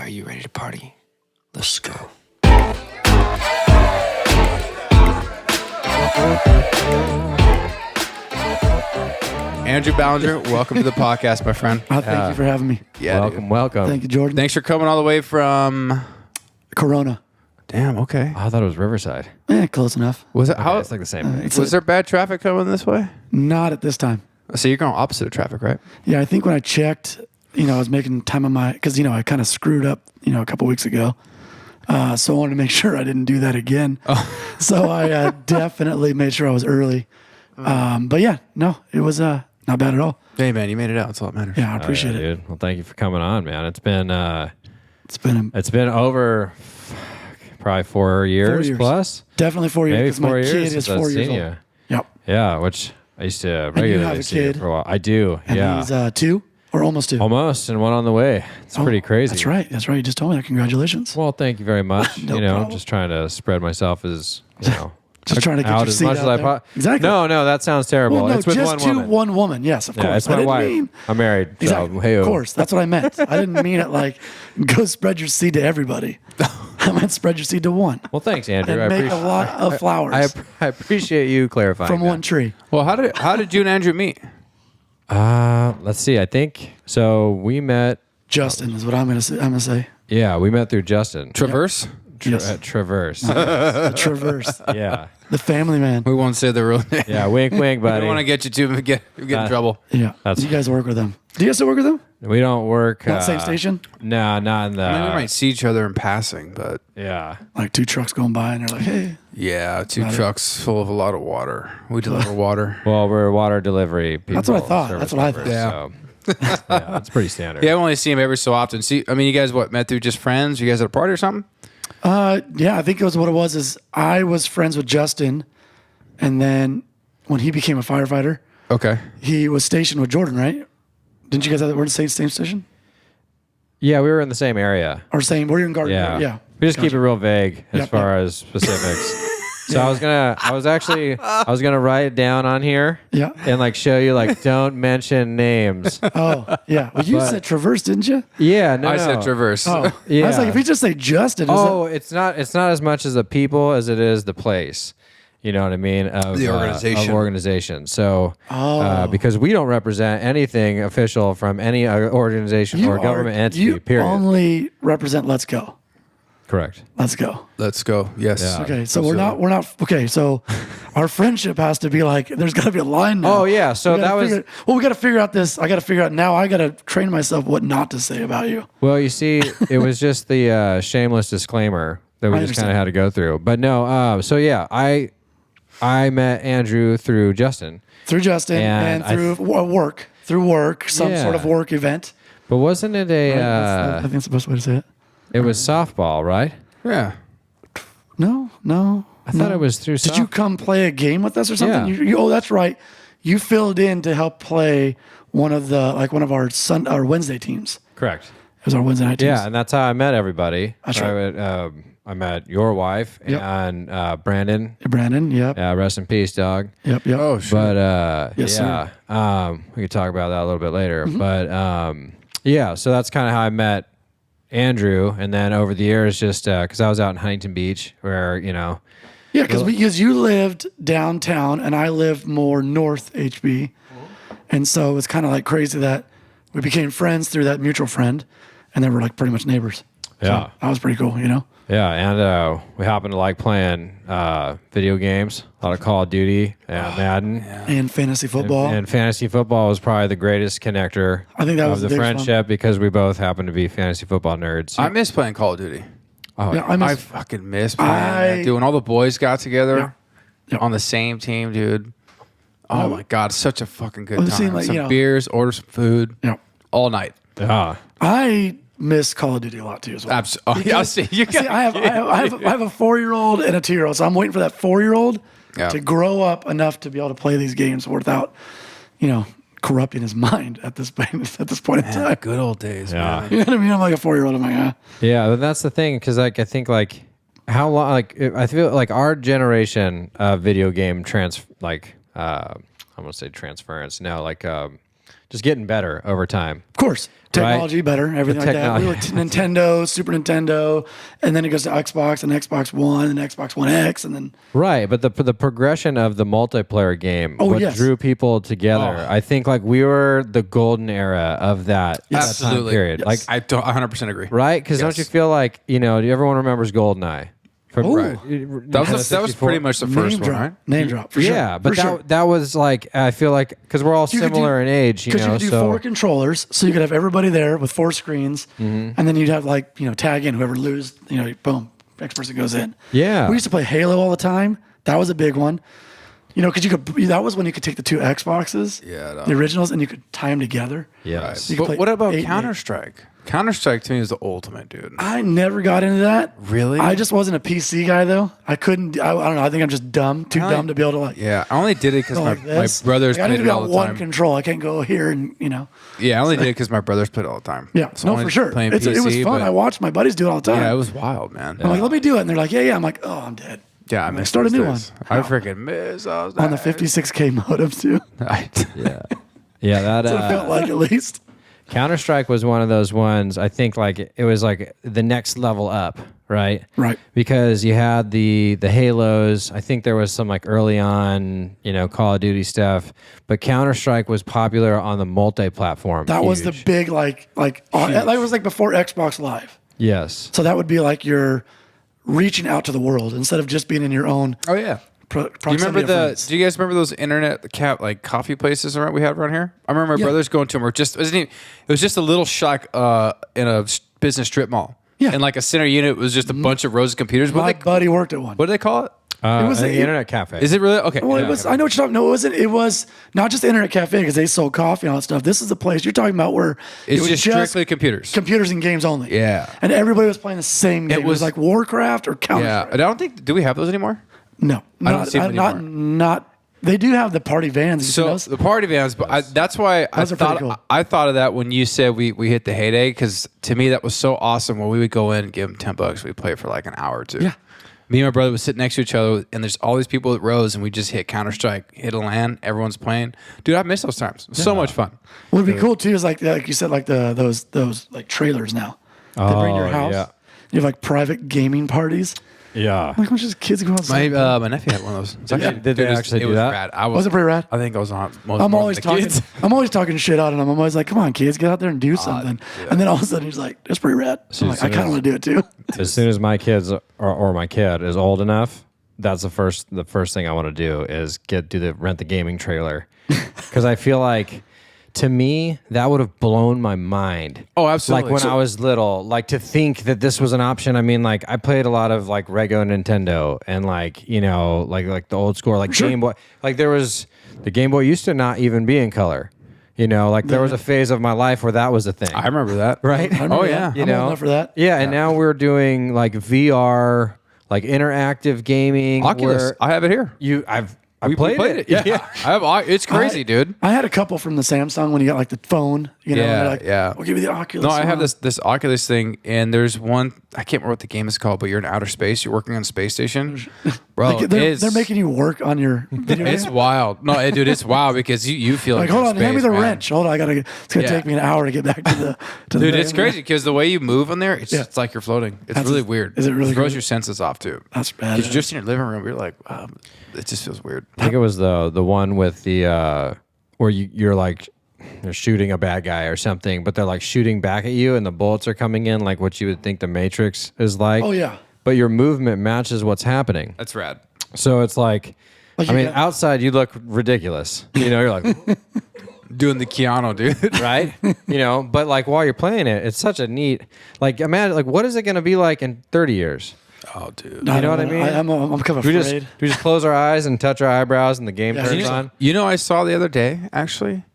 Are you ready to party? Let's go. Andrew Ballenger, welcome to the podcast, my friend. Thank you for having me. Yeah, Welcome. Thank you, Jordan. Thanks for coming all the way from... Corona. Damn, okay. I thought it was Riverside. Close enough. Was it Okay, how? it's like the same thing. Was there bad traffic coming this way? Not at this time. So you're going opposite of traffic, right? Yeah, I think when I checked, I was making time on because, I kind of screwed up, a couple weeks ago. So I wanted to make sure I didn't do that again. Oh. So I definitely made sure I was early. But yeah, no, it was not bad at all. Hey, man, you made it out. That's all that matters. Yeah, I appreciate it. Dude. Well, thank you for coming on, man. It's been over probably 4 years, 4 years. plus. Definitely 4 years. Maybe 'cause my 4 kid years is since I've 4 years seen old. you. Yep. Yeah, which I used to you have regularly a see you kid. for a while. I do. And yeah. he's 2 or almost 2. Almost, and one on the way. It's pretty crazy. That's right. That's right. You just told me that. Congratulations. Well, thank you very much. No problem. Just trying to spread myself as, Just trying to get out your as seed much out as I there. Exactly. No, that sounds terrible. Well, no, it's with just one woman. one woman. Yes, of course. Yeah, it's I my didn't wife. mean- I'm married. Exactly. So, hey, of course. That's what I meant. I didn't mean it like go spread your seed to everybody. I meant spread your seed to one. Well, thanks, Andrew. And make a lot of flowers I appreciate you clarifying from that. one tree. Well, how did you and Andrew meet? Let's see. I think so. We met. Justin is what I'm gonna say. I'm gonna say Yeah, we met through Justin. Traverse? Yes. At Traverse. the Traverse, Yeah. the family man. We won't say the real name. Yeah. Wink, wink, I buddy. don't want to get you to get in trouble. Yeah, That's- you guys work with them. Do you guys still work with them? We don't work. Not same station. No, not in the. I mean, we might see each other in passing, but Yeah. Like 2 trucks going by, and they're like, "Hey, yeah, 2 Got it. trucks full of a lot of water. We deliver water. Well, we're water delivery people. That's what I thought. service That's what I members, thought. So, yeah, it's pretty standard. Yeah, I only see him every so often. See, I mean, you guys met through just friends? You guys at a party or something? yeah." I think it was what it was. Is I was friends with Justin, and then when he became a firefighter, Okay. he was stationed with Jordan, right? Didn't you guys have that? We're in the same station, Yeah, we were in the same area. or same? We're in Garden. Yeah. Yeah. We just keep it real vague as Yep, far as specifics. So I was gonna write it down on here. Yeah. And like show you like don't mention names. Oh, yeah. Well, you said Traverse, didn't you? Yeah, no. I said Traverse. Oh, Yeah. I was like, if you just say Justin, It's not as much as the people as it is the place. You know what I mean? Of, The organization. Of organization. So Oh. because we don't represent anything official from any organization or government entity, you period. only represent Let's Go. Correct. Let's go. Let's go. Yes. Yeah. Okay, so we're not okay. So our friendship has to be like, there's got to be a line now. Oh, yeah, so We gotta that was- figure- we got to figure out this. I got to figure out now. I got to train myself what not to say about you. Well, you see, it was just the shameless disclaimer that we I just kind understand. of had to go through. But no, so yeah, I met Andrew through Justin. Through Justin And and through work, some Yeah. sort of work event. But wasn't it Right? I think that's the best way to say it. it was softball, right? Yeah. No. I thought it was through Did you come play a game with us or something? Yeah. Oh, that's right. You filled in to help play one of our Wednesday teams. Correct. It was our Wednesday night teams. Yeah, and that's how I met everybody. That's right. I met your wife Yep. and Brandon. Brandon. Yep. Rest in peace, dog. Yep. Oh, shit. But Yes, yeah, sir. we could talk about that a little bit later. But yeah, so that's kind of how I met Andrew, and then over the years, just because I was out in Huntington Beach, where Yeah, because you lived downtown and I lived more north HB, and so it's kind of like crazy that we became friends through that mutual friend, and then we're like pretty much neighbors. Yeah. So that was pretty cool, you know. yeah, and we happen to like playing video games, a lot of Call of Duty and Madden. And fantasy football. And fantasy football was probably the greatest connector I think that of was the the biggest friendship because we both happen to be fantasy football nerds. I miss playing Call of Duty. oh, yeah, I fucking miss playing that, dude. When all the boys got together Yeah. on the same team, dude. Oh my God, such a fucking good It time. seemed like, Some beers, order some food, Yeah. all night. yeah. I miss Call of Duty a lot too as well. Absolutely. Oh, yeah, see, you See, I have a 4-year-old and a 2-year-old, so I'm waiting for that 4-year-old Yeah. to grow up enough to be able to play these games without, corrupting his mind at this point in time. Good old days, Yeah. man. You know what I mean? I'm like a 4-year-old. I'm like, Yeah, but that's the thing, because like I think like how long I feel like our generation of video game I'm gonna say transference. No, like just getting better over time. Of course. Technology better, everything like that. We were Nintendo, Super Nintendo, and then it goes to Xbox and Xbox One and Xbox One X, and then but the progression of the multiplayer game, drew people together. I think like we were the golden era of that, that time period. Like I 100% agree. Right? Because don't you feel like everyone remembers GoldenEye? That was pretty much the first one, right? Name drop, for sure. Yeah, but that was like, I feel like, because we're all similar in age, Because you could do 4 controllers, so you could have everybody there with 4 screens, and then you'd have like, tag in whoever lose, boom, next person goes in. Yeah. We used to play Halo all the time. That was a big one. Because that was when you could take the 2 Xboxes, the originals, and you could tie them together. Yes. So but what about Counter-Strike? Counter-Strike to me is the ultimate, dude. I never got into that. Really? I just wasn't a PC guy, though. I couldn't. I don't know. I think I'm just dumb, too dumb to be able to like. Yeah, I only did it because my brothers played it all the time. one control. I can't go here and Yeah, I only did it because my brothers played it all the time. Yeah, so for sure. Playing it was PC, fun. I watched my buddies do it all the time. Yeah, it was wild, man. I'm like, let me do it, and they're like, yeah. I'm like, oh, I'm dead. Yeah, I start a new one. I freaking miss. I was on the 56K modem too. Yeah, that That's what it felt like at least. Counter-Strike was one of those ones, I think like it was like the next level up, right? Right. Because you had the Halos. I think there was some like early on, Call of Duty stuff, but Counter-Strike was popular on the multi-platform. That was the big like that was like before Xbox Live. Yes. So that would be like you're reaching out to the world instead of just being in your own. Oh yeah. Do you remember do you guys remember those internet like coffee places we had around here? I remember my brothers going to them. It was just a little shack in a business strip mall. Yeah. And like a center unit was just a bunch of rows of computers. My buddy worked at one. What do they call it? It was the internet cafe. Is it really? Okay. Well, it was. I know what you're talking. No, it wasn't. It was not just the internet cafe because they sold coffee and all that stuff. This is the place you're talking about where it's it was just strictly computers, and games only. Yeah. And everybody was playing the same game. It was like Warcraft or Counter. Yeah. I don't think. Do we have those anymore? No, I don't see them anymore. Not. They do have the party vans. So the party vans, but that's why I thought cool. I thought of that when you said we hit the heyday, because to me that was so awesome. When we would go in and give them $10, we'd play for like an hour or two. Yeah. Me and my brother would sit next to each other, and there's all these people at rows, and we just hit Counter-Strike, hit a LAN, everyone's playing. Dude, I miss those times. So much fun. What would be cool too is like you said, like those like trailers now. They bring your house. Yeah. You have like private gaming parties. Yeah. Like, why just kids go outside? My nephew had one of those. Did they actually do that? Rad. Was it pretty rad? I think I was on. I'm always talking shit out of him. I'm always like, come on, kids, get out there and do something. Yeah. And then all of a sudden he's like, that's pretty rad. I'm like, I kind of want to do it too. As soon as my kids or my kid is old enough, that's the first thing I want to do is rent the gaming trailer, because I feel like, to me, that would have blown my mind. Oh, absolutely. Like when I was little, like to think that this was an option. I mean, like I played a lot of like Rego Nintendo and like, like the old school, like Game Boy. Like the Game Boy used to not even be in color. There was a phase of my life where that was a thing. I remember that. Right? I remember that. I'm old enough for that. Yeah, and now we're doing like VR, like interactive gaming. Oculus. I have it here. I played it. Yeah. It's crazy, dude. I had a couple from the Samsung when you got like the phone. Yeah. We'll give you the Oculus. No, I have this Oculus thing, and there's one, I can't remember what the game is called, but you're in outer space. You're working on a space station. Bro, they're making you work on your video It's game? wild. No, dude, it's wild because you feel like hold on, space, hand me the man. wrench. Hold on, it's gonna take me an hour to get back to the Dude, it's crazy because the way you move on there, it's like you're floating. It's really weird. Is it really It throws good? your senses off too. That's bad. Because you're just in your living room, you're like, wow, it just feels weird. I think it was the one with the where you're like they're shooting a bad guy or something, but they're like shooting back at you and the bullets are coming in like what you would think the Matrix is like. Oh yeah. But your movement matches what's happening. That's rad. So it's like outside you look ridiculous. You're like doing the Keanu, dude. Right? But like while you're playing it, it's such a neat, like imagine like what is it going to be like in 30 years? Oh, dude. You know what I mean? I'm kind of afraid. Do we just close our eyes and touch our eyebrows and the game turns on? I saw the other day, actually,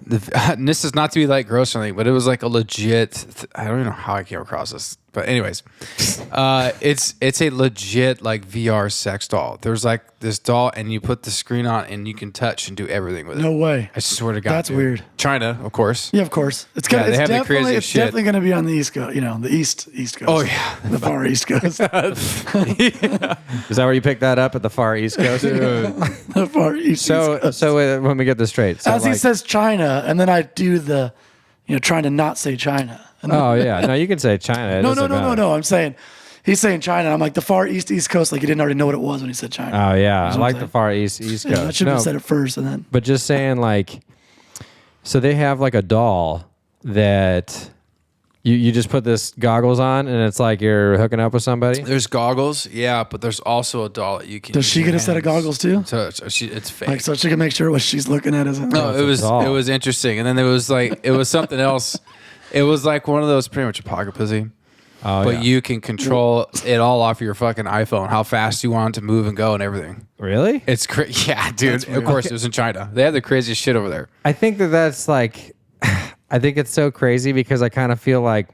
and this is not to be like gross or anything, but it was like a legit, I don't even know how I came across this. But anyways, it's a legit like VR sex doll. There's like this doll, and you put the screen on, and you can touch and do everything with it. No way. I swear to God, That's dude. weird. China, of course. Yeah, of course. It's Yeah, they have the craziest it's shit. definitely going to be on the East Coast. The East Coast. Oh yeah, The far East Coast. Is that where you picked that up at the far East Coast? The far East Coast. So let me get this straight. So As he says China, and then I do the, trying to not say China. And oh yeah, no, you can say China. It doesn't matter. No. I'm saying, he's saying China. I'm like the far East Coast. Like he didn't already know what it was when he said China. Oh yeah, I what like I'm the saying. far East Coast. Yeah, I should have said it first, and then. But just saying, like, so they have like a doll that you just put this goggles on, and it's like you're hooking up with somebody. there's goggles, yeah, but there's also a doll that you can. Does use she your get a set of hands. goggles too? So it's fake. Like so she can make sure what she's looking at isn't. No, it doll. was interesting, and then there was like it was something else. It was like one of those pretty much a pocket pussy, Oh, but yeah. you can control it all off your fucking iPhone. How fast you want it to move and go and everything. Really? It's yeah, dude. Of course, it was in China. They have the craziest shit over there. I think that's like, I think it's so crazy because I kind of feel like,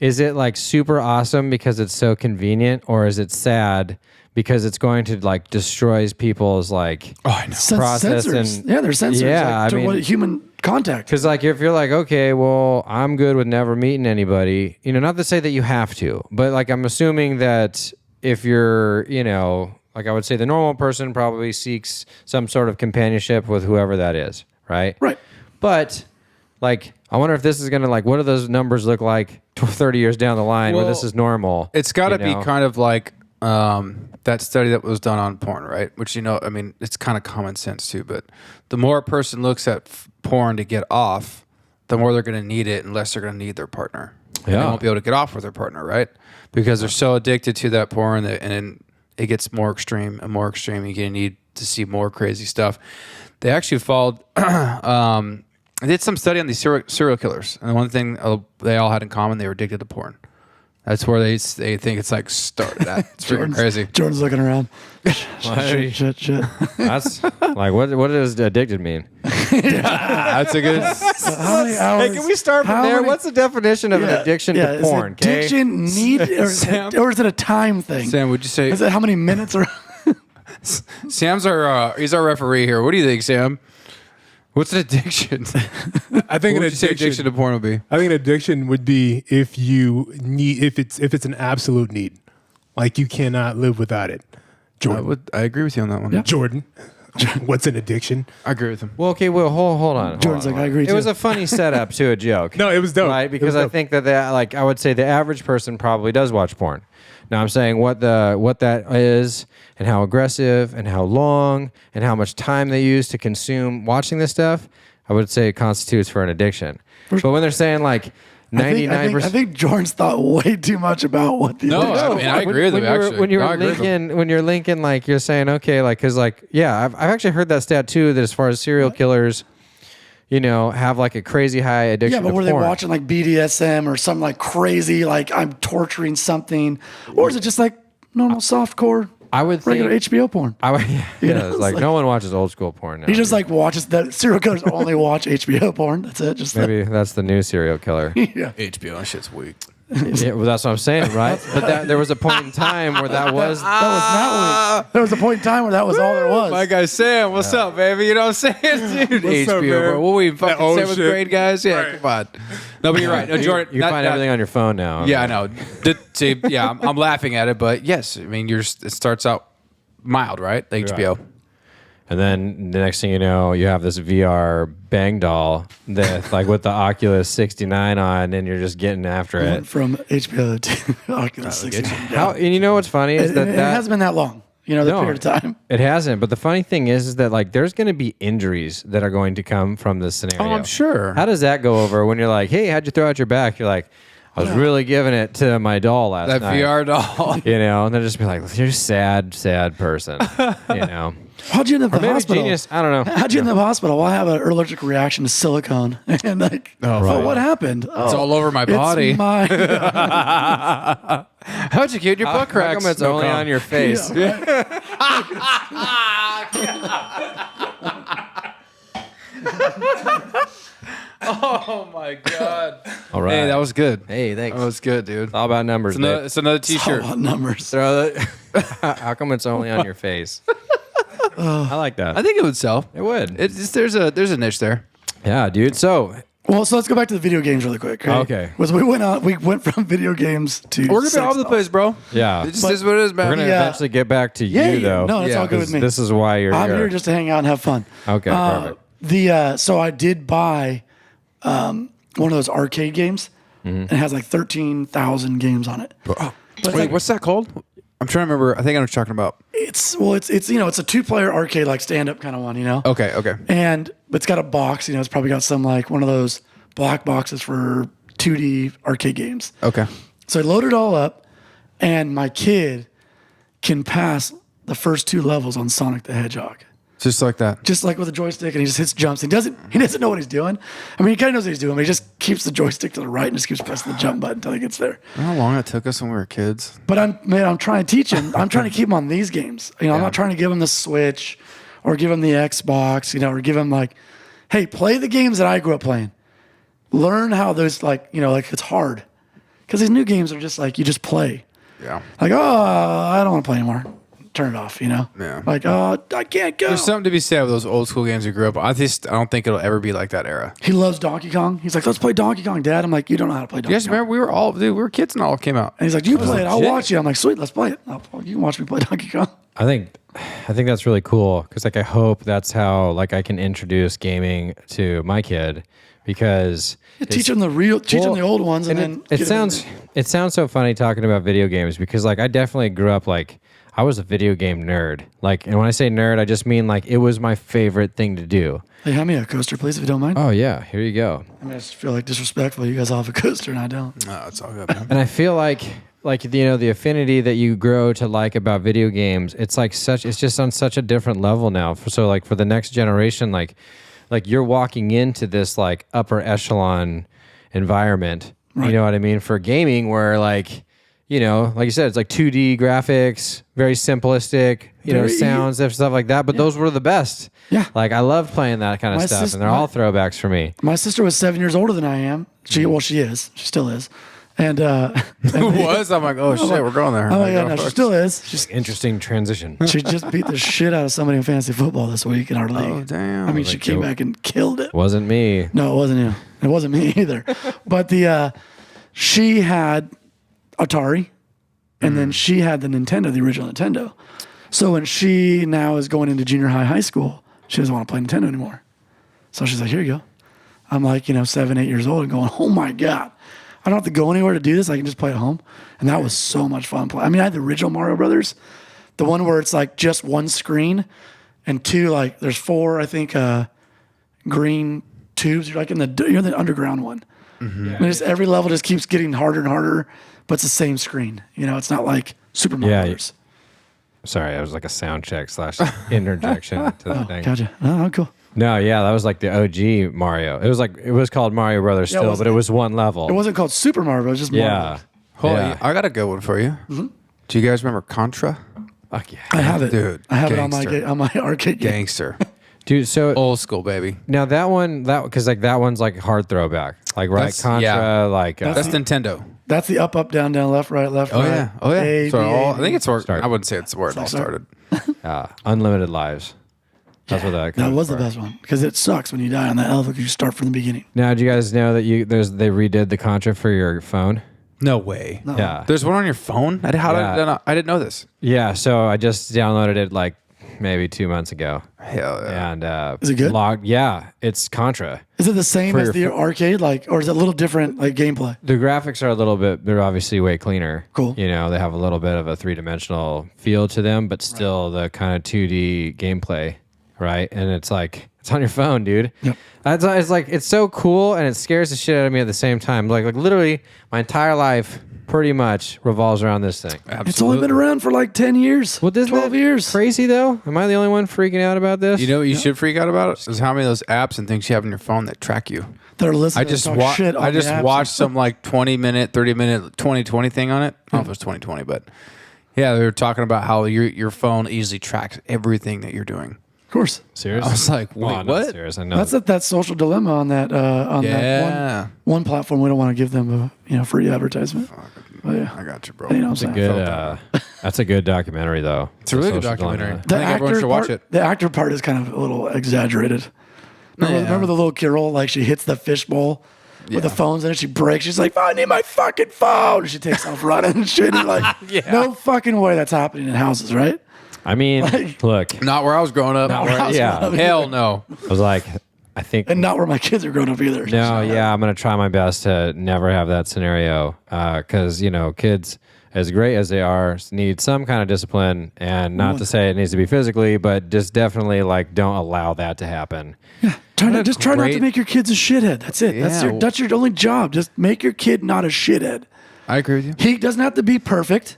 is it like super awesome because it's so convenient, or is it sad because it's going to like destroys people's like process Sensors. and They're sensors. Yeah, like, to I mean, what human contact. because like if you're like, okay, well, I'm good with never meeting anybody, not to say that you have to, but like I'm assuming that if you're, like I would say the normal person probably seeks some sort of companionship with whoever that is, right? Right. But like, I wonder if this is going to like, what do those numbers look like 30 years down the line where Well, this is normal? It's got to you be know? kind of like that study that was done on porn, right? Which I mean, it's kind of common sense too. But the more a person looks at porn to get off, the more they're going to need it, and less they're going to need their partner. And they Yeah. won't be able to get off with their partner, right? Because they're so addicted to that porn, and then it gets more extreme and more extreme. You're going to need to see more crazy stuff. They actually followed. They did some study on these serial killers, and the one thing they all had in common, they were addicted to porn. That's where they think it's like started at. It's freaking crazy. Jordan's looking around. Shit. That's like, what does addicted mean? That's a good. How many hours? Hey, can we start from how there? many- What's the definition of an addiction to is porn? Okay. addiction need, or is it a time thing? Sam, would you say Is it how many minutes are? Sam's he's our referee here? What do you think, Sam? What's an addiction? I think What an would you say addiction. addiction to porn would be? I think an addiction would be if it's an absolute need, like you cannot live without it. Jordan, I agree with you on that one. Jordan, what's an addiction? I agree with him. Well, okay, hold on. Jordan's like, I agree It too. was a funny setup to a joke. No, it was dope. Right? It was Because I dope. think that like I would say the average person probably does watch porn. Now I'm saying what that is and how aggressive and how long and how much time they use to consume watching this stuff, I would say it constitutes for an addiction. But when they're saying like 99%, I think Jordan's thought way too much about what the. No, I mean, I agree with him, actually. When No, I agree with him. when you're linking, like you're saying, okay, like because like yeah, I've actually heard that stat too. That as far as serial killers, have like a crazy high addiction. Yeah, but to were they porn. watching like BDSM or something like crazy, like I'm torturing something, or is it just like normal softcore, I would think regular HBO porn? I would, yeah, know, it's like no one watches old school porn now. He just like watches that serial killers only watch HBO porn. That's it. Just maybe that's the new serial killer. yeah. HBO, that shit's weak. Yeah, well, that's what I'm saying, right? But there was a point in time where that was. That was not weird. There was a point in time where that was all there was. My guy Sam, what's up, baby? You know what I'm saying, dude? What's HBO, up, man? bro. What we That fucking old 7th shit. grade guys? Yeah, Right. come on. No, but you're right. No, Jordan, You find everything on your phone now. Yeah, I know. See, yeah, I'm laughing at it, but yes, I mean, it starts out mild, right? The HBO. And then the next thing you know, you have this VR bang doll that, like, with the Oculus 69 on, and you're just getting after Went it. from HBO to Oculus 16. How? And you know what's funny is It that hasn't been that long. The No. period of time. it hasn't. But the funny thing is that like there's going to be injuries that are going to come from this scenario. Oh, I'm sure. How does that go over when you're like, hey, how'd you throw out your back? You're like, I was really giving it to my doll last That night. VR doll. And they'll just be like, you're a sad person. How'd you end up Or in the maybe hospital? genius. I don't know. How'd you end up in the hospital? Well, I have an allergic reaction to silicone. And like, what happened? It's all over my body. It's my, How'd you get your butt How cracks? come it's only on your face? Oh my god! All right. Hey, that was good. Hey, thanks. That was good, dude. It's all about numbers. It's another all T-shirt. about numbers. How come it's only on your face? I like that. I think it would sell. it would. There's a niche there. Yeah, dude. So Well, so let's go back to the video games really quick. Right? Okay. Was we went from video games to We're gonna be sex all over the dolls. place, bro. yeah, It just is what it is, man. we're gonna Yeah. eventually get back to Yeah, you yeah. though. No, that's Yeah, all good with me. This is why you're I'm here. here just to hang out and have fun. Okay, perfect. So I did buy one of those arcade games, and it has like 13,000 games on it. But it's Wait, like- what's that called? I'm trying to remember. I think I know what you're talking about. it's it's a 2-player arcade like stand up kind of one, Okay. And it's got a box. It's probably got some like one of those black boxes for 2D arcade games. Okay. So I loaded it all up, and my kid can pass the first 2 levels on Sonic the Hedgehog. Just like that. Just like with a joystick, and he just hits jumps. He doesn't know what he's doing. I mean, he kind of knows what he's doing, but he just keeps the joystick to the right and just keeps pressing the jump button until he gets there. How long it took us when we were kids? But I'm trying to teach him. I'm trying to keep him on these games. I'm not trying to give him the Switch or give him the Xbox, or give him like, hey, play the games that I grew up playing. Learn how those like it's hard. Because these new games are just like you just play. Yeah. Like, oh, I don't want to play anymore. Turn it off, Yeah. Like, oh, I can't go. There's something to be said with those old school games we grew up. I don't think it'll ever be like that era. He loves Donkey Kong. He's like, let's play Donkey Kong, Dad. I'm like, you don't know how to play Donkey You guys Kong. remember we were kids and all came out. And he's like, you play it. I'll legit. watch you. I'm like, sweet, let's play it. You can watch me play Donkey Kong. I think that's really cool because like I hope that's how like I can introduce gaming to my kid because Teach him the old ones, and then it get him in sounds so funny talking about video games because like I definitely grew up like I was a video game nerd. Like, and when I say nerd, I just mean like it was my favorite thing to do. Hey, hand me a coaster, please, if you don't mind. Oh yeah, here you go. I mean, I just feel like disrespectful. You guys all have a coaster, and I don't. No, it's all good, man. And I feel like the affinity that you grow to like about video games, it's just on such a different level now. So like for the next generation, like you're walking into this like upper echelon environment. Right. You know what I mean? For gaming where like you said, it's like 2D graphics, very simplistic, sounds and stuff like that. But those were the best. Yeah. Like I love playing that kind of My stuff, sis- and they're all throwbacks for me. My sister was 7 years older than I am. She is. She still is. And Who was? I'm like, oh shit, we're going there. oh my Like, god, oh, no, she fuck. still is. She's Interesting transition. She just beat the shit out of somebody in fantasy football this week in our league. Oh damn. I mean, she came back and killed it. Wasn't me. No, it wasn't you. It wasn't me either. But she had Atari, and then she had the Nintendo, the original Nintendo. So when she now is going into junior high school, she doesn't want to play Nintendo anymore. So she's like, here you go. I'm like, 7, 8 years old and going, oh my God. I don't have to go anywhere to do this. I can just play at home. And that was so much fun. I mean, I had the original Mario Brothers, the one where it's like just one screen and 2, like there's 4, I think, green tubes. You're like in the underground one. Mm-hmm. And just every level just keeps getting harder and harder, but it's the same screen. It's not like Super Mario Brothers. Sorry, I was like a sound check / interjection to the thing. Gotcha. Oh, cool. No, yeah, that was like the OG Mario. It was called Mario Brothers Yeah, still, but it was one level. It wasn't called Super Mario Bros. Just Mario. Yeah. Hold on, Yeah. I got a good one for you. Do you guys remember Contra? Fuck yeah. I have it. Dude, I have gangster. it on my arcade game. Gangster. Dude, so Old school, baby. now that because like that one's like hard throwback. Like right That's- Contra, yeah. like That's Nintendo. That's the up, down, left, right, Oh right. yeah. Oh yeah. A, So B, I A, think it's where Start. I wouldn't say it's where it all started. Unlimited Lives. That's what that. That comes was the from. best one because it sucks when you die on that elevator. You start from the beginning. Now, do you guys know that they redid the Contra for your phone? No way. No. Yeah. There's one on your phone. I didn't know this. Yeah. So I just downloaded it like maybe 2 months ago, Hell yeah. and Is it good? Yeah, it's Contra. Is it the same For as your the arcade, or is it a little different, like gameplay? The graphics are a little bit, they're obviously way cleaner. Cool. They have a little bit of a 3-dimensional feel to them, but still the kind of 2D gameplay, right? And it's like, it's on your phone, dude. Yep. It's like, it's so cool and it scares the shit out of me at the same time. Like literally my entire life pretty much revolves around this thing. It's only been around for like 10 years, Well, isn't 12 that years. crazy though? Am I the only one freaking out about this? You know what you should freak out about it? Is how many of those apps and things you have on your phone that track you. They're listening. I just shit on I the just apps. watched some like 20-minute, 30-minute 2020 thing on it. I don't know if it was 2020, but yeah, they were talking about how your phone easily tracks everything that you're doing. Of course. serious? I was like, Well, wait, I'm what? not serious. I know. That's that social dilemma on that that Yeah. one platform. We don't want to give them a free advertisement. But yeah. I got you, bro. You know what I'm It's a saying? good. That's a good documentary, though. It's a really good Social documentary. Dilemma. I think everyone should watch it. The actor part is kind of a little exaggerated. Remember the little girl, like she hits the fishbowl with the phones and she breaks. She's like, I need my fucking phone. And she takes off running and shit. And like, no fucking way that's happening in houses, right? I mean, look. Not where I was growing up. Hell no. I was like, I think. And not where my kids are growing up either. No, I'm going to try my best to never have that scenario. Because, kids, as great as they are, need some kind of discipline. And not to say it needs to be physically, but just definitely like don't allow that to happen. Yeah. Try not to make your kids a shithead. That's it. Yeah. That's your only job. Just make your kid not a shithead. I agree with you. He doesn't have to be perfect,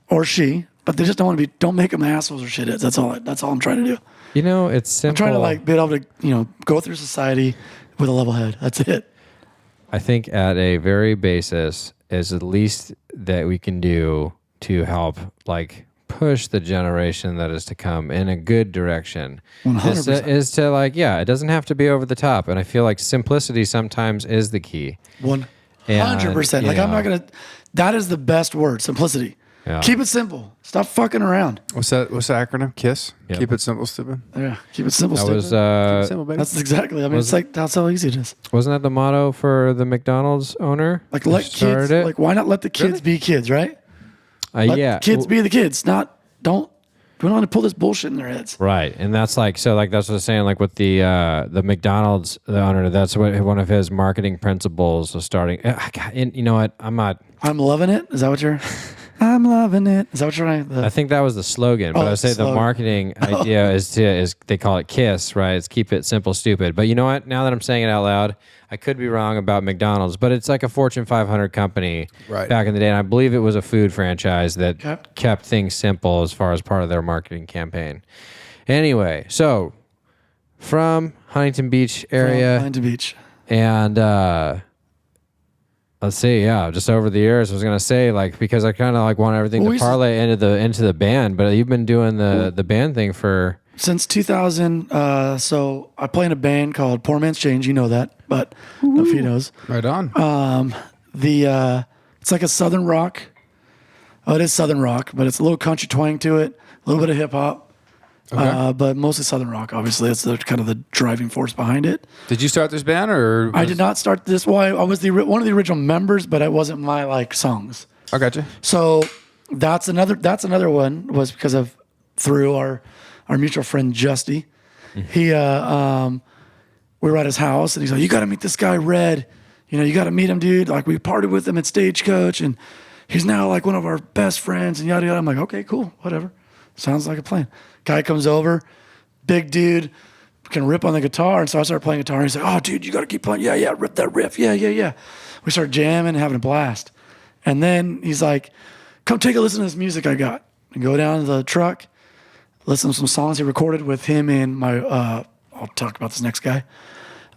or she, but they just don't want to be. Don't make them assholes or shitheads. That's all I'm trying to do. It's simple. I'm trying to like be able to go through society with a level head. That's it. I think at a very basis is the least that we can do to help like push the generation that is to come in a good direction. 100%. Is to like, it doesn't have to be over the top. And I feel like simplicity sometimes is the key. 100%. Like I'm not going to, that is the best word, simplicity. Yeah. Keep it simple. Stop fucking around. What's the acronym? KISS? Yep. Keep it simple, stupid. Yeah. Keep it simple, That stupid. was, Keep it simple, baby. That's exactly, it's like, that's how easy it is. wasn't that the motto for the McDonald's owner? Like let kids, like why not let the kids be kids, right? Let kids be the kids, we don't want to pull this bullshit in their heads. Right. And that's like, so like, that's what I was saying, like with the McDonald's, the owner, that's what one of his marketing principles was starting. And you know what? I'm loving it. Is that what you're, I'm loving it. Is that what you're I think that was the slogan, but I would say the marketing idea is they call it KISS, right? It's keep it simple, stupid. But you know what? Now that I'm saying it out loud, I could be wrong about McDonald's, but it's like a Fortune 500 company back in the day. And I believe it was a food franchise that kept things simple as far as part of their marketing campaign. Anyway, so from Huntington Beach area. Huntington Beach. And let's see, just over the years, I was going to say, like, because I kind of like want everything to parlay into the band, but you've been doing the band thing for... Since 2000, so I play in a band called Poor Man's Change. You know that, but no he knows. Right on. It's like a southern rock. Oh, it is southern rock, but it's a little country twang to it, a little bit of hip hop, but mostly southern rock. Obviously, that's kind of the driving force behind it. Did you start this band, or I did not start this? Well, I was one of the original members, but it wasn't my like songs. I got you. So that's another one was because of through our mutual friend Justy. He we were at his house and he's like, you got to meet this guy Red. You got to meet him, dude. Like we partied with him at Stagecoach and he's now like one of our best friends and yada yada. I'm like, okay, cool, whatever. Sounds like a plan. Guy comes over, big dude, can rip on the guitar. And so I started playing guitar and he's like, oh dude, you got to keep playing. Yeah, rip that riff. Yeah. We started jamming, having a blast. And then he's like, come take a listen to this music I got. And go down to the truck, listen to some songs he recorded with him and my, I'll talk about this next guy.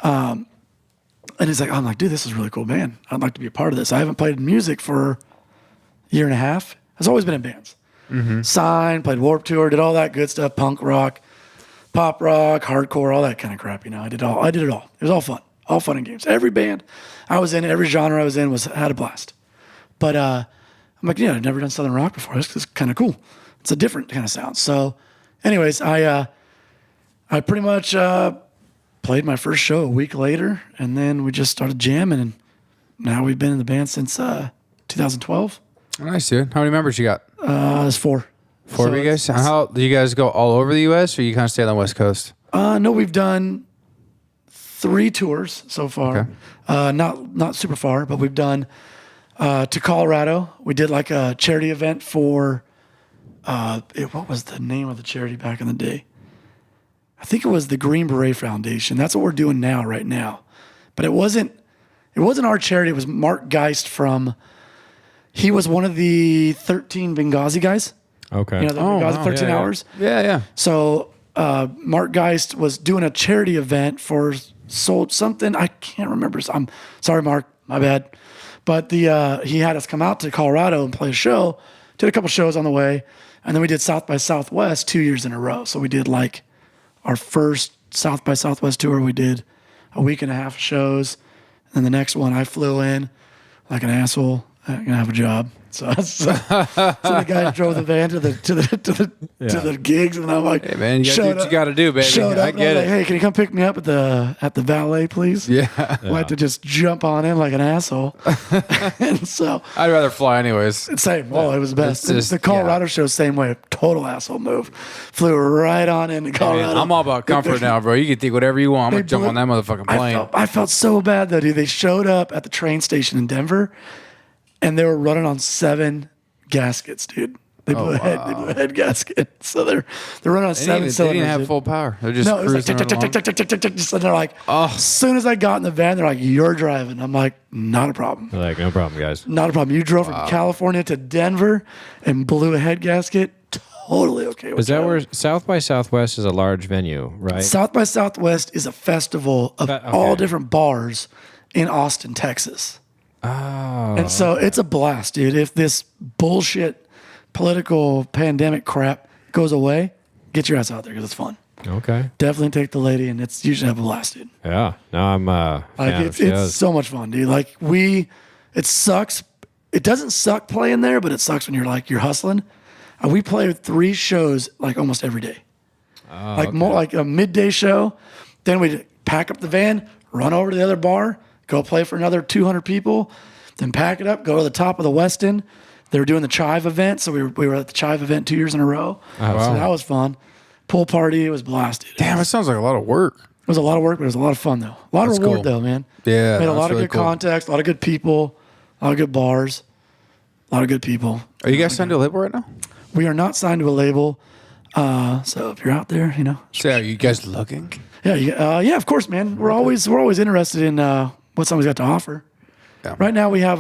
And he's like, I'm like, dude, this is a really cool band. I'd like to be a part of this. I haven't played music for a year and a half. I've always been in bands. Signed, played Warped Tour, did all that good stuff, punk rock, pop rock, hardcore, all that kind of crap. I did it all. It was all fun and games. Every band I was in, every genre I was in had a blast. But I'm like, I've never done Southern rock before. This is kind of cool. It's a different kind of sound. So anyways, I pretty much played my first show a week later, and then we just started jamming, and now we've been in the band since 2012. Nice, dude. How many members you got? It's 4. 4 of you guys? How do you guys go all over the U.S., or you kind of stay on the West Coast? No, we've done 3 tours so far. Okay. Not super far, but we've done to Colorado. We did like a charity event for what was the name of the charity back in the day? I think it was the Green Beret Foundation. That's what we're doing right now. But it wasn't our charity. It was Mark Geist he was one of the 13 Benghazi guys. Okay. The Benghazi 13 hours. Yeah. So Mark Geist was doing a charity event for sold something. I can't remember. I'm sorry, Mark. My bad. But he had us come out to Colorado and play a show. Did a couple shows on the way. And then we did South by Southwest 2 years in a row. So we did like our first South by Southwest tour. We did a week and a half of shows. And then the next one I flew in like an asshole. I'm going to have a job. So the guy drove the van to the gigs, and I'm like, hey man, you gotta do what you gotta do, baby. I get it. Like, hey, can you come pick me up at the valet, please? Yeah. I had to just jump on in like an asshole. And so I'd rather fly anyways. same. Well, it was the best. It's just- The Colorado show, same way. Total asshole move. Flew right on into Colorado. Man, I'm all about comfort now, bro. You can think whatever you want. I'm gonna jump on that motherfucking plane. I felt so bad though, dude. They showed up at the train station in Denver, and they were running on 7 gaskets, dude. They blew a head gasket. So they're running on 7 cylinders. They didn't have dude. full power. They're just No, it was like cruising tick, tick, right tick, tick, tick, tick, tick, tick. And they're like, as soon as I got in the van, they're like, you're driving. I'm like, not a problem. They're like, no problem, guys. Not a problem. You drove from California to Denver and blew a head gasket. Totally okay with Is that that. where South by Southwest is a large venue, right? South by Southwest is a festival of Okay. all different bars in Austin, Texas. Oh. And so it's a blast, dude. If this bullshit political pandemic crap goes away, get your ass out there because it's fun. Okay. Definitely take the lady, and it's usually have a blast, dude. Yeah. No, I'm a Like fan of it's shows. so much fun, dude. Like it sucks. It doesn't suck playing there, but it sucks when you're hustling. We play 3 shows like almost every day. More like a midday show. Then we pack up the van, run over to the other bar, go play for another 200 people, then pack it up, go to the top of the Westin. They were doing the Chive event, so we were at the Chive event 2 years in a row. So that was fun. Pool party, it was blasted. Damn, it sounds like a lot of work. It was a lot of work, but it was a lot of fun though. A lot of reward cool. though, man. Yeah, made a that's lot of really good cool. contacts, a lot of good people, a lot of good bars, a lot of good people. Are you guys signed to a label right now? We are not signed to a label, so if you're out there, So are you guys looking? yeah, of course, man. We're always interested in what somebody's got to offer. Yeah. Right now, we have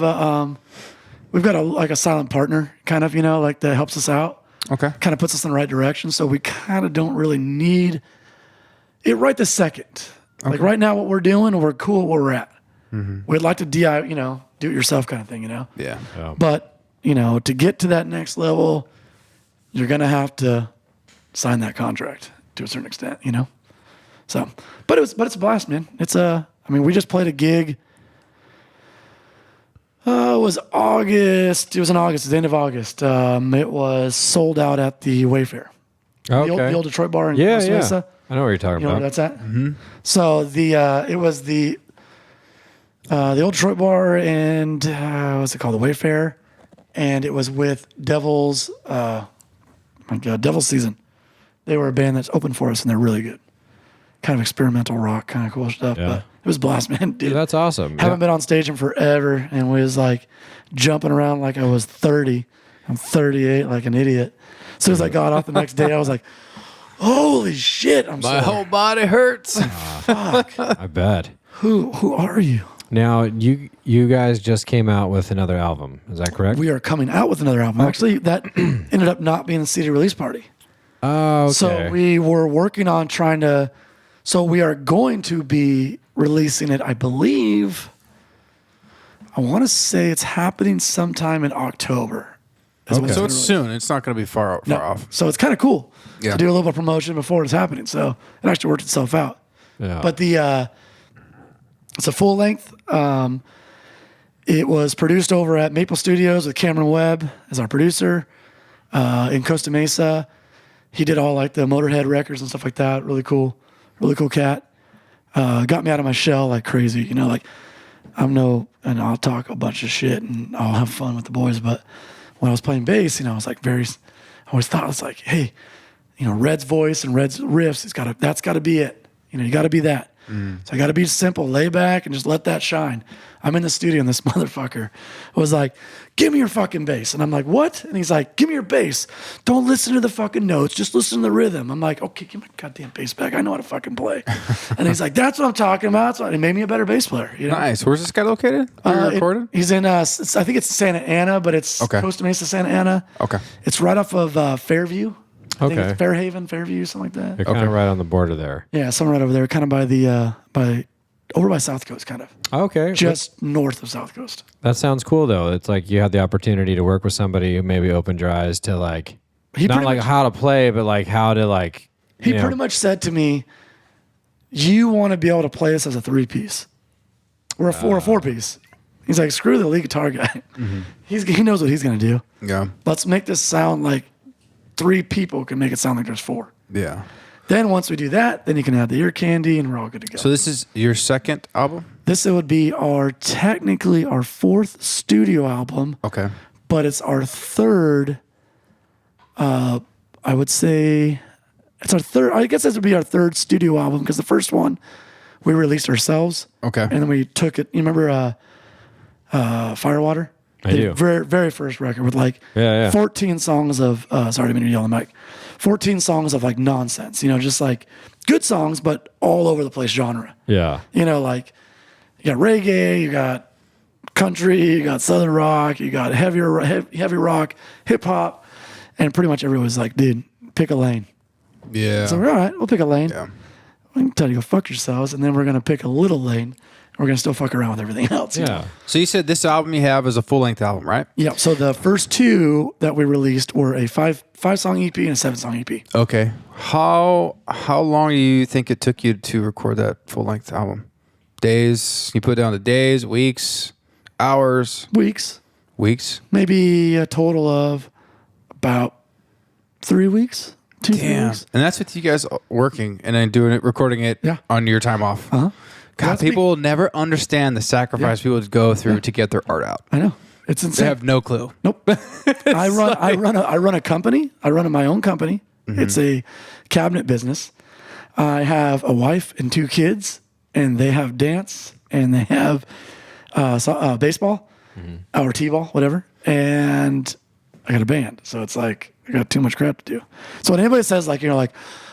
we've got a silent partner, kind of, like that helps us out. Okay. Kind of puts us in the right direction, so we kind of don't really need it right this second. Like right now, what we're doing, we're cool where we're at. We'd like to do it yourself kind of thing, Yeah. But to get to that next level, you're gonna have to sign that contract to a certain extent, So, but it's a blast, man. We just played a gig. It was August. It was in August. At the end of August. It was sold out at the Wayfair, Okay. the old Detroit bar in yeah, Costa yeah. Mesa. I know what you're talking You know about. where that's at? Mm-hmm. So it was the old Detroit bar, and what's it called? The Wayfair, and it was with Devil's Season. They were a band that's open for us, and they're really good. Kind of experimental rock, kind of cool stuff. Yeah. But it was blast, man, dude. Dude, that's awesome. Haven't been on stage in forever, and was like jumping around like I was 30. I'm 38, like an idiot. As soon as I got off the next day, I was like, "Holy shit!" My sore. whole body hurts. Fuck. I bet. Who are you? Now, you guys just came out with another album. Is that correct? We are coming out with another album. Actually, that ended up not being the CD release party. Oh, okay. So we were working on trying to. So we are going to be releasing it, I believe. I want to say it's happening sometime in October. is when Okay. So gonna it's release. soon. It's not going to be far off. So it's kind of cool Yeah. to do a little bit of promotion before it's happening. So it actually worked itself out. Yeah. But it's a full length. It was produced over at Maple Studios with Cameron Webb as our producer in Costa Mesa. He did all like the Motorhead records and stuff like that. Really cool cat. Got me out of my shell like crazy. Like and I'll talk a bunch of shit and I'll have fun with the boys. But when I was playing bass, I was like I always thought it's like, hey, Red's voice and Red's riffs, that's got to be it. You got to be that. So I got to be simple, lay back, and just let that shine. I'm in the studio, and this motherfucker was like, "Give me your fucking bass," and I'm like, "What?" And he's like, "Give me your bass. Don't listen to the fucking notes. Just listen to the rhythm." I'm like, "Okay, give my goddamn bass back. I know how to fucking play." And he's like, "That's what I'm talking about." So he made me a better bass player. Nice. Where's this guy located? Where you recorded? He's in. I think it's Santa Ana, but it's Okay. Costa Mesa, Santa Ana. Okay. It's right off of Fairview. I think Okay. it's Fairhaven, Fairview, something like that. You're kind of right on the border there. Yeah, somewhere right over there, kind of by the over by South Coast, kind of Okay. just north of South Coast. That sounds cool, though. It's like you had the opportunity to work with somebody who maybe opened your eyes to like, He not pretty like much- how to play, but like how to like. He pretty much said to me, "You want to be able to play this as a 3-piece or a 4-piece." He's like, screw the lead guitar guy. He knows what he's going to do. Yeah. Let's make this sound like 3 people can make it sound like there's 4. Yeah. Then once we do that, then you can add the ear candy and we're all good to go. So this is your second album? This would be technically our 4th studio album, Okay. but it's our 3rd, I would say it's our 3rd, I guess this would be our 3rd studio album because the first one we released ourselves. Okay. And then we took it, you remember Firewater? I do. Very, very first record with like 14 songs of, sorry, I didn't mean to yell on the mic, 14 songs of like nonsense, just like good songs, but all over the place genre. Yeah. Like you got reggae, you got country, you got southern rock, you got heavy rock, hip hop, and pretty much everyone was like, dude, pick a lane. Yeah. So all right, we'll pick a lane. Yeah. We can tell you to go fuck yourselves, and then we're gonna pick a little lane. We're gonna still fuck around with everything else. Yeah. So you said this album you have is a full-length album, right? Yeah. So the first 2 that we released were a 5-song EP and a 7-song EP. Okay. How long do you think it took you to record that full-length album? Days? You put down the days, weeks, hours? Weeks. Maybe a total of about 3 weeks. 2-3 weeks. And that's with you guys working and then recording it on your time off. Uh-huh. God, That's people will never understand the sacrifice people go through to get their art out. I know. It's insane. They have no clue. Nope. I run a company. I run my own company. It's a cabinet business. I have a wife and 2 kids, and they have dance, and they have baseball or t-ball, whatever. And I got a band, so it's like I got too much crap to do. So when anybody says like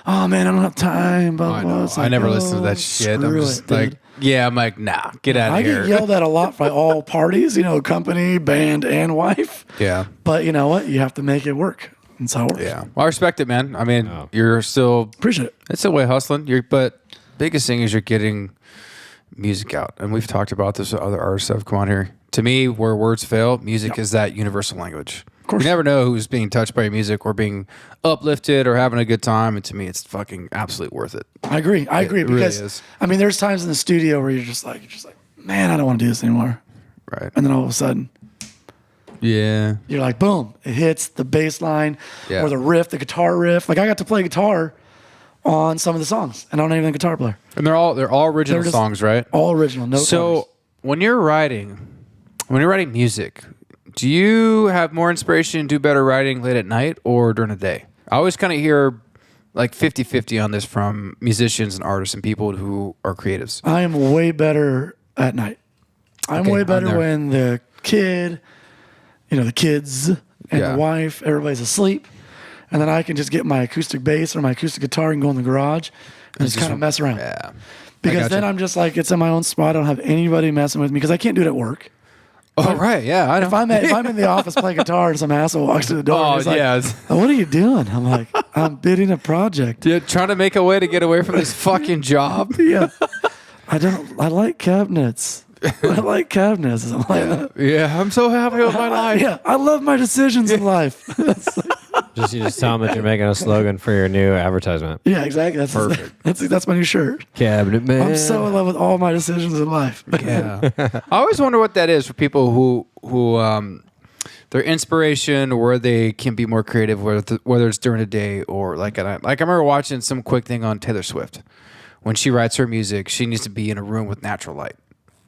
oh man, I don't have time, blah, blah, it's like, I never listen to that shit. I'm just dude. like, nah, get out of I here. get yelled at a lot by all parties, company, band, and wife. Yeah. But you know what? You have to make it work. That's how it works. Yeah. Well, I respect it, man. I mean, you're still Appreciate it. It's the way hustling. But biggest thing is you're getting music out, and we've talked about this with other artists that have come on here. To me, where words fail, music is that universal language. Of course. You never know who's being touched by your music or being uplifted or having a good time, and to me, it's fucking absolutely worth it. I agree. It really because is. I mean, there's times in the studio where you're just like, man, I don't want to do this anymore. Right. And then all of a sudden, Yeah. you're like, boom, it hits the bass line Yeah. or the riff, the guitar riff. Like I got to play guitar on some of the songs, and I don't even a guitar player. And they're all original They're just songs, right? All original, no So covers. when you're writing music, do you have more inspiration, do better writing late at night or during the day? I always kind of hear like 50-50 on this from musicians and artists and people who are creatives. I am way better at night. I'm Okay, way I'm better there. when the kids and Yeah. the wife, everybody's asleep. And then I can just get my acoustic bass or my acoustic guitar and go in the garage and just kind of mess around. Yeah. Because then I'm just like, it's in my own spot. I don't have anybody messing with me because I can't do it at work. Oh, right. Yeah. I know. If I'm in the office playing guitar and some asshole walks through the door, and he's like, yeah. what are you doing? I'm like, I'm bidding a project. Dude, trying to make a way to get away from this fucking job. Yeah. I like cabinets. I like cabinets. I'm like, Yeah. I'm so happy with my life. yeah, I love my decisions in life. You just tell them that you're making a slogan for your new advertisement. Yeah, exactly. That's Perfect. That's my new shirt. Cabinet man. I'm so in love with all my decisions in life. Yeah. I always wonder what that is for people who their inspiration or where they can be more creative, whether it's during the day or like I remember watching some quick thing on Taylor Swift. When she writes her music, she needs to be in a room with natural light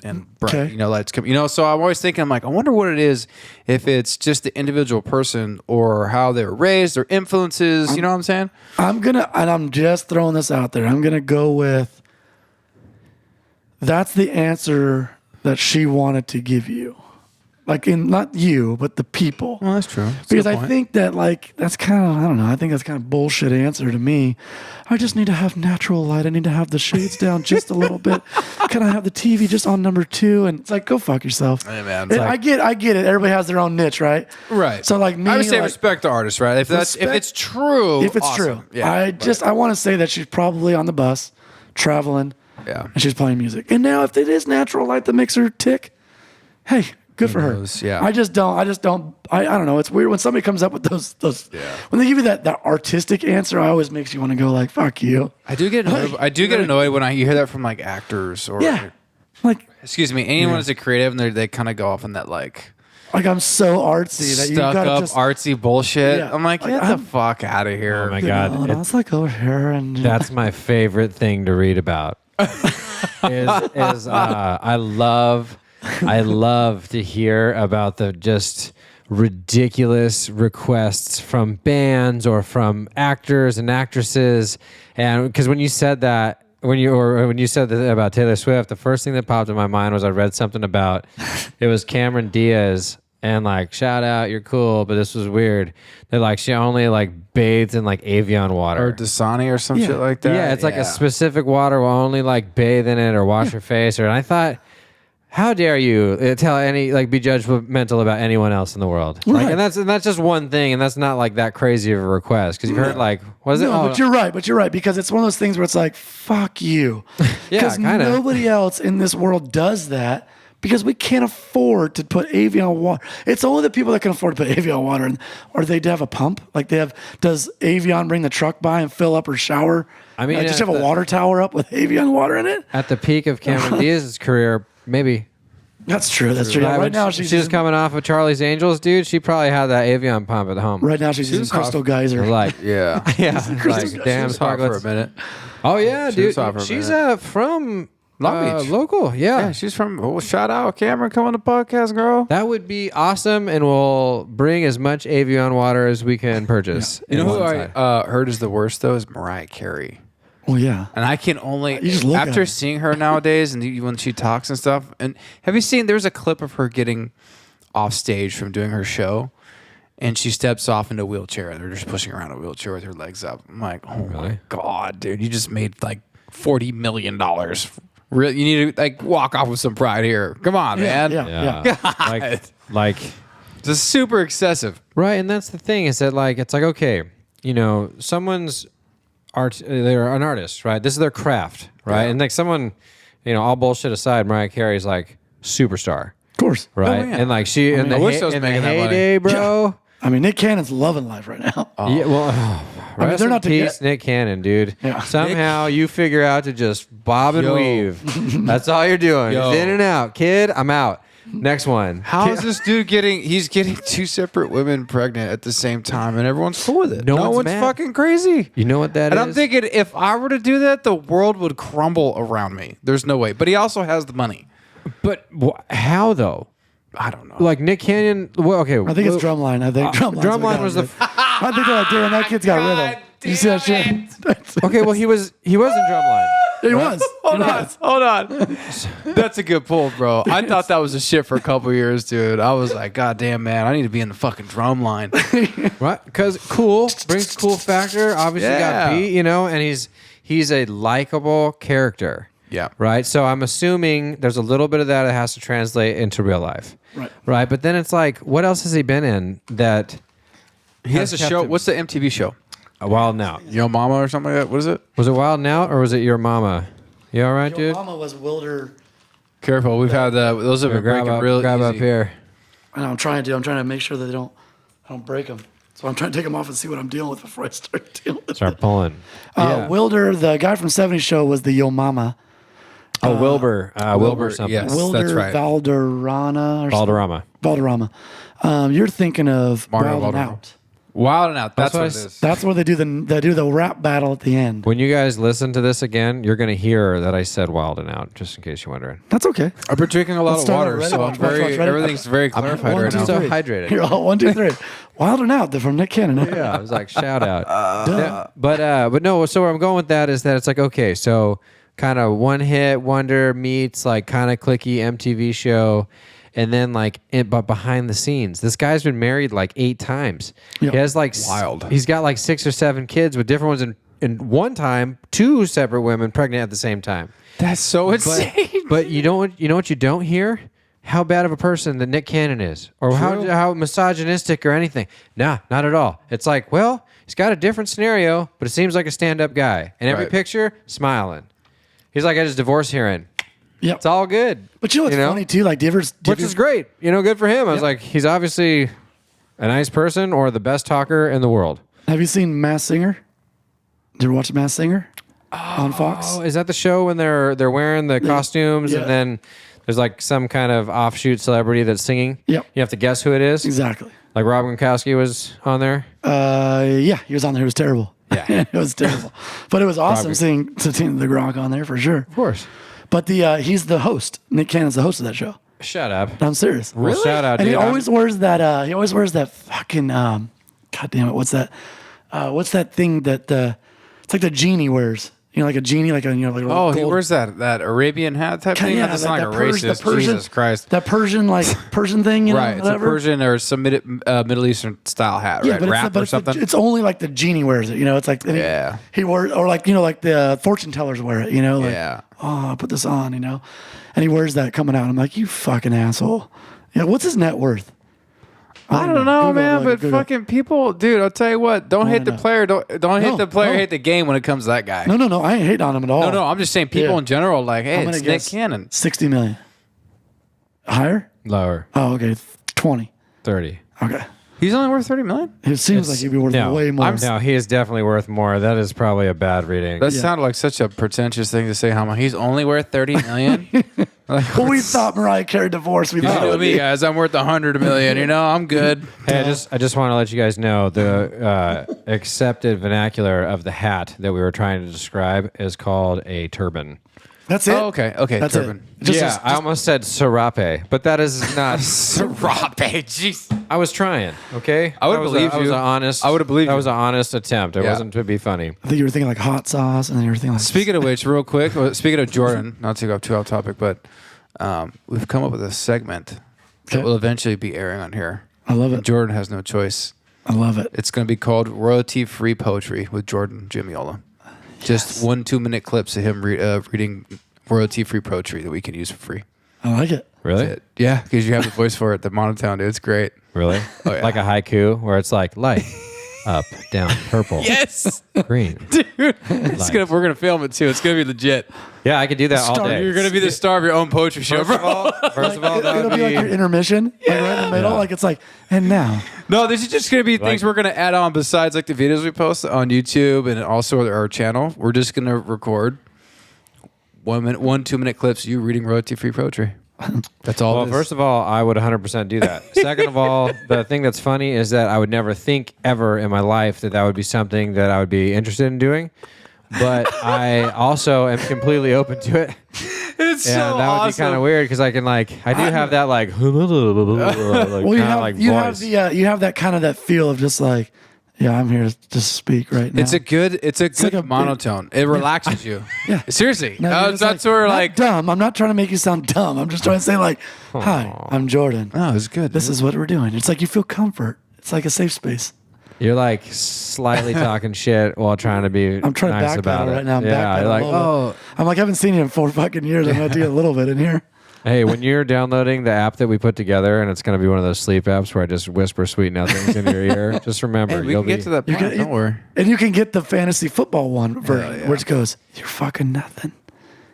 and bright, Okay. lights come. So I'm always thinking, I'm like, I wonder what it is, if it's just the individual person or how they were raised, their influences. You know what I'm saying? I'm just throwing this out there. I'm gonna go with that's the answer that she wanted to give you. Like not you, but the people. Well, that's true. That's a Because good I point. think that that's kind of, I don't know, I think that's kind of bullshit answer to me. I just need to have natural light. I need to have the shades down just a little bit. Can I have the TV just on number 2? And it's like, go fuck yourself. Hey, man, And I get it. Everybody has their own niche, right? Right. So like me, I would say like, respect the artist, right? If it's true, if it's awesome. true. Yeah. I want to say that she's probably on the bus traveling Yeah. and she's playing music. And now if it is natural light that makes her tick, hey, good for her. knows? Yeah. I don't know. It's weird when somebody comes up with those when they give you that artistic answer, I always makes you want to go like, fuck you. I do get annoyed when you hear that from like actors or Yeah. Like, Excuse me. Anyone is a creative, and they kind of go off in that like I'm so artsy that you stuck gotta up just artsy bullshit. Yeah. I'm like, Like, get the I'm- fuck out of here. Oh my you God. know, and I was like over here and That's my favorite thing to read about. I love to hear about the just ridiculous requests from bands or from actors and actresses, and because when you said that. When you said that about Taylor Swift, the first thing that popped in my mind was I read something about it was Cameron Diaz and like shout out, you're cool, but this was weird. That like she only like bathes in like Evian water Or Dasani or some shit like that. Yeah, it's like a specific water will only like bathe in it or wash your face. And I thought, how dare you tell be judgmental about anyone else in the world? Right. Like, and that's just one thing, and that's not like that crazy of a request because you've heard like what is it? No, but you're right because it's one of those things where it's like fuck you, Yeah, because kinda. nobody else in this world does that because we can't afford to put Evian water. It's only the people that can afford to put Evian water in, or they have a pump. Like does Evian bring the truck by and fill up her shower? I mean, just have a water tower up with Evian water in it. At the peak of Cameron Diaz's career, maybe. That's true. That's true. Right, Right now she's just coming off of Charlie's Angels, dude. She probably had that Evian pump at home. Right now she's using Crystal Geyser. Like, Yeah. yeah, like She damn was hot for a sparklets. minute. Oh yeah, She dude. was hot for a She's minute. from Long Beach. local. Yeah, she's from. Oh, shout out Cameron, come on the podcast, girl. That would be awesome, and we'll bring as much Evian water as we can purchase. You know in who one I side. heard is the worst though is Mariah Carey. Oh yeah. And I can only You just look at after her. seeing her nowadays and when she talks and stuff. And have you seen? There's a clip of her getting off stage from doing her show, and she steps off into a wheelchair. And they're just pushing her around a wheelchair with her legs up. I'm like, oh my Really? god, dude, you just made like $40 million. Really, you need to like walk off with some pride here. Come on, man. Yeah. like Just super excessive. right, and that's the thing is that like it's like okay, someone's art, they're an artist, right? This is their craft, right? Yeah. And like someone, all bullshit aside, Mariah Carey's like superstar, Of course. right? Oh, yeah. And like she in the I wish I was making that money. heyday, bro. I mean, Nick Cannon's loving life right now. Yeah, well, mean, rest they're in not peace, together. Nick Cannon, dude. Yeah. Somehow you figure out to just bob and Yo. weave. That's all you're doing. Yo. It's in and out, kid. I'm out. Next one. How is this dude he's getting two separate women pregnant at the same time and everyone's cool with it? No No one's one's mad. fucking crazy. You know what that And is? I'm thinking if I were to do that, the world would crumble around me. There's no way. But he also has the money. But how though? I don't know. Like Nick Cannon. Well, okay. I think it's Drumline. I think Drumline was the. I think they're like, damn, that kid's got rhythm. You see that shit? Okay, well he was in Drumline. He was. Hold on. That's a good pull, bro. I thought that was a shit for a couple years, dude. I was like, God damn, man, I need to be in the fucking drum line. Right? Because cool brings cool factor. Obviously Yeah. got Pete, and he's a likable character. Yeah. Right. So I'm assuming there's a little bit of that has to translate into real life. Right. Right. But then it's like, what else has he been in that? He has a kept show. him- What's the MTV show? Wild Now. Yo Mama or something like that? What is it? Was it Wild Now or was it Your Mama? You all right, Your dude? mama was Wilder. Careful. We've had those have Here, been breaking real grab easy. up here. And I'm trying to make sure that I don't break them. So I'm trying to take them off and see what I'm dealing with before I start dealing with Start pulling. Wilder, the guy from 70s Show, was the Yo Mama. Oh, Wilbur. Wilbur something. yes. Wilder that's right. Valderrama. Or Valderrama. Valderrama. You're thinking of Mario Wild and Valderrama. Out. Wild and Out. That's what what I it s- is. That's where they do the rap battle at the end. When you guys listen to this again, you're going to hear that I said Wild and Out, just in case you're wondering. That's okay. I've been drinking a lot Let's of start water, on Reddit. so Watch, I'm very Reddit. everything's very clarified One, right two, now. So three. hydrated. Here, 1, 2, 3. Wild and Out. They're from Nick Cannon. Yeah, I was like, shout out. Yeah, but no, so where I'm going with that is that it's like, okay, so kind of one hit wonder meets like kind of clicky MTV show. And then but behind the scenes, this guy's been married like 8 times. Yeah. He has like Wild. He's got like 6 or 7 kids with different ones. And one time, 2 separate women pregnant at the same time. That's so insane. But you know what you don't hear? How bad of a person that Nick Cannon is, or how misogynistic or anything. Nah, not at all. It's like, well, he's got a different scenario, but it seems like a stand-up guy. And every Right. picture, smiling. He's like, I just divorced hearing. Yep. It's all good. But you know what's funny too? Like, Which is great. Good for him. I was like, he's obviously a nice person or the best talker in the world. Have you seen Masked Singer? Did you ever watch Masked Singer? on Fox. Oh, is that the show when they're wearing the costumes yeah. and then there's like some kind of offshoot celebrity that's singing? Yep. You have to guess who it is? Exactly. Like Rob Gronkowski was on there? Yeah, he was on there. It was terrible. Yeah. It was terrible. But it was awesome seeing the Gronk on there for sure. Of course. But he's the host. Nick Cannon's the host of that show. Shut up. I'm serious. Well, shout out, And dude. he always wears that. He always wears that fucking. God damn it! What's that? What's that thing that it's like the genie wears? You know, like a genie, like a like. Oh, gold, he wears that Arabian hat type thing. Yeah, That's not like a Persian- racist. Jesus Christ. That Persian thing, you know, Right, it's a whatever. Persian or some Middle Eastern style hat, right? but Wrap or it's something. it's only like the genie wears it. You know, it's like Yeah. He wears or like like the fortune tellers wear it. You know, like Yeah. oh, I put this on. You know, and he wears that coming out. And I'm like, you fucking asshole. Yeah, what's his net worth? I don't know, Google, man, like, but Google. fucking people, dude. I'll tell you what. Don't hate the know. player. Don't hate No, the player. no. Hate the game when it comes to that guy. No. I ain't hating on him at all. No. I'm just saying people Yeah. in general. Like, hey, I'm it's gonna Nick guess Cannon. 60 million. Higher? Lower. Oh, okay. 20. 30. Okay. He's only worth 30 million. It seems like he'd be worth way more. No, he is definitely worth more. That is probably a bad reading. That sounded like such a pretentious thing to say. How much he's only worth 30 million? Like, Well, we thought Mariah Carey divorced. We you thought it know would me, be. guys. I'm worth 100 million. You know, I'm good. Hey, I just want to let you guys know the accepted vernacular of the hat that we were trying to describe is called a turban. That's it. Oh, okay. That's turban. it. Yeah, I almost said serape, but that is not. Serape, jeez. I was trying. Okay, I would That was believe That was you. an honest. I would have believed That you. was an honest attempt. It Yeah. wasn't to be funny. I think you were thinking like hot sauce, and then you were thinking like. Speaking of which, real quick, speaking of Jordan, not to go too off topic, but we've come up with a segment Okay. that will eventually be airing on here. I love it. Jordan has no choice. I love it. It's going to be called Royalty Free Poetry with Jordan Jamiola. Just 1 2-minute clips of him reading royalty free poetry that we can use for free. I like it. Really? Yeah, because you have the voice for it, the monotone, dude. It's great. Really? Oh, yeah. Like a haiku where it's like light, up, down, purple, Yes, green. dude. It's Like- we're gonna film it too. It's gonna be legit. Yeah, I could do that all day. You're gonna be the star of your own poetry show, First of all, that It'll would be like your intermission, like right in the middle. Yeah. Like it's like, and now. No, this is just gonna be things Like- we're gonna add on besides like the videos we post on YouTube and also our channel. We're just gonna record 1 2-minute clips of you reading royalty free poetry. That's all. Well, it is. first of all, I would 100% do that. Second of all, the thing that's funny is that I would never think ever in my life that would be something that I would be interested in doing. But I also am completely open to it. it's And so that would be awesome. kind of weird because I can I do have that like, Well, you voice. you have that kind of that feel of just like, yeah, I'm here to speak right now. It's a good like a- monotone. It relaxes you. Yeah. Seriously. No, you're just That's where not like. dumb. I'm not trying to make you sound dumb. I'm just trying to say like, hi, I'm Jordan. Oh, it's good. This is what we're doing. It's like you feel comfort. It's like a safe space. You're like slightly talking shit while trying to be I'm trying nice to about backpedal it. right now. I'm yeah, backpedaling you're like, a little bit. I'm like, I haven't seen you in 4 fucking years. I'm going to do a little bit in here. hey, when you're downloading the app that we put together, and it's going to be one of those sleep apps where I just whisper sweet nothings into your ear, just remember, Hey, we you'll can get be. to that point. Don't worry. And you can get the fantasy football one version, yeah. which goes, you're fucking nothing.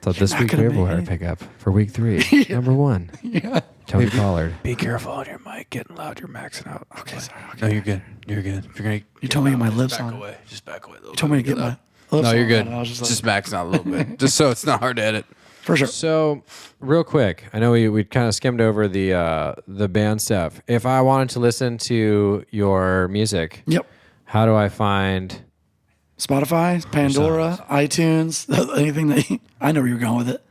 So this not week gonna waiver make wire any- pickup for week 3, number 1, Yeah. Tony Pollard. Be careful on your mic. Getting loud. You're maxing out. Okay, sorry. No, you're good. You're good. If you're gonna. You told me to get my just lips back on. away. Just back away a little. You told me to get my lips No, you're on, good. and I was just like, Just maxing out a little bit, just so it's not hard to edit. for sure. So, real quick, I know we kind of skimmed over the band stuff. If I wanted to listen to your music, Yep. how do I find? Spotify, Pandora, iTunes, anything that I know where you're going with it.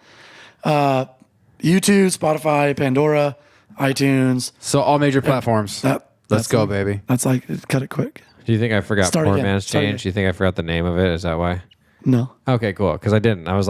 YouTube, Spotify, Pandora, iTunes. So all major platforms. Let's That's go, like- baby. That's like, cut it quick. Do you think I forgot Start Poor again. Man's Start Change? again. Do you think I forgot the name of it? Is that why? No. Okay, cool. Because I didn't. I was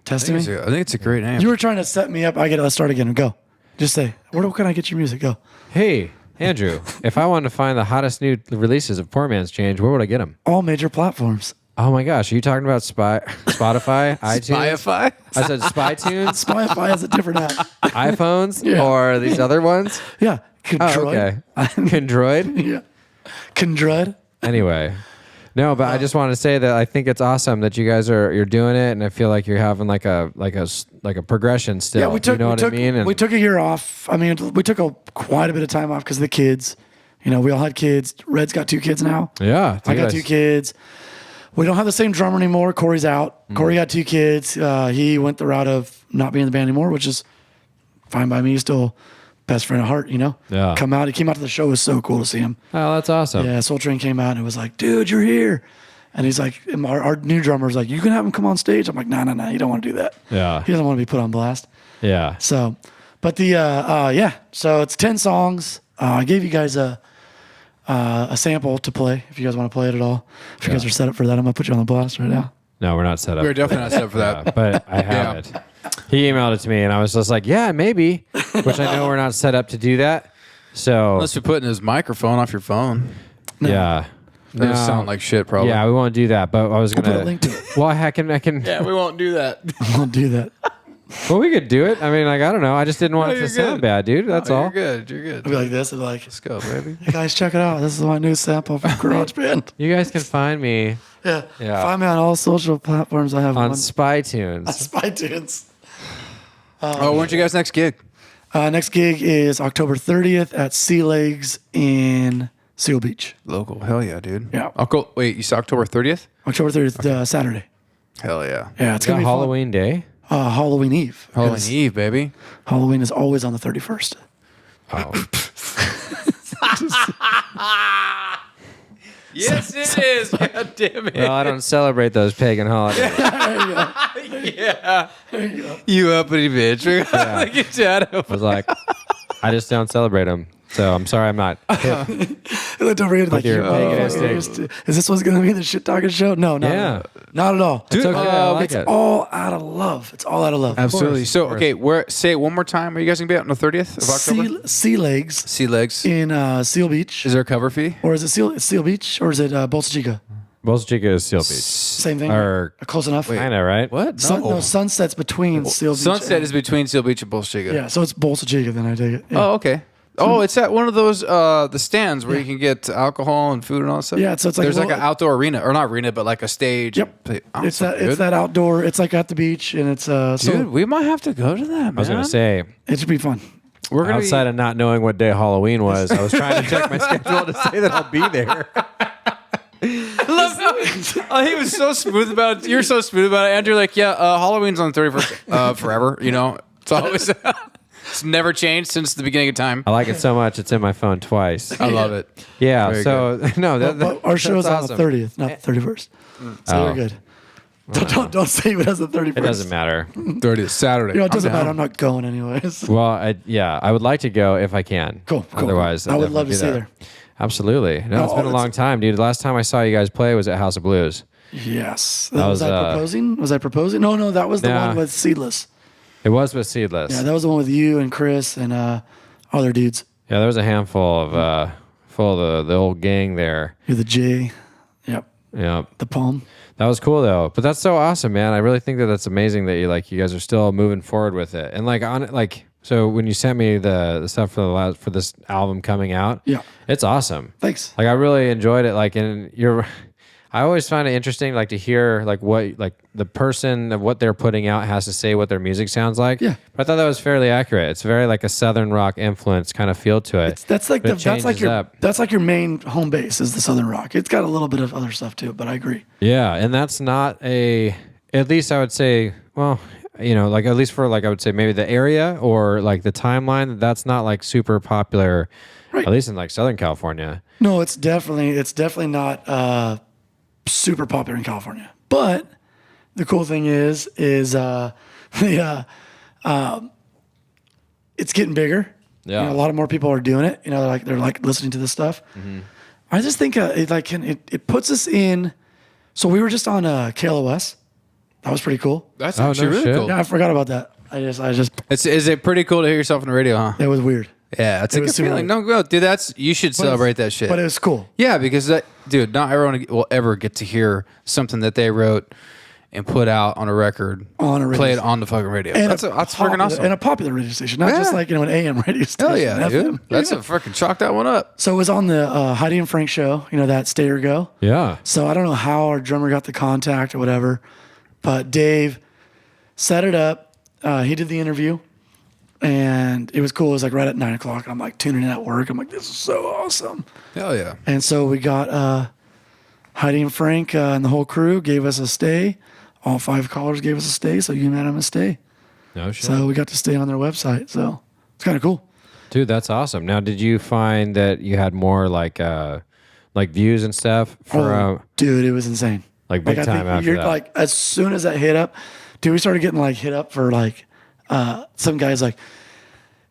Testing me. I think it's a great name. You were trying to set me up. Let's start again. Go. Just say, where can I get your music? Go. hey, Andrew, if I wanted to find the hottest new releases of Poor Man's Change, where would I get them? All major platforms. Oh my gosh, are you talking about Spotify, iTunes? Spotify? I said Spytunes, Spotify has a different app. iPhones, Yeah. or these other ones? Yeah. Oh, Condroid. okay. Condroid? Yeah. Condroid. Anyway. No, but I just want to say that I think it's awesome that you guys you're doing it, and I feel like you're having like a progression still. Yeah, we took, you know we what took, I mean? And we took a year off. I mean, we took quite a bit of time off because of the kids. You know, we all had kids. Red's got 2 kids now. yeah, I dude, got 2 kids. We don't have the same drummer anymore. Corey's out. Corey got 2 kids. He went the route of not being in the band anymore, which is fine by me. Still best friend at heart, you know? Yeah. He came out to the show. It was so cool to see him. Oh, that's awesome. Yeah, Soul Train came out and it was like, dude, you're here. And he's like, our new drummer's like, you can have him come on stage. I'm like, no, you don't want to do that. Yeah. He doesn't want to be put on blast. Yeah. So, but so it's 10 songs. I gave you guys a sample to play if you guys want to play it at all. If you guys are set up for that, I'm gonna put you on the blast right now. No, we're not set up. We're definitely not set up for that. But I have it. He emailed it to me, and I was just like, yeah, maybe, which I know we're not set up to do that. So Unless you're putting his microphone off your phone. yeah. They just sound like shit, probably. Yeah, we won't do that, but I was Put gonna a link to it. Well, I can Yeah, we won't do that. I'll do that. well, we could do it. I mean, like, I don't know. I just didn't want it to you're sound good. bad, dude. That's all. You're good. You're good. I'll be like this. I'll be like, Let's go, baby. hey guys, check it out. This is my new sample from GarageBand. You guys can find me Yeah. Yeah. Find me on all social platforms. I have on one. SpyTunes. SpyTunes. When's your guys' next gig? Next gig is October 30th at Sea Legs in Seal Beach. Local. Hell yeah, dude. Yeah. Wait, you said October 30th? October 30th, Saturday. Hell yeah. Yeah, it's Is that gonna be Halloween Day? fun. Halloween Eve. Halloween 'cause Eve, baby. Halloween is always on the 31st. Oh. Yes, it is. God damn it. Well, I don't celebrate those pagan holidays. Yeah. You uppity bitch. Look at that. I was like, I just don't celebrate them. So I'm sorry I'm not hip. Don't forget, like, your is this what's going to be the shit talking show? No, Yeah. not at all. It's okay. I like It's it. all out of love. It's all out of love. Absolutely. course, So, of course. okay, say it one more time. Are you guys going to be out on the 30th of October? Sea Legs Sea Legs. in Seal Beach. Is there a cover fee? Or is it Seal Beach? Or is it Bolsa Chica? Bolsa Chica is Seal Beach. Same thing? Or- Close enough? Wait. I know, right? What? No, Sunset's between Seal Beach. Sunset is between Seal Beach and Bolshega. Yeah, so it's Bolsa Chica, then I take it. Yeah. Oh, okay. Oh, it's at one of those the stands where you can get alcohol and food and all that stuff. Yeah, so it's like there's a like little- an outdoor arena, or not arena, but like a stage. Yep. Oh, It's so that outdoor. It's like at the beach, and it's Dude, so we might have to go to that, man. I was going to say, it should be fun. we're gonna outside of not knowing what day Halloween was, I was trying to check my schedule to say that I'll be there. he was so smooth about it. You're so smooth about it, Andrew. Like, yeah, Halloween's on the 31st forever. You know, it's always it's never changed since the beginning of time. I like it so much, it's in my phone twice. I love it. Yeah, Very so, no, But our show's that's on the awesome. 30th, not the 31st. So Oh. we're good. Don't say it has the 31st. It doesn't matter. 30th Saturday. You know, it doesn't I'm down. matter. I'm not going anyways. Well, I would like to go if I can. Cool. Otherwise, I I'll would love to definitely see do you that. Absolutely. No, it's been a long time, dude. The last time I saw you guys play was at House of Blues. Yes. That Was was, I proposing? Was I proposing? No, that was the Nah. one with Seedless. It was with Seedless. Yeah, that was the one with you and Chris and other dudes. Yeah, there was a handful of full of the old gang there. You're the J. Yep. Yeah, The Palm. that was cool though. But that's so awesome, man. I really think that that's amazing that you guys are still moving forward with it. And so when you sent me the stuff for this album coming out, Yeah. it's awesome. Thanks. Like I really enjoyed it. I always find it interesting, like to hear what the person of what they're putting out has to say, what their music sounds like. Yeah. But I thought that was fairly accurate. It's very like a Southern rock influence kind of feel to it. That's like But it changes that's like your main home base is the Southern Rock. It's got a little bit of other stuff too, but I agree. Yeah, and that's not at least I would say, well, like at least for I would say maybe the area or like the timeline, that's not like super popular, Right. at least in like Southern California. No, it's definitely not super popular in California. But the cool thing is it's getting bigger. Yeah. You know, a lot of more people are doing it. You know, they're listening to this stuff. Mm-hmm. I just think it puts us in. So we were just on KLOS. That was pretty cool. That's Oh, actually no really shit. cool. Yeah, I forgot about that. I just Is it pretty cool to hear yourself on the radio, huh? it was weird, Yeah, it's a was good super feeling. weird. No, dude, you should celebrate that shit. but it was cool. Yeah, because dude, not everyone will ever get to hear something that they wrote and put out on a record, On a radio play it station. on the fucking radio. And That's freaking awesome. And a popular radio station, not just Yeah. like an AM radio station. Hell yeah, dude. FM. That's a freaking chalk that one up. So it was on the Heidi and Frank show, that Stay or Go. Yeah. So I don't know how our drummer got the contact or whatever, but Dave set it up. He did the interview, and it was cool. It was like right at 9:00, and I'm like tuning in at work. I'm like, this is so awesome. Hell yeah. And so we got Heidi and Frank and the whole crew gave us a stay. All 5 callers gave us a stay, so unanimous stay. No shit. So we got to stay on their website. So it's kind of cool. Dude, that's awesome. Now, did you find that you had more like views and stuff for Dude, it was insane. like big I time think after you're that? like, as soon as that hit up, dude, we started getting like hit up for like some guys like,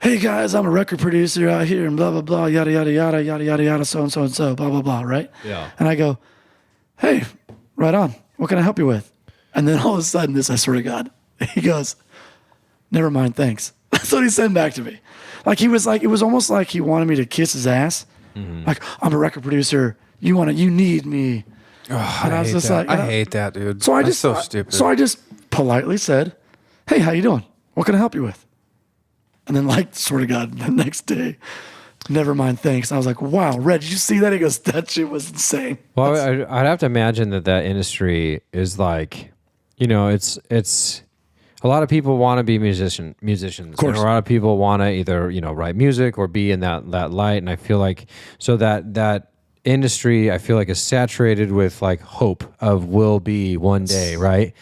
hey guys, I'm a record producer out here and blah blah blah, yada yada yada yada yada yada, so and so and so, blah blah blah, right? Yeah. And I go, hey, right on. What can I help you with? And then all of a sudden, this, I swear to God, he goes, never mind, thanks. That's what he sent back to me. Like he was like, it was almost like he wanted me to kiss his ass. Like, I'm a record producer. You need me. Oh, And I was just like, I hate that, dude. So I That's just so stupid. So I just politely said, hey, how you doing? What can I help you with? And then like, swear to God, the next day, never mind, thanks. And I was like, wow, Red, did you see that? He goes, that shit was insane. Well, I'd have to imagine that industry is like, it's a lot of people want to be musicians. Of course. And a lot of people want to either, write music or be in that light. And I feel like, so that industry, I feel like is saturated with like hope of will be one day, right?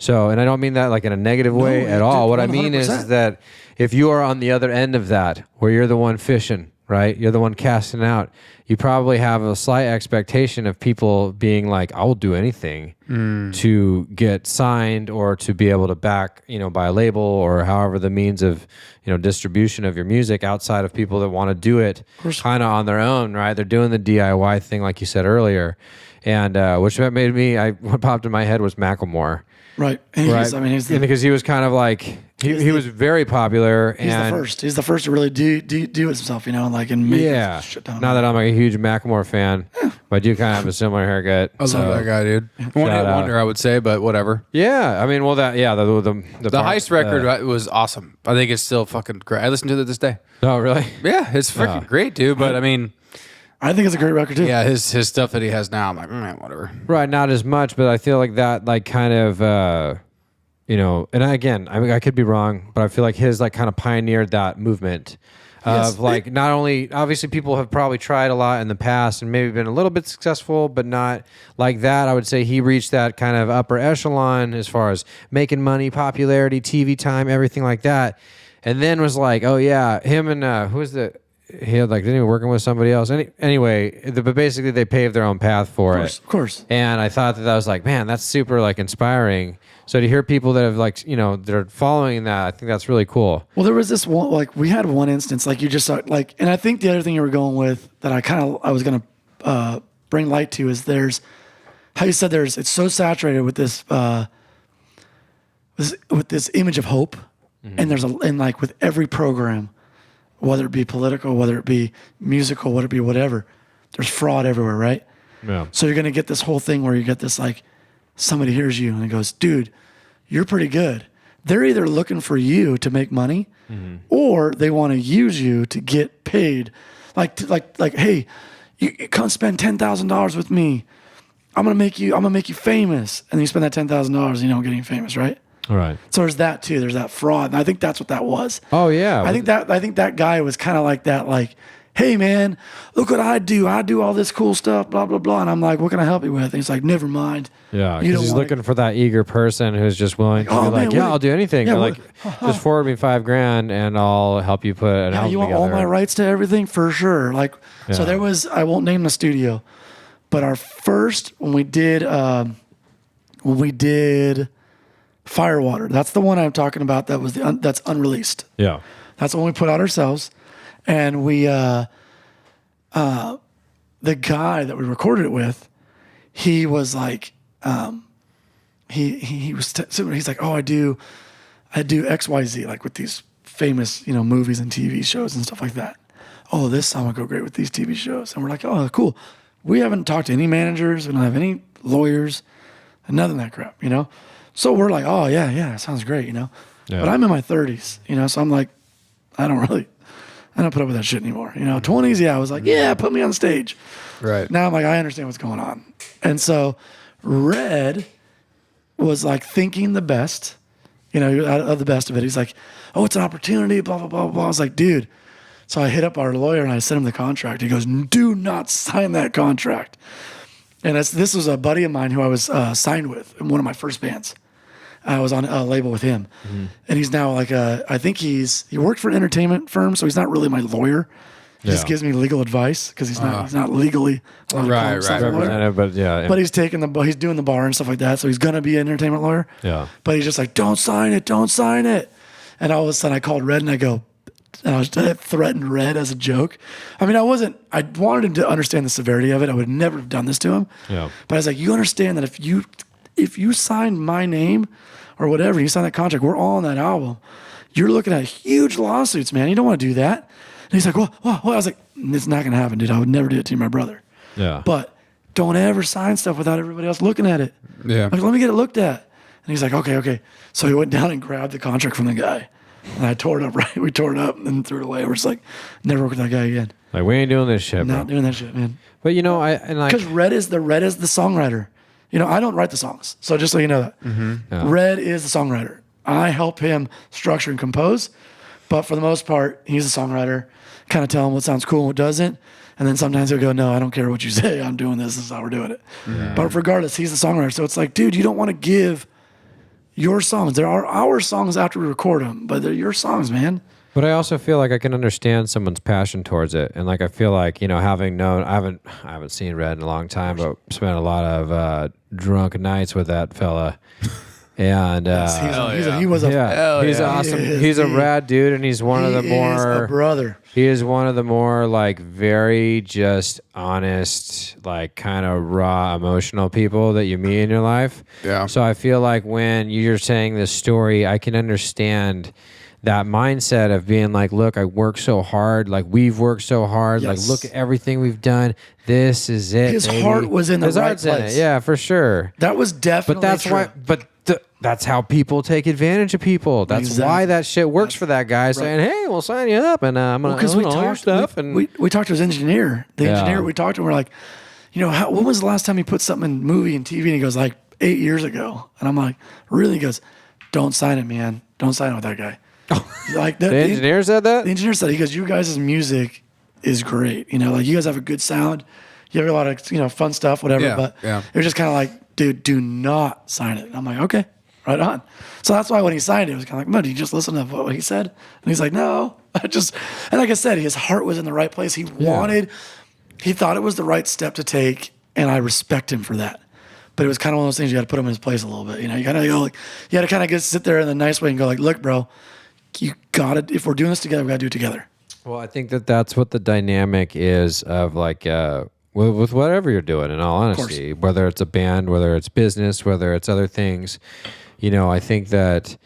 So, and I don't mean that like in a negative way at all. What I mean is 100%. that if you are on the other end of that, where you're the one fishing, right? You're the one casting out. You probably have a slight expectation of people being like, I will do anything to get signed or to be able to back, by a label or however the means of, distribution of your music outside of people that want to do it kind of on their own, right? They're doing the DIY thing, like you said earlier. And which made me, what popped in my head was Macklemore. Right. And Right. he's the, And because he was kind of like, he was very popular. he's and the first. He's the first to really do it himself, and like, and make Yeah. shit down. Not that I'm like a huge Macklemore fan, but I do kind of have a similar haircut. I love that guy, dude. One hit Shout out. wonder, I would say, but whatever. Yeah, I mean, well, the The Heist record was awesome. I think it's still fucking great. I listen to it this day. Oh, really? Yeah, it's freaking great, dude. But I mean, I think it's a great record too. yeah, his stuff that he has now, I'm like, whatever. Right, not as much, but I feel like that, like, kind of, and I could be wrong, but I feel like his, like, kind of pioneered that movement of, like, not only, obviously, people have probably tried a lot in the past and maybe been a little bit successful, but not like that. I would say he reached that kind of upper echelon as far as making money, popularity, TV time, everything like that. And then was like, oh, yeah, him and, he had like, didn't he working with somebody else? Anyway, but basically they paved their own path for it. Of course. And I thought that was like, man, that's super like inspiring. So to hear people that have like, that are following that, I think that's really cool. Well, there was this one, like we had one instance, like you just saw, like, and I think the other thing you were going with that I was going to bring light to is there's, how you said it's so saturated with this image of hope. And and like with every program, whether it be political, whether it be musical, whether it be whatever, there's fraud everywhere, right? Yeah. So you're going to get this whole thing where you get this, like, somebody hears you and it goes, dude, you're pretty good. They're either looking for you to make money or they want to use you to get paid. Like, hey, you come spend $10,000 with me. I'm going to make you famous. And then you spend that $10,000 and you don't get any famous, right? All right. So there's that too. There's that fraud. And I think that's what that was. Oh, yeah. I think that guy was kind of like that, like, hey man, look what I do. I do all this cool stuff, blah, blah, blah. And I'm like, what can I help you with? And he's like, never mind. Yeah, You because don't he's wanna- looking for that eager person who's just willing to oh, be like, man, yeah, what- I'll do anything. yeah, Or like, just forward me $5,000 and I'll help you put an Yeah, album you want together. all my rights to everything for sure. Like, so Yeah. there was, I won't name the studio, but our first, when we did Firewater, that's the one I'm talking about. That was that's unreleased. Yeah. That's the one we put out ourselves. And we, the guy that we recorded it with, he was like, he was, he's like, oh, I do XYZ, like with these famous, movies and TV shows and stuff like that. Oh, this song would go great with these TV shows. And we're like, oh, cool. We haven't talked to any managers. We don't have any lawyers and none of that crap, So we're like, oh, yeah, sounds great, Yeah. But I'm in my 30s, so I'm like, I don't put up with that shit anymore. 20s, yeah, I was like, yeah, put me on stage. Right. Now I'm like, I understand what's going on. And so Red was like thinking the best, of the best of it. He's like, oh, it's an opportunity, blah, blah, blah, blah. I was like, dude. So I hit up our lawyer and I sent him the contract. He goes, do not sign that contract. And this was a buddy of mine who I was signed with in one of my first bands. I was on a label with him, and he's now like I think he worked for an entertainment firm, so he's not really my lawyer. He just gives me legal advice because he's not legally Right. Representative, but yeah. But he's doing the bar and stuff like that, so he's gonna be an entertainment lawyer. Yeah. But he's just like, don't sign it. And all of a sudden, I called Red and I threatened Red as a joke. I mean, I wanted him to understand the severity of it. I would never have done this to him. Yeah. But I was like, you understand that if you sign my name or whatever, you sign that contract, we're all on that album. You're looking at huge lawsuits, man. You don't want to do that. And he's like, well. I was like, it's not going to happen, dude. I would never do it to my brother. Yeah. But don't ever sign stuff without everybody else looking at it. Yeah. Like, let me get it looked at. And he's like, okay. So he went down and grabbed the contract from the guy. And I tore it up, right? We tore it up and threw it away. We're just like, never work with that guy again. Like, we ain't doing this shit, Not bro. doing that shit, man. But Because Red is the songwriter. You know, I don't write the songs. So just so you know that. Yeah. Red is the songwriter. I help him structure and compose. But for the most part, he's the songwriter. Kind of tell him what sounds cool and what doesn't. And then sometimes he'll go, no, I don't care what you say. I'm doing this. This is how we're doing it. Yeah. But regardless, he's the songwriter. So it's like, dude, you don't want to give your songs. There are our songs after we record them, but they're your songs, man. But I also feel like I can understand someone's passion towards it, and like I feel like, you know, having known, I haven't seen Red in a long time, but spent a lot of drunk nights with that fella, and he was a he's awesome. He's a rad dude, and he's one of the more brother. He is one of the more like very just honest, like kind of raw emotional people that you meet in your life. Yeah. So I feel like when you're saying this story, I can understand that mindset of being like, look, I work so hard, like we've worked so hard, Yes. like look at everything we've done. This is it. His baby. heart was in the His right heart's in place. it. Yeah, for sure. That was definitely But that's true. why. That's how people take advantage of people. That's Exactly. why that shit works for that guy, saying, "Hey, we'll sign you up, and I'm gonna Because we own all your talked stuff." And we talked to his engineer. The Yeah. engineer, we talked to him. We're like, you know, when was the last time he put something in movie and TV? And he goes, like 8 years ago. And I'm like, really? He goes, don't sign it, man. Don't sign it with that guy. Like the engineer said that. The engineer said, he goes, you guys' music is great. You know, like you guys have a good sound. You have a lot of, you know, fun stuff, whatever. Yeah, but yeah. it was just kind of like, dude, do not sign it. And I'm like, okay, right on. So that's why when he signed it, it was kind of like, Mud, you just listen to what he said? And he's like, no, and like I said, his heart was in the right place. He thought it was the right step to take. And I respect him for that. But it was kind of one of those things you got to put him in his place a little bit. You know, you got to go like, you got to kind of sit there in the nice way and go like, look, bro, you got to, if we're doing this together, we got to do it together. Well, I think that's what the dynamic is of like with whatever you're doing. In all honesty, whether it's a band, whether it's business, whether it's other things, you know, I think that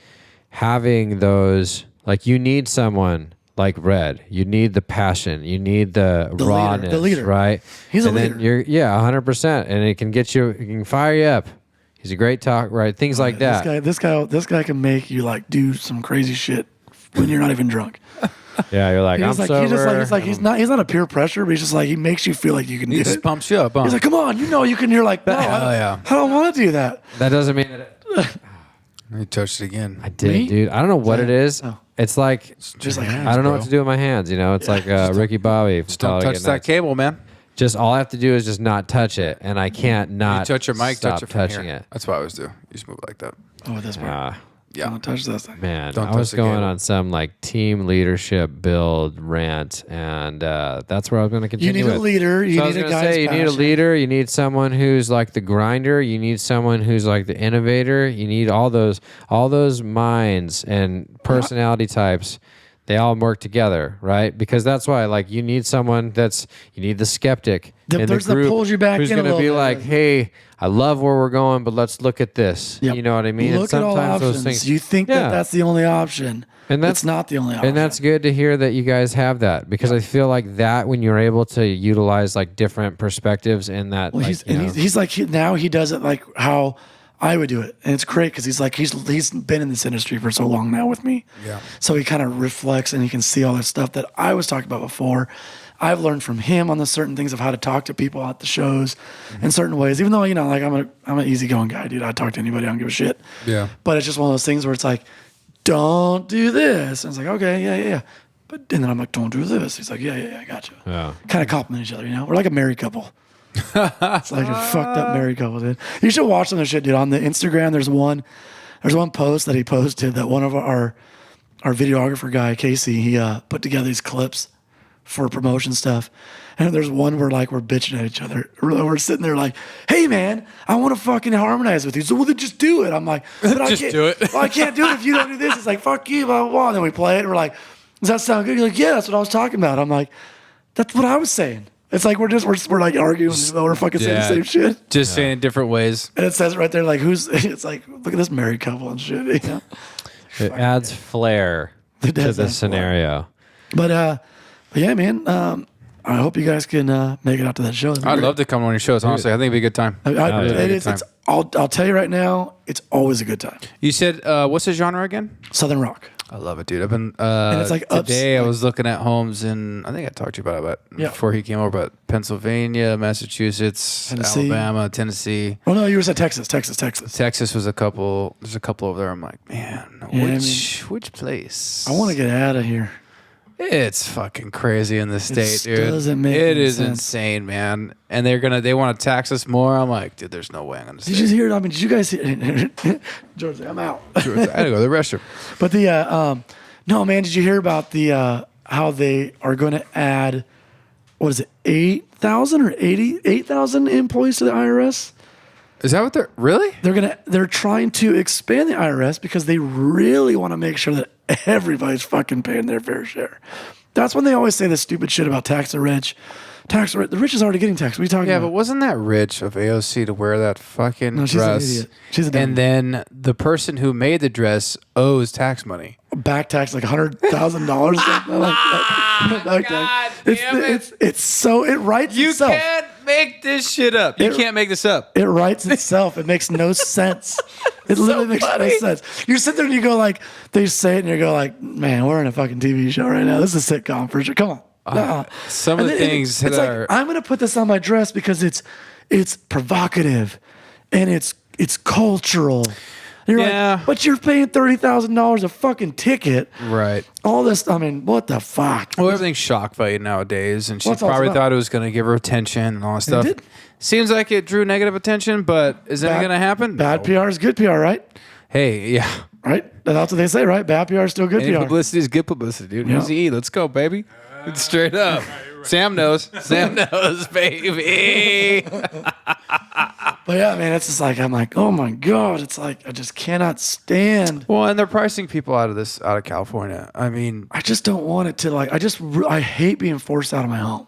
having those, like, you need someone like Red. You need the passion. You need the rawness. the leader. Right? He's and a then leader. 100%, and it can get you. It can fire you up. He's a great talk, right? Things like that. This guy can make you like do some crazy shit when you're not even drunk. Yeah, you're like, I'm sober. He's not a peer pressure, but he's just like, he makes you feel like you can do He it. just pumps you up, huh? He's like, come on, you know you can. You're like, no, I don't want to do that. That doesn't mean that. He touched it again. I did, Me? dude. I don't know what it is. Oh. It's like Just like I don't know what to do with my hands. You know, it's like Ricky Bobby. Just don't touch that cable, man. Just all I have to do is just not touch it, and I can't not You touch your mic, stop touch it from touching here. it. That's what I always do. You just move it like that. Oh, this part. Yeah. Don't touch this thing. Man, Don't I was touch the going cable. on some like team leadership build rant, and that's where I was going to continue. You need a with. leader. You So I need was a gonna guy. say, you need a leader. You need someone who's like the grinder. You need someone who's like the innovator. You need all those minds and personality types. They all work together, right? Because that's why, like, you need someone you need the skeptic in the person that group pulls you back who's in a going to be little bit. like, hey, I love where we're going, but let's look at this. Yep. You know what I mean? Look at all options. You think that that's the only option, and that's not the only option. And that's good to hear that you guys have that, because I feel like that when you're able to utilize like different perspectives in that. Well, he's like now he does it like how I would do it, and it's great because he's like he's been in this industry for so long now with me. Yeah. So he kind of reflects and he can see all that stuff that I was talking about before. I've learned from him on the certain things of how to talk to people at the shows in certain ways. Even though, you know, like I'm an easygoing guy, dude. I talk to anybody. I don't give a shit. Yeah. But it's just one of those things where it's like, don't do this. And it's like, okay, yeah. And then I'm like, don't do this. He's like, yeah, I gotcha. Yeah. Kind of compliment each other, you know. We're like a married couple. It's like a fucked up married couple, dude. You should watch some of the shit, dude. On the Instagram, there's one post that he posted that one of our videographer guy, Casey, he put together these clips for promotion stuff. And there's one where like we're bitching at each other. We're sitting there like, hey man, I want to fucking harmonize with you. So then just do it. I'm like, but I can't do it. Well, I can't do it if you don't do this. It's like, fuck you, blah, blah, blah. And then we play it and we're like, does that sound good? You're like, yeah, that's what I was talking about. I'm like, that's what I was saying. It's like we're like arguing, we're fucking saying the same shit. Just saying different ways. And it says right there, like, it's like, look at this married couple and shit. You know? It adds flair to the scenario. But yeah, man. I hope you guys can make it out to that show. I'd love to come on your shows. Honestly, I think it'd be a good time. I'll tell you right now, it's always a good time. You said what's the genre again? Southern rock. I love it, dude. I've been and it's like today. I was looking at homes in. I think I talked to you about it before he came over. But Pennsylvania, Massachusetts, Tennessee. Alabama, Tennessee. Oh no, you were at Texas. Texas was a couple. There's a couple over there. I'm like, man, which place? I want to get out of here. It's fucking crazy in the state, dude. Doesn't make it any is sense. Insane, man. And they want to tax us more. I'm like, dude, there's no way I'm gonna. Did you hear? I mean, did you guys hear? George, I'm out. I had to go to the restroom. But no, man, did you hear about the how they are going to add, what is it, 8,000 or 88,000 employees to the IRS? Is that what they're really? They're trying to expand the IRS because they really want to make sure that everybody's fucking paying their fair share. That's when they always say this stupid shit about tax the rich. Tax the rich. The rich is already getting taxed. What are you talking about? Yeah, but wasn't that rich of AOC to wear that fucking No, she's dress? an idiot. She's a dumb. And then the person who made the dress owes tax money. Back tax like $100,000 something like that. Back tax. It writes itself. You can't make this shit up. You can't make this up. It writes itself. It makes no sense. It literally makes no sense. You sit there and you go like, they say it and you go like, man, we're in a fucking TV show right now. This is a sitcom for sure. Come on. Some of the things that it's are. Like, I'm going to put this on my dress because it's provocative and it's cultural. And you're like, but you're paying $30,000 a fucking ticket. Right. All this, I mean, what the fuck? Well, everything's shock value nowadays, and she What's all probably about? thought it was going to give her attention and all that stuff. did. Seems like it drew negative attention, but is it going to happen? Bad No. PR is good PR, right? Hey, yeah. Right? That's what they say, right? Bad PR is still good Any PR. publicity is good publicity, dude. Yeah. Easy E. Let's go, baby. It's straight up. Sam knows. Sam knows, baby. But yeah, man, it's just like, I'm like, oh my God. It's like, I just cannot stand. Well, and they're pricing people out of California. I mean, I just don't want it to like, I hate being forced out of my home.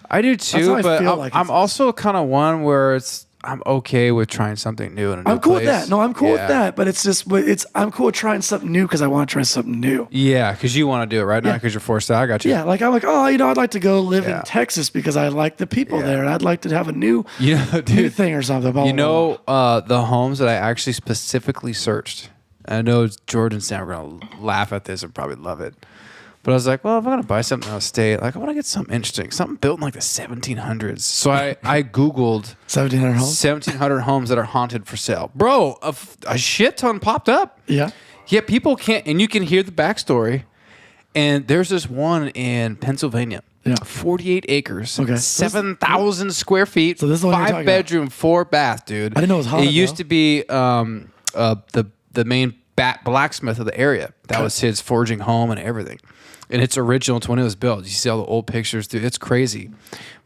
I do how too, I but feel like I'm also kind of one where I'm okay with trying something new in a new I'm cool place. with that. No, I'm cool with Yeah. that. But I'm cool with trying something new because I want to try something new. Yeah, because you want to do it right now because you're forced out. I got you. Yeah, like I'm like, oh, I'd like to go live in Texas because I like the people there. And I'd like to have a new new thing or something. Blah, You blah, blah. know, the homes that I actually specifically searched. I know George and Sam are going to laugh at this and probably love it. But I was like, well, if I'm going to buy something out of state, like I want to get something interesting, something built in like the 1700s. So I Googled 1,700 homes. 1,700 homes that are haunted for sale. Bro, a shit ton popped up. Yeah. Yeah, people can't, and you can hear the backstory. And there's this one in Pennsylvania. Yeah. 48 acres, Okay. 7,000 square feet, So this is the one you're 5 talking bedroom, 4 bath, dude. I didn't know it was haunted, It used though. to be the main blacksmith of the area. That was his forging home and everything. And it's original to when it was built. You see all the old pictures, dude. It's crazy.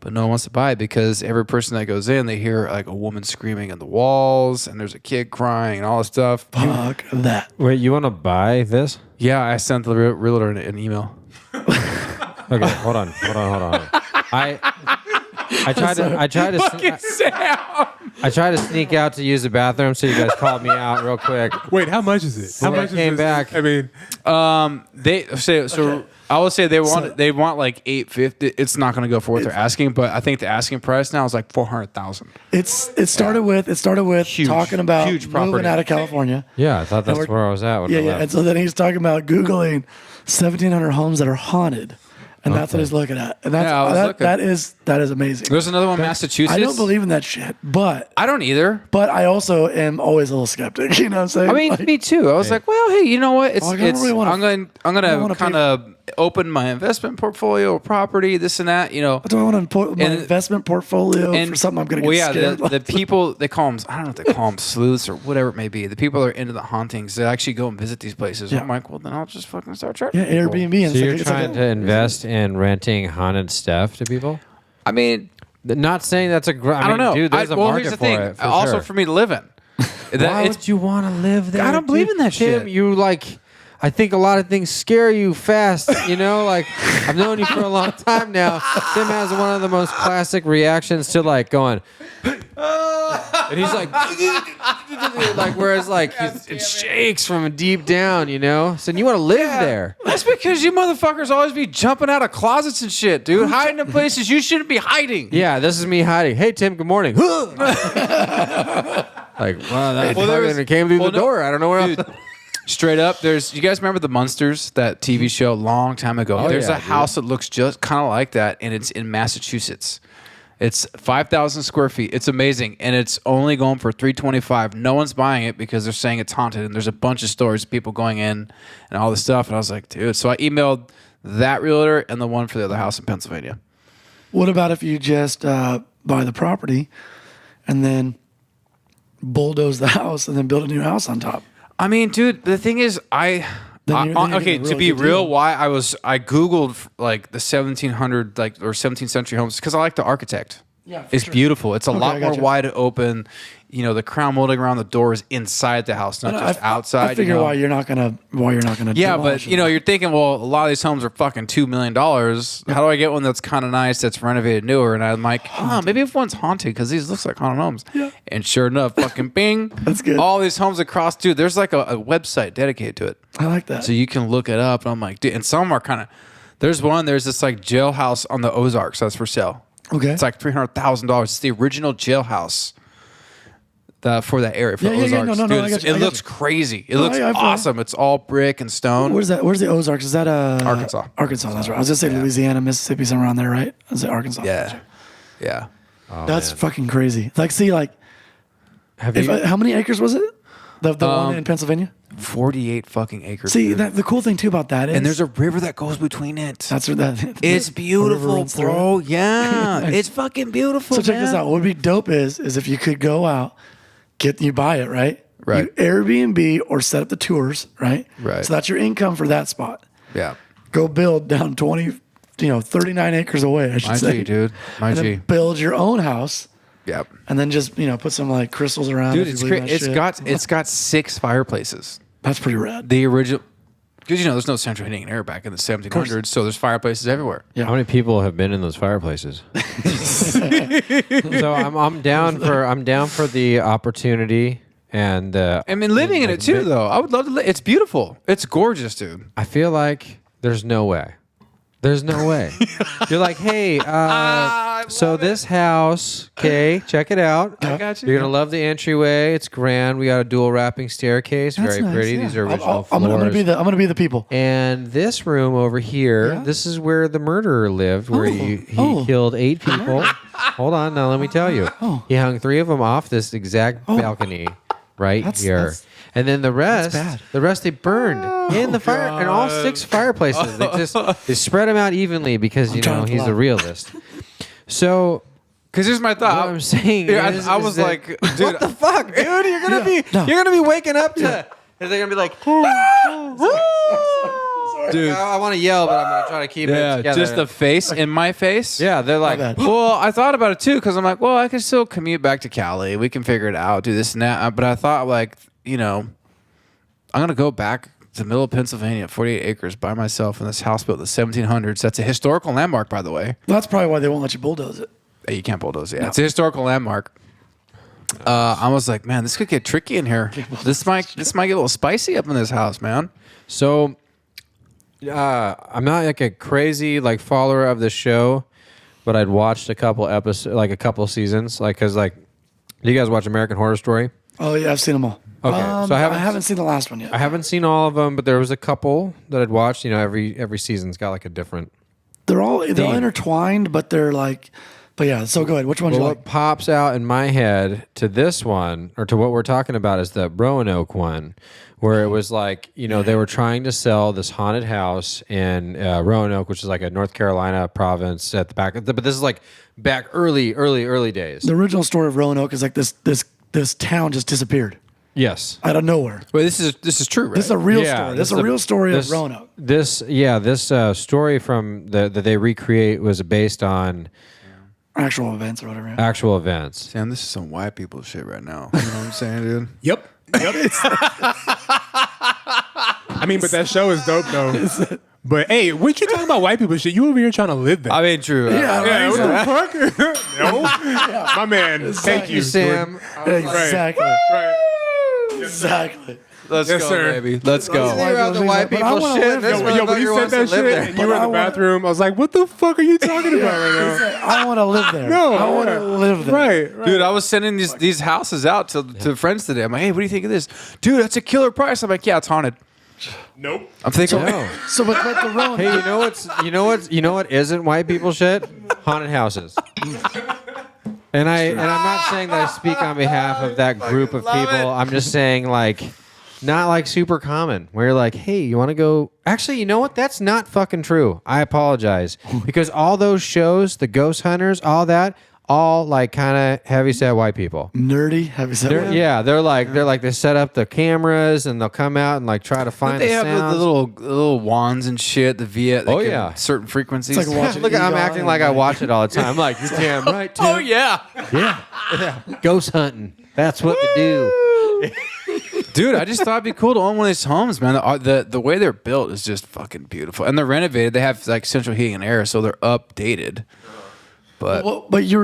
But no one wants to buy it because every person that goes in, they hear like a woman screaming in the walls and there's a kid crying and all this stuff. Fuck that. Wait, you want to buy this? Yeah, I sent the realtor an email. Okay, hold on. I tried to sneak out to use the bathroom, so you guys called me out real quick. Wait, how much is it? How When I much came is back- I mean, They say so. I would say they want like $850. It's not going to go for what they're asking, but I think the asking price now is like $400,000. It started with talking about huge property. moving out of California. Yeah, I thought that's we're- where I was at. When I Yeah, yeah. left. And so then he's talking about Googling 1,700 homes that are haunted. And that's what he's looking at. And that's Yeah, I was looking. that is amazing. There's another one, Massachusetts. I don't believe in that shit, but I don't either. I also am always a little skeptic. You know what I'm saying? I mean, Like, me too. I was like, well, hey, you know what? It's. Like, I don't really wanna- I'm I don't gonna wanna kind of open my investment portfolio, property, this and that. You know, Do I want to put my investment portfolio for something I'm going to get scared? The people, they call them, I don't know if they call them sleuths or whatever it may be. The people that are into the hauntings, they actually go and visit these places. Yeah. I'm like, well, then I'll just fucking start charging. Yeah, people. Airbnb. And So you're trying to invest in renting haunted stuff to people? I mean, Not saying that's a I don't know. Dude, there's a market here's the for thing. it. Also sure. for me to live in. Why would you want to live there? I don't believe in that Tim, shit. You I think a lot of things scare you fast. You know, like I've known you for a long time now. Tim has one of the most classic reactions to going, and he's like, whereas it shakes from deep down. You know, so you want to live there. That's because you motherfuckers always be jumping out of closets and shit, dude. Hiding in places you shouldn't be hiding. Yeah, this is me hiding. Hey, Tim. Good morning. Well, it came through the door. I don't know where else. Straight up, you guys remember the Munsters, that TV show a long time ago? There's a house that looks just kind of like that, and it's in Massachusetts. It's 5,000 square feet. It's amazing, and it's only going for $325. No one's buying it because they're saying it's haunted, and there's a bunch of stories of people going in and all this stuff. And I was like, dude. So I emailed that realtor and the one for the other house in Pennsylvania. What about if you just buy the property and then bulldoze the house and then build a new house on top? I mean, dude, the thing is, Then you're okay, getting a to be really good real, deal. why I Googled the 1700 or 17th century homes because I like the architect. Yeah, for it's sure. beautiful. It's a lot I more gotcha. wide open. You know, the crown molding around the door is inside the house, not just outside. I figure why you're not gonna Yeah, demolish but you're thinking, well, a lot of these homes are fucking $2 million. How do I get one that's kind of nice, that's renovated newer? And I'm like, maybe if one's haunted because these looks like haunted homes. Yeah. And sure enough, fucking bing. That's good. All these homes across, dude. There's like a website dedicated to it. I like that. So you can look it up. And I'm like, dude, and some are kind of. There's this like jailhouse on the Ozarks that's for sale. Okay. It's like $300,000. It's the original jailhouse. For that area, for Yeah, yeah, yeah. Ozarks. No, Dude, I got you, I it got looks you. crazy. It No, looks I feel awesome. It's all brick and stone. Where's that? Where's the Ozarks? Is that Arkansas. Arkansas. That's right. I was gonna say Louisiana, Mississippi, somewhere around there, right? I was like Arkansas. Yeah, yeah. That's fucking crazy. See, Have you? how many acres was it? The one in Pennsylvania. 48 fucking acres. See, dude. the cool thing too about that is, And there's a river that goes between it. that's what that. It's the river beautiful, runs through bro. it. Yeah, it's fucking beautiful. So check this man. out. What would be dope is if you could go out, you buy it, right? Right. You Airbnb or set up the tours, right? Right. So that's your income for that spot. Yeah, Go build down 39 acres away, I should my say. G, dude. My And G. then build your own house. Yep. And then just put some crystals around. Dude, if it's you believe crazy. that shit. It's got 6 fireplaces. That's pretty rad. The original, because there's no central heating and air back in the 1700s, so there's fireplaces everywhere. Yeah. How many people have been in those fireplaces? So I'm down for the opportunity and I mean, living in it too, though. I would love to live. It's beautiful. It's gorgeous, dude. I feel like there's no way. There's no way. You're like, hey, so this house, okay, check it out. I got you. You're gonna love the entryway. It's grand. We got a dual wrapping staircase, That's very nice, pretty. yeah. These are original I'm floors. gonna be the people. And this room over here, Yeah? this is where the murderer lived, where he Oh. killed 8 people. Hold on, now let me tell you. Oh. He hung 3 of them off this exact balcony right here. And then the rest, bad. they burned in the fire, in all 6 fireplaces. They spread them out evenly because trying to he's a laugh. realist. So Because here's my thought. what I'm saying Yeah, is, I is was that- like, dude, what the fuck, dude? You're gonna No. you're gonna be waking up to. And they're gonna be like, dude. I want to yell, but I'm gonna try to keep it Yeah, together. just the face in my face. Yeah, they're like, bad. Well, I thought about it too because I'm like, well, I can still commute back to Cali. We can figure it out, do this and that. But I thought, like, I'm gonna go back to the middle of Pennsylvania, 48 acres by myself in this house built in the 1700s. That's a historical landmark, by the way. That's probably why they won't let you bulldoze it. Hey, you can't bulldoze it. Yeah, it's a historical landmark. I was like, man, this could get tricky in here. This might get a little spicy up in this house, man. so. I'm not like a crazy follower of the show, but I'd watched a couple episodes, a couple seasons, because do you guys watch American Horror Story? Oh yeah, I've seen them all. Okay, so I I haven't- haven't seen the last one yet. I haven't seen all of them, but there was a couple that I'd watched. Every season's got a different. They're all Theme. intertwined, but they're But yeah, so go ahead. Which one do you What like? pops out in my head to this one, or to what we're talking about, is the Roanoke one, where it was like, they were trying to sell this haunted house in Roanoke, which is like a North Carolina province at the back. But this is like back early days. The original story of Roanoke is like this town just disappeared Yes. out of nowhere. Wait, this is true, right? This is a real Yeah, story. This is a real story of Roanoke. This story from that they recreate was based on Actual events or whatever. Yeah. actual events. Sam, this is some white people shit right now. You know what I'm saying, dude? Yep. I mean, but that show is dope though. But hey, what you talking about white people shit? You over here trying to live that? I mean, true. Yeah, yeah, right, what the fuck? No, my man. Thank you, Sam. Exactly. Right. Exactly. Let's Yes, go, sir. baby. Let's go. Think about the white But I people wanna shit. live This there. Yo, when you motherfucker said wants to that live shit there. and you were in I the wanna- bathroom, I was like, what the fuck are you talking about right now? I want to live there. No, I want to yeah. live there. Right. Dude, I was sending these houses out to friends today. I'm like, hey, what do you think of this? Dude, that's a killer price. I'm like, yeah, it's haunted. Nope. I'm thinking, No. So, but the Roanoke. Hey, you know what isn't white people shit? Haunted houses. And I'm not saying that I speak on behalf of that group of love people. it. I'm just saying like not like super common where you're like, hey, you want to go? Actually, you know what? That's not fucking true. I apologize. Because all those shows, the ghost hunters, all that, all like kind of heavyset white people. Nerdy. Have you said that? Yeah, they're like they set up the cameras and they'll come out and like try to find they the have sounds. the little wands and shit. The Via. Oh, yeah. certain frequencies. It's like watching Look, I'm Egon acting and, like I watch it all the time. I'm like, you're damn right, Tim. oh yeah, Yeah. Ghost hunting. That's what to do. dude. I just thought it'd be cool to own one of these homes, man. The way they're built is just fucking beautiful, and they're renovated. They have like central heating and air, so they're updated. But Well, but you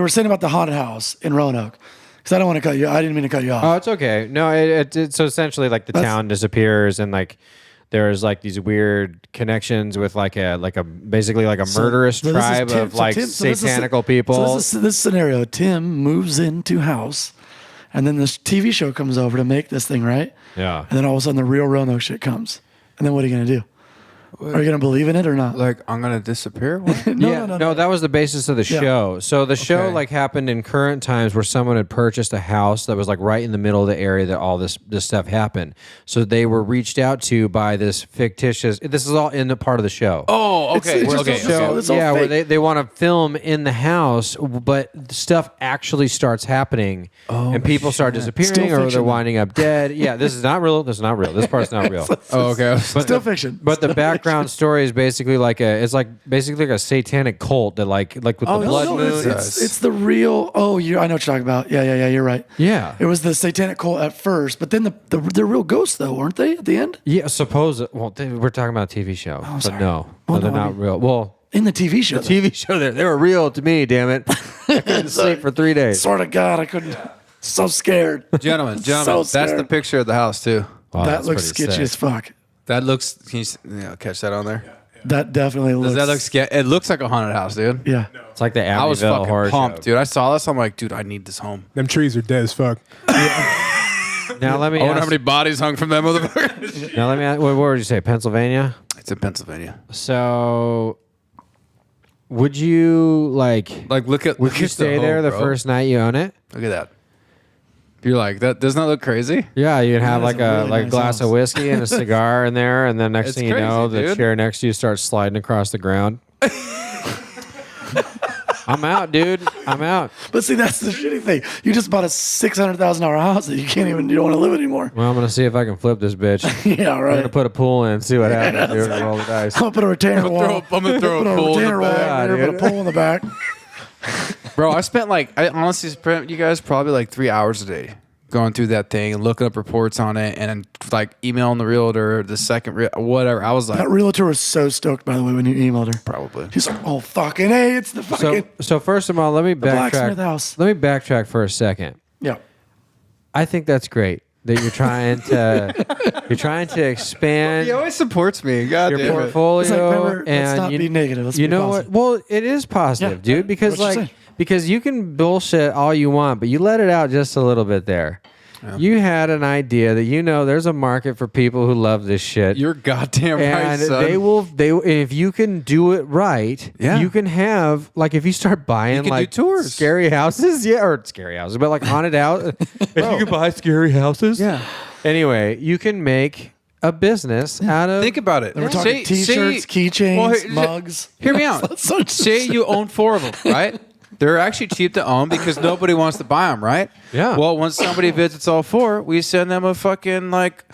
were saying about the haunted house in Roanoke, because I don't want to cut you. I didn't mean to cut you off. Oh, it's okay. No, it's so essentially like the town disappears and like there's like these weird connections with like a basically like a murderous So this is tribe Tim- of so like Tim- so this is- satanical people. So this scenario, Tim moves into house, and then this TV show comes over to make this thing right. Yeah. And then all of a sudden the real Roanoke shit comes, and then what are you gonna do? Are you gonna believe in it or not? like, I'm gonna disappear. What? No. That was the basis of the Yeah. show. So the show Okay. like happened in current times where someone had purchased a house that was like right in the middle of the area that all this stuff happened. So they were reached out to by this fictitious. This is all in the part of the show. Oh, okay, It's just okay, a show. okay. It's all yeah, where fake. they want to film in the house, but stuff actually starts happening, and people start disappearing, Still or they're fiction, winding up dead. Yeah, this is not real. This is not real. This part's not real. Oh, okay. Still fiction. But the background story is basically like basically like a satanic cult that like with the blood No, moon. it's the real. Oh, I know what you're talking about. Yeah. You're right. Yeah. It was the satanic cult at first, but then they're real ghosts though, weren't they? At the end, Yeah, suppose. Well, we're talking about a TV show, but sorry. no, Well, they're no, I not mean- real. Well, in the TV show. TV show they were real to me. Damn it, I couldn't sleep for 3 days. Sort of God, I couldn't. So scared. Gentlemen, So that's the scared. picture of the house too. Wow, that that's looks pretty sketchy sick. as fuck. That looks. Can you catch that on there? That definitely looks. Does that look scary? It looks like a haunted house, dude. Yeah. It's like the I was Amityville fucking horror pumped, show. dude. I saw this. I'm like, dude, I need this home. Them trees are dead as fuck. Now let me I wonder how ask. many bodies hung from that motherfucker. Now let me ask. What would you say? Pennsylvania. It's in Pennsylvania. So, would you like? Like, look at. Would look you at stay home, there the bro. first night you own it? Look at that. You're like that. Doesn't that look crazy? Yeah, you'd have That is like a a really like nice glass of house. whiskey and a cigar in there, and then next It's thing you know, crazy, the dude. chair next to you starts sliding across the ground. I'm out, dude. I'm out. But see, that's the shitty thing. You just bought a $600,000 house that you don't want to live anymore. Well, I'm gonna see if I can flip this bitch. Yeah, I'm right. gonna put a pool in and see what happens. Dude, roll the dice. I'm gonna put a retainer wall. I'm gonna throw Put a a pool in retainer the wall back. over here, dude. put a pole in the back. Bro, I spent I honestly spent you guys probably like 3 hours a day going through that thing and looking up reports on it and like emailing the realtor, the second whatever. I was like, That realtor was so stoked, by the way, when you emailed her. probably. He's like, "Oh fucking hey, it's the fucking So first of all, let me blacksmith backtrack. house." Let me backtrack for a second. yeah." I think that's great that you're trying to expand He always supports me. God your damn it. portfolio. It's like, remember, let's and not be negative. Let's you be know positive. what? Well, it is positive, what dude. Because you say. because you can bullshit all you want, but you let it out just a little bit there. You had an idea that there's a market for people who love this shit. You're goddamn right, and son. they if you can do it right, you can have like if you start buying can like do tours. scary houses, or scary houses, but like haunted house. If you can buy scary houses, Anyway, you can make a business out of. Think about it. We're talking T-shirts, keychains, mugs. Hear me out. Say you own 4 of them, right? They're actually cheap to own because nobody wants to buy them, right? Yeah. Well, when somebody visits all 4, we send them a fucking like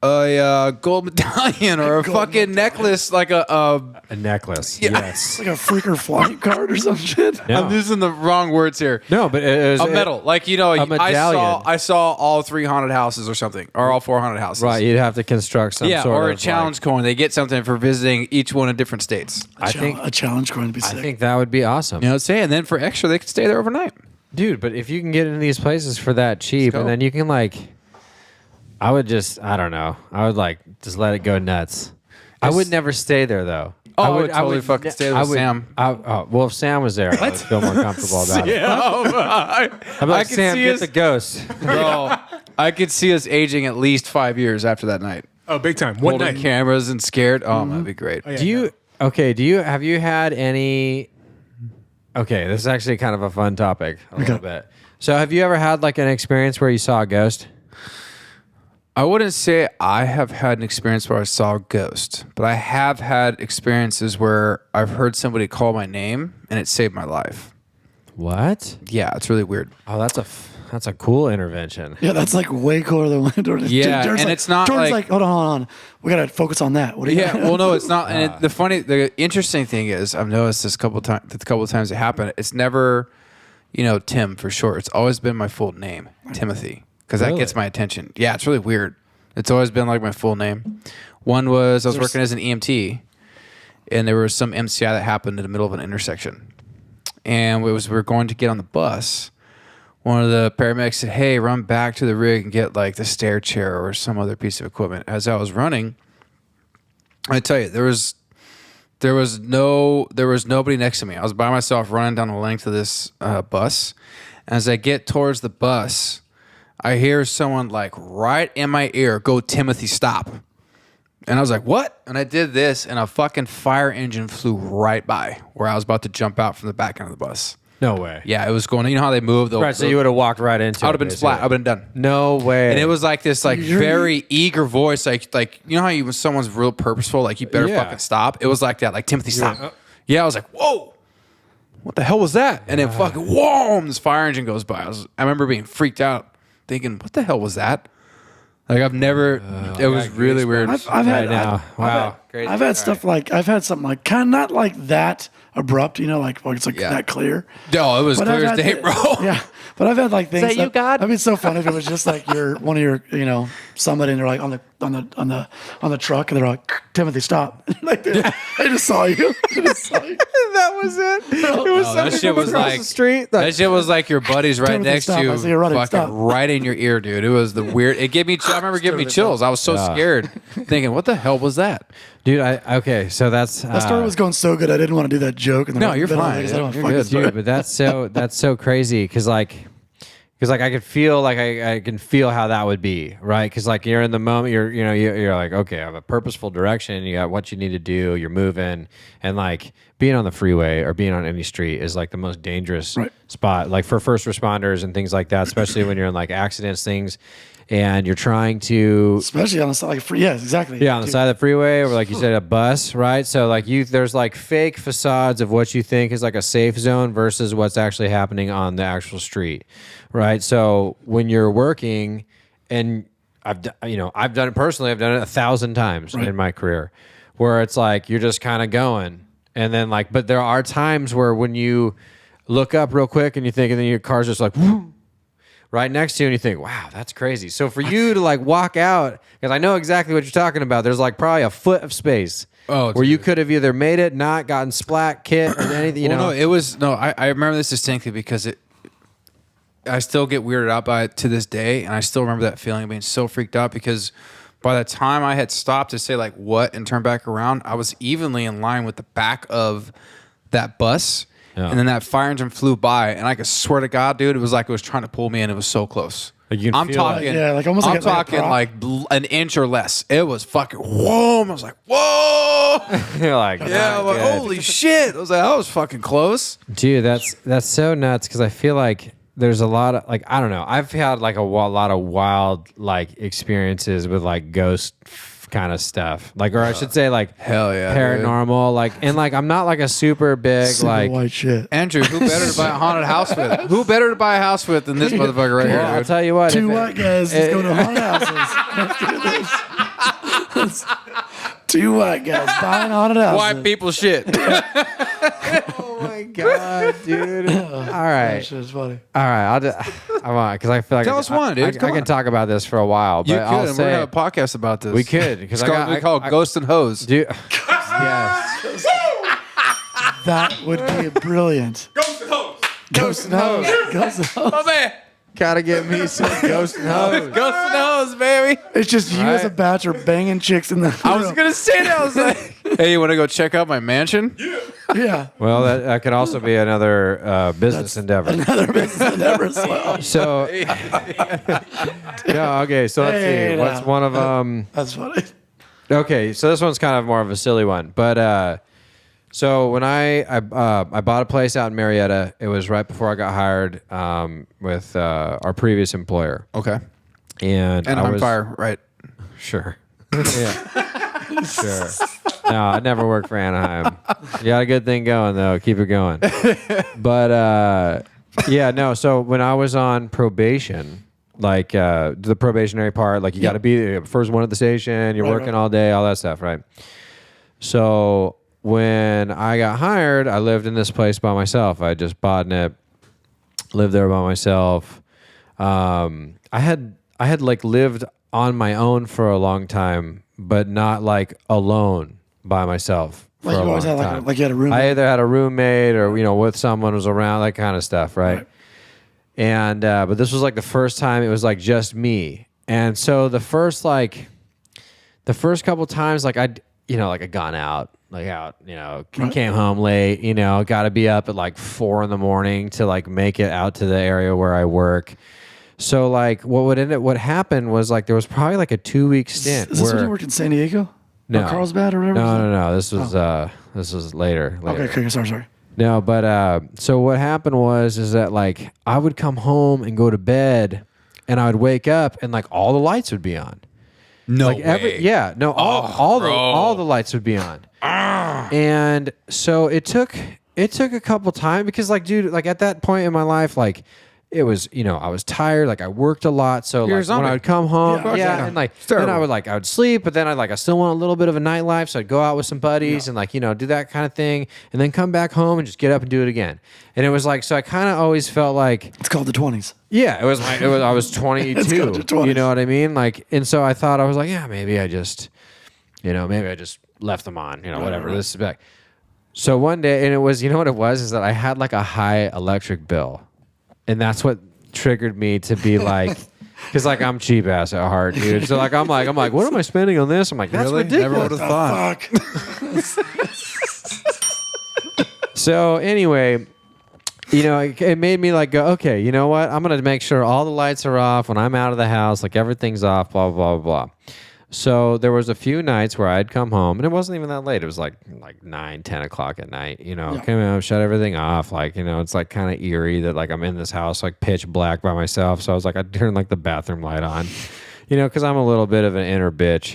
a gold medallion or a fucking necklace, like a necklace. Yeah. Yes. Like a freaker flying card or some shit. No. I'm using the wrong words here. No, but it was A medal, like a medallion. I saw all 3 haunted houses or something, or all 4 haunted houses. Right, you'd have to construct some sort or of a challenge coin. They get something for visiting each one in different states. I think A challenge coin would be sick. I think that would be awesome. You know what I'm saying? And then for extra, they could stay there overnight. Dude, but if you can get into these places for that cheap, go. and then you can I don't know. I would just let it go nuts. I would never stay there though. I would totally fucking stay there with Sam. Well, if Sam was there, I would feel more comfortable about it. I I'd be like, could Sam, see get us, the ghost. bro. I could see us aging at least 5 years after that night. Oh, big time. One Holding night. cameras and scared. Oh, that'd be great. Oh, yeah, Have you had any? Okay, this is actually kind of a fun topic a little bit. So, have you ever had like an experience where you saw a ghost? I wouldn't say I have had an experience where I saw a ghost, but I have had experiences where I've heard somebody call my name and it saved my life. What? Yeah, it's really weird. Oh, that's a cool intervention. Yeah, that's like way cooler than when Jordan's. Yeah, Jordan's and like, it's not Jordan's like- hold on. We gotta focus on that. What do you? Yeah, well, no, it's not. And the interesting thing is, I've noticed this couple of times it happened. It's never, Tim for short. It's always been my full name, Timothy, because that gets my attention. Yeah, it's really weird. It's always been like my full name. One was I was working as an EMT, and there was some MCI that happened in the middle of an intersection, and we were going to get on the bus. One of the paramedics said, "Hey, run back to the rig and get like the stair chair or some other piece of equipment." As I was running, I tell you, there was nobody next to me. I was by myself running down the length of this bus. As I get towards the bus, I hear someone like right in my ear go, "Timothy, stop." And I was like, "What?" And I did this, and a fucking fire engine flew right by where I was about to jump out from the back end of the bus. No way. Yeah, it was going. You know how they move? Right, so you would have walked right into it. I would have been flat. I would have been done. No way. And it was like this, like very eager voice, like you know how when someone's real purposeful, like you better fucking stop. It was like that, like Timothy, stop. Yeah, I was like, whoa, what the hell was that? And then fucking whoa, this fire engine goes by. I remember being freaked out, thinking, what the hell was that? Like I've never. It was really weird. I've had now. Wow. Crazy. I've had stuff like I've had something like kind of not like that abrupt, like it's like that clear. No, it was But I've clear as had day, the- bro. Yeah, but I've had like things. that you, God? That'd be so fun if it was just like one of your, somebody, and they're like on the truck, and they're like, "Timothy, stop!" Like they just saw you. They just saw you. that was it. It was that shit was like the street. That shit was like your buddies right Timothy, next stop. to you, I see you're running. fucking Stop. right in your ear, dude. It was the weird. It gave me. I remember giving me chills. I was so scared, thinking, "What the hell was that?" Dude, okay, so that's That story was going so good, I didn't want to do that joke. And then No, you're then I was fine. like, I don't You're fucking good, story. dude, but that's so crazy because I could feel I can feel how that would be, right? Because like you're in the moment, you're like, okay, I have a purposeful direction. You got what you need to do. You're moving, and like being on the freeway or being on any street is like the most dangerous spot, like for first responders and things like that, especially when you're in like accidents, things. And you're trying to, Especially on the side, like yes, exactly. yeah, on the side of the freeway, or like you said, a bus, right? So like there's like fake facades of what you think is like a safe zone versus what's actually happening on the actual street, right? So when you're working, and I've done it personally. I've done it 1,000 times in my career, where it's like you're just kind of going, and then like, but there are times where when you look up real quick and you think, and then your car's just like. Whoo, right next to you, and you think, wow, that's crazy. So for you to like walk out, because I know exactly what you're talking about, there's like probably a foot of space where you could have either made it, not gotten splat, kit, or anything. No, it was no. I remember this distinctly because I still get weirded out by it to this day, and I still remember that feeling of being so freaked out because by the time I had stopped to say like what and turn back around, I was evenly in line with the back of that bus. and then that fire engine flew by, and I could swear to God, dude, it was like it was trying to pull me in. It was so close. Like you can I'm feel talking, it. Yeah, like almost I'm like a talking prop. like an inch or less. It was fucking whoa. I was like, whoa. You're like, Yeah, I'm like, holy shit. I was like, that was fucking close. dude, that's so nuts because I feel like there's a lot of like I don't know. I've had like a lot of wild like experiences with like ghost kind of stuff, like or I should say like Hell yeah, paranormal. Like and like I'm not like a super big Super like. white shit. Andrew, who better to buy a haunted house with? Who better to buy a house with than this motherfucker right here, Well, I'll dude? tell you what. Two if white guys just go to haunted houses. Let's do this. Two white guys buying haunted houses. White people shit. Oh my god, dude! All right, That shit is funny. all right. I want because I feel like Tell us one, dude. I Come can on. talk about this for a while, but You could, I'll and we're say gonna have a podcast about this. we could because We call it Ghost and Hose. Dude, yes. That would be brilliant. Ghost and Hose. Ghost and hose. Ghost and hose. Oh man, Gotta get me some ghost and hose. Ghost and Hose, baby. It's just you as a Right. bachelor banging chicks in the I was gonna say that. I was like, hey, you want to go check out my mansion? Yeah. Well, that could also be another business endeavor. Another business endeavor as well. So, yeah, okay. So let's Hey, see. What's now. one of them? That's funny. Okay, so this one's kind of more of a silly one, but so when I bought a place out in Marietta, it was right before I got hired with our previous employer, Okay. and And I on was fire, right? sure, yeah, sure. No, I never worked for Anaheim. You got a good thing going though. Keep it going. But yeah, no. So when I was on probation. Like the probationary part, like you got to be the first one at the station. You're working all day, all that stuff, right? So when I got hired, I lived in this place by myself. I just bought it, lived there by myself. I had like lived on my own for a long time, but not like alone by myself. For Like a you always long had time. like you had a roommate. I either had a roommate or with someone who was around, that kind of stuff, right? And but this was like the first time it was like just me, and so the first couple times like I'd gone out came home late, got to be up at like 4 a.m. to like make it out to the area where I work. So like what happened was like there was probably like a 2-week stint. Is this when where, you worked in San Diego? No. Or Carlsbad or whatever? No. This was later. Okay, sorry. No, but so what happened is that like I would come home and go to bed, and I would wake up and like all the lights would be on. No Like all the lights would be on. And so it took a couple times because like dude, like at that point in my life, like it was, I was tired, like I worked a lot, so You're a like when zombie. I would come home, Yeah, and like It's then terrible. I would sleep, but then I still want a little bit of a nightlife, so I'd go out with some buddies and like do that kind of thing, and then come back home and just get up and do it again. And it was like so I kind of always felt like It's called the 20s. I was 22, It's got to 20s. you know what I mean? Like, and so I thought I was like, yeah, maybe I just left them on, whatever. This is back. So one day, and it was, what it was is that I had like a high electric bill, and that's what triggered me to be like, because like I'm cheap ass at heart, dude. So like I'm like, what am I spending on this? I'm like, that's Really? ridiculous. Never would have thought. Fuck. So anyway, it made me like go, okay, you know what? I'm gonna make sure all the lights are off when I'm out of the house, like everything's off, blah blah blah blah. So there was a few nights where I'd come home, and it wasn't even that late. It was like 9, 10 o'clock at night. Came home, shut everything off. Like it's like kind of eerie that like I'm in this house like pitch black by myself. So I was like, I'd turn like the bathroom light on. Because I'm a little bit of an inner bitch.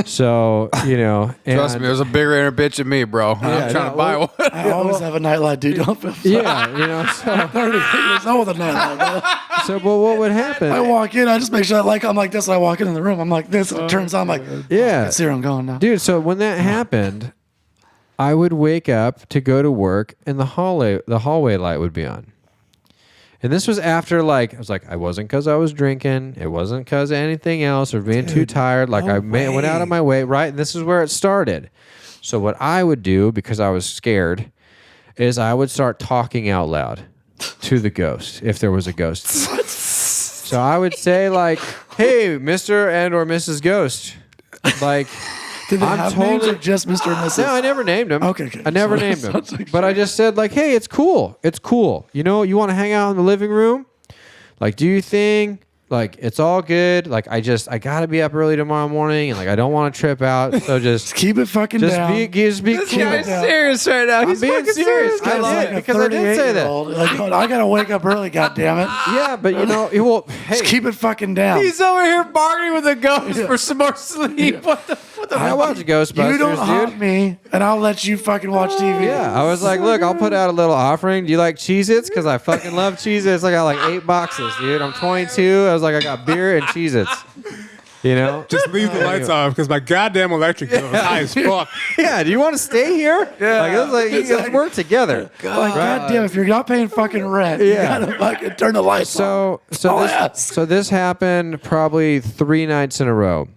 So, and Trust me, there's a bigger inner bitch than me, bro. I'm trying to buy one. I always have a nightlight, dude. Don't feel sorry. yeah, so 30 years old with a nightlight, brother. but what would happen? I walk in, I just make sure I'm like this. I walk in the room, I'm like this, and it turns on. I'm like, Yeah. I see where I'm going now. Dude, so when that happened, I would wake up to go to work and the hallway light would be on. And this was after like, I was like, I wasn't because I was drinking. It wasn't because of anything else or being too tired. Like went out of my way, right? And this is where it started. So what I would do, because I was scared, is I would start talking out loud to the ghost, if there was a ghost. So I would say like, hey, Mr. and or Mrs. Ghost, like, Did they I'm have names totally- or just Mr. and Mrs.? No, I never named him. Okay, okay. I never So- named him. so- But I just said like, hey, it's cool. It's cool. You know, you want to hang out in the living room? Like, do your thing. Like, it's all good. Like, I got to be up early tomorrow morning, and like, I don't want to trip out. So just Keep it fucking just down. be This cool. guy's serious right now. He's being fucking serious. serious. I did, because I did say that. Like, I gotta wake up early. God damn it! Yeah, but you know, well, hey, Just keep it fucking down. He's over here bargaining with the ghost for some more sleep. What the I watch Ghostbusters, you don't haunt dude. me, and I'll let you fucking watch TV. Yeah, I was like, look, I'll put out a little offering. Do you like Cheez-Its? Because I fucking love Cheez-Its. I got like 8 boxes, dude. I'm 22. I was like, I got beer and Cheez-Its. You know? Just leave the lights off because my goddamn electric bill is high as fuck. Yeah, do you want to stay here? Yeah. Like, let's work together. Like, God damn, if you're not paying fucking rent, Yeah. you gotta fucking turn the lights on. So this happened probably 3 nights in a row.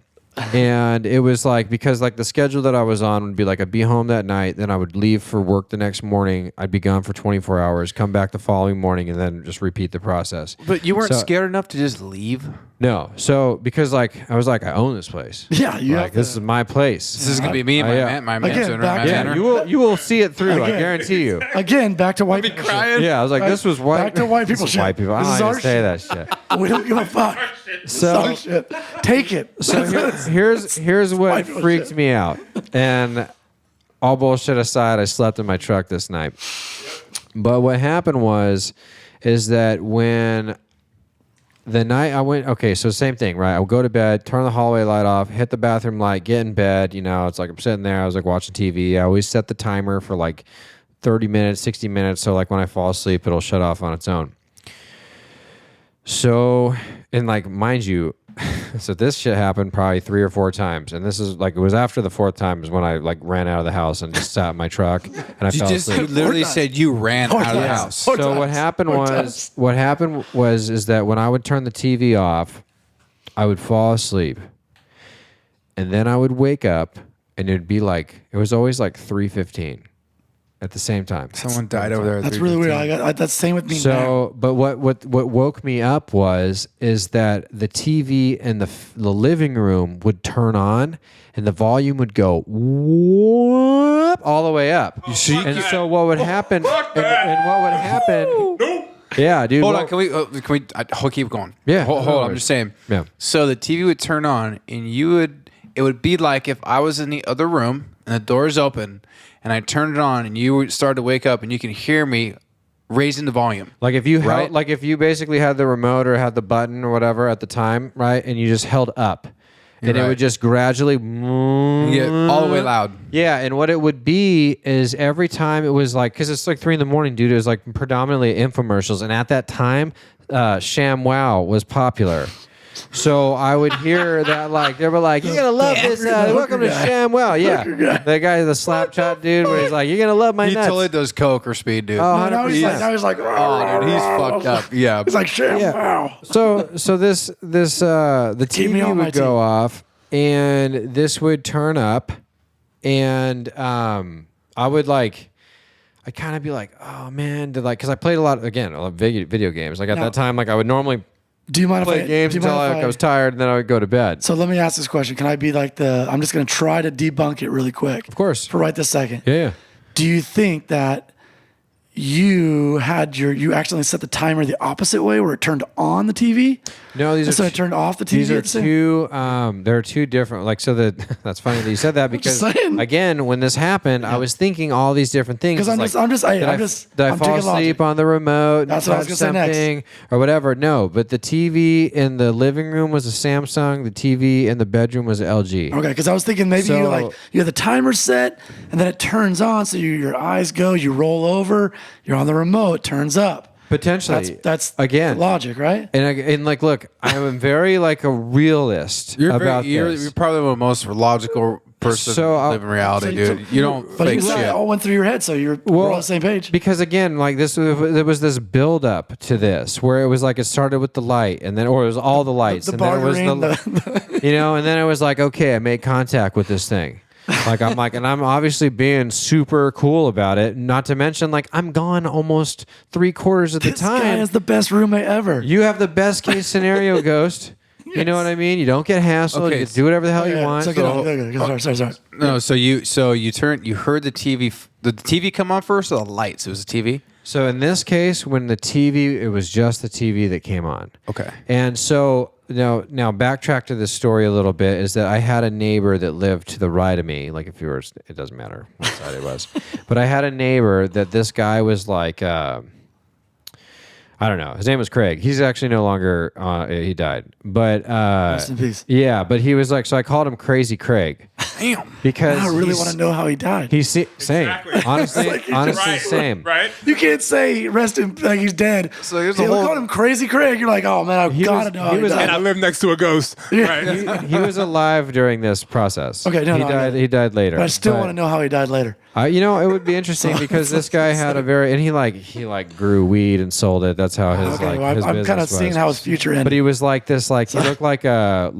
And it was like, because like the schedule that I was on would be like, I'd be home that night, then I would leave for work the next morning. I'd be gone for 24 hours, come back the following morning, and then just repeat the process. But you weren't So- scared enough to just leave? No. So because like, I was like, I own this place. Yeah, you Like, have this is my place. This is going to be me and yeah. my Again, mansion. back- my Yeah, manor. you will see it through. I Again. guarantee you. Again, back to white people. shit. Yeah, I was like, Back- this was white. back to white people This is shit. white people. I This is don't our even say that shit. We don't give a fuck. So- Our shit. Take it. So here's what White people freaked shit. me out. And all bullshit aside, I slept in my truck this night. But what happened is that when the night I went, okay, so same thing, right? I would go to bed, turn the hallway light off, hit the bathroom light, get in bed. You know, it's like I'm sitting there. I was like watching TV. I always set the timer for like 30 minutes, 60 minutes. So like when I fall asleep, it'll shut off on its own. So, and like, mind you, so this shit happened probably 3 or 4 times. And this is like, it was after the 4th time is when I like ran out of the house and just sat in my truck and I You fell just asleep. literally said you ran out of the house. So what happened was is that when I would turn the TV off, I would fall asleep. And then I would wake up and it'd be like, it was always like 3:15 at the same time. Someone died over there. at That's really weird. 3:15. That's same with me now. So, but what woke me up is that the TV in the living room would turn on and the volume would go whoop all the way up. And so what would happen? And what would happen? Yeah, dude. Hold well- on, can we? I'll keep going. Yeah, hold no on. I'm worries. just saying. Yeah. So the TV would turn on, and it would be like if I was in the other room and the door's open, and I turned it on, and you started to wake up, and you can hear me raising the volume. Like if you held, Right? like if you basically had the remote or had the button or whatever at the time, right, and you just held up, and it right. would just gradually Yeah, all the way loud. Yeah, and what it would be is every time it was like, because it's like 3 a.m, dude. It was like predominantly infomercials, and at that time, ShamWow was popular. So I would hear that, like, they were like, "You're gonna love this. Welcome to ShamWow." Yeah, the guy, the slap chat dude, where he's like, "You're gonna love my He nuts." totally does coke or speed, dude. Oh, now he's 100%. like, Oh, dude, he's fucked up. Yeah. It's like, shit, Yeah. wow. So the Keep me TV on my would go team. off, and this would turn up, and I would like, I kind of be like, oh man, because I played a lot of video games. Like at Now- that time, like I would normally Do you mind play if I games do you until mind if I was tired, and then I would go to bed. So let me ask this question. Can I be like I'm just going to try to debunk it really quick. Of course. For right this second. Yeah. Do you think that you accidentally set the timer the opposite way where it turned on the TV? No, these are So it turned off the TV. These are at the same- two. There are two different. Like so that. That's funny that you said that because saying. again, when this happened, I was thinking all these different things. 'Cause I'm It's just- did I I'm fall taking asleep logic. on the remote? and That's what I was touch gonna say next. something or whatever. No, but the TV in the living room was a Samsung. The TV in the bedroom was an LG. Okay, because I was thinking maybe So- you have the timer set and then it turns on, so your eyes go, you roll over, you're on the remote, it turns up. Potentially, That's again the logic, right? And like, look, I am very like a realist about You're this. probably the most logical person So, living reality, so- dude. You don't But fake you said it shit. all went through your head, so we're on the same page. Because again, like there was this build up to this where it was like it started with the light and then, or it was all the lights The and then it was bartering, you know, and then it was like, okay, I made contact with this thing. Like and I'm obviously being super cool about it. Not to mention, like I'm gone almost 3/4 of the This guy time. is the best roommate ever. You have the best case scenario, Ghost. You know what I mean? You don't get hassled. Okay. You can do whatever the hell you want. Sorry. No, so you heard the TV. Did the TV come on first or the lights? It was the TV. So in this case, when the TV, it was just the TV that came on. Okay. And so now backtrack to this story a little bit, is that I had a neighbor that lived to the right of me. Like if you were, it doesn't matter what side it was. But I had a neighbor that this guy was like, I don't know. His name was Craig. He's actually no longer, he died. But, Rest in peace. yeah, but he was like, so I called him Crazy Craig. Damn. Because I really want to know how he died. He's same. Exactly. Honestly, Right. same. Right? You can't say rest in like he's dead. So there's They a whole- call him Crazy Craig. You're like, oh man, I gotta know how he And I died. live next to a ghost. Right? He was alive during this process. Okay, no, he no, I died. get it. He died later. But I still want to know how he died later. You know, it would be interesting because this guy had a very, and he grew weed and sold it. That's how his Okay, well, his I'm business kind of was. seeing how his future ended. But he was like this, like he looked like a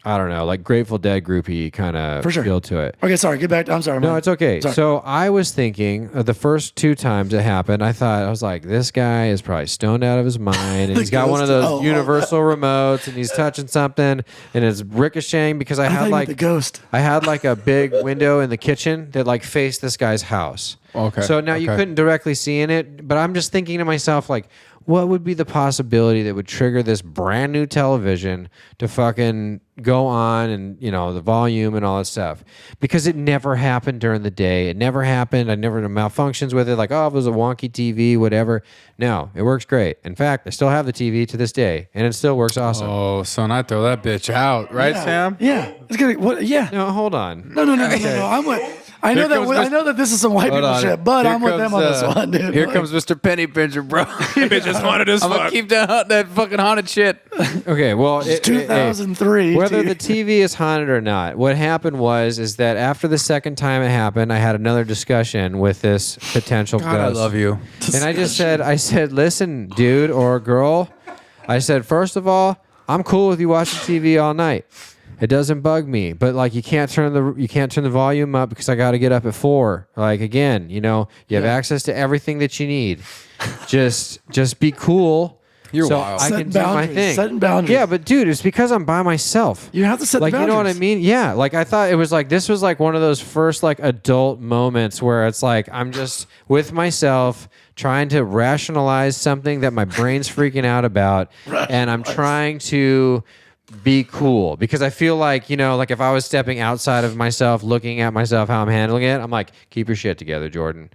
I don't know, like Grateful Dead groupie kind of For sure. feel to it. Okay, sorry. Get back. I'm sorry. No, man. it's okay. Sorry. So I was thinking the first 2 times it happened, I was like, this guy is probably stoned out of his mind, and he's got one of ghost. those universal remotes, and he's touching something, and it's ricocheting because I I thought had you meant like the ghost. I had like a big window in the kitchen that like faced this guy's house. Okay, So now you okay. couldn't directly see in it, but I'm just thinking to myself like, what would be the possibility that would trigger this brand new television to fucking go on and, you know, the volume and all that stuff? Because it never happened during the day. It never happened. I never had malfunctions with it. Like, oh, it was a wonky TV, whatever. No, it works great. In fact, I still have the TV to this day, and it still works awesome. Oh, son, I throw that bitch out, right, Yeah. Sam? Yeah. It's gonna. What? Yeah. No, hold on. No. I'm with. I know Here that. comes I know that this is some white Hold people on. shit, but Here I'm with them on comes, this one, dude. Here Like, comes Mr. Penny Pincher, bro. Bitch just wanted as I'm gonna fuck. keep that fucking haunted shit. Okay, well, 2003. whether dude. the TV is haunted or not, what happened is that after the second time it happened, I had another discussion with this potential God, I ghost. love you. And I said, listen, dude or girl, I said, first of all, I'm cool with you watching TV all night. It doesn't bug me, but like you can't turn the volume up because I got to get up at 4. Like again, you know, you have access to everything that you need. Just be cool. You're so wild. I Setting can do my boundaries, thing. setting boundaries. Yeah, but dude, it's because I'm by myself. You have to set Like, the you know what I boundaries. mean? Yeah. Like I thought it was like this was like one of those first like adult moments where it's like I'm just with myself trying to rationalize something that my brain's freaking out about, and I'm trying to be cool because I feel like, you know, like if I was stepping outside of myself, looking at myself, how I'm handling it, I'm like, keep your shit together, Jordan.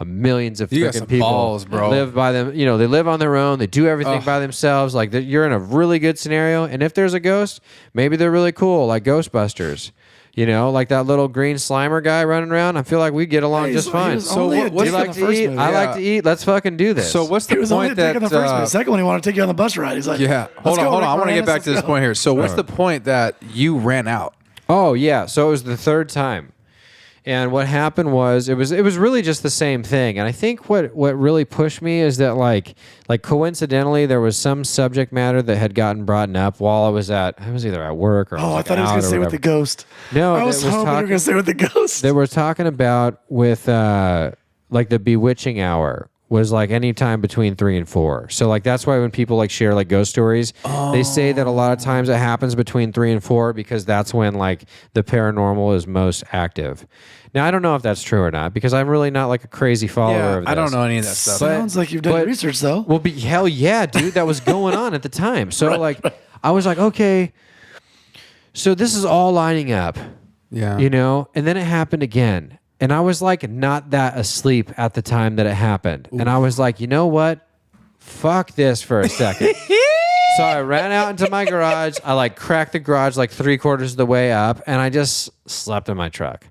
Millions of You got freaking some people balls, bro. live by them. You know, they live on their own. They do everything by themselves. Like you're in a really good scenario. And if there's a ghost, maybe they're really cool, like Ghostbusters. You know, like that little green Slimer guy running around. I feel like we get along just fine. So what- You like to eat? I like to eat. Let's fucking do this. So what's He the was only point taking that? the first one. The second one, he wanted to take you on the bus ride. He's like, Yeah. Hold on. I want to get back to this point here. So what's the point that you ran out? Oh yeah, so it was the third time, and what happened was it was really just the same thing. And I think what really pushed me is that like coincidentally there was some subject matter that had gotten brought up while I was either at work or Oh, I was, thought he was out going to or say with the whatever. ghost. No, I was that was hoping you were talking- going to say with the ghost. They were talking about with like the bewitching hour was like any time between 3 and 4. So like that's why when people like share like ghost stories, they say that a lot of times it happens between 3 and 4 because that's when like the paranormal is most active. Now I don't know if that's true or not because I'm really not like a crazy follower of this. I don't know any of that stuff. Sounds like you've done but- research, though. Well, hell yeah, dude, that was going on at the time. So like I was like, okay, so this is all lining up. Yeah. You know, and then it happened again. And I was like not that asleep at the time that it happened. And I was like, you know what? Fuck this for a second. So I ran out into my garage. I like cracked the garage like 3/4 of the way up and I just slept in my truck.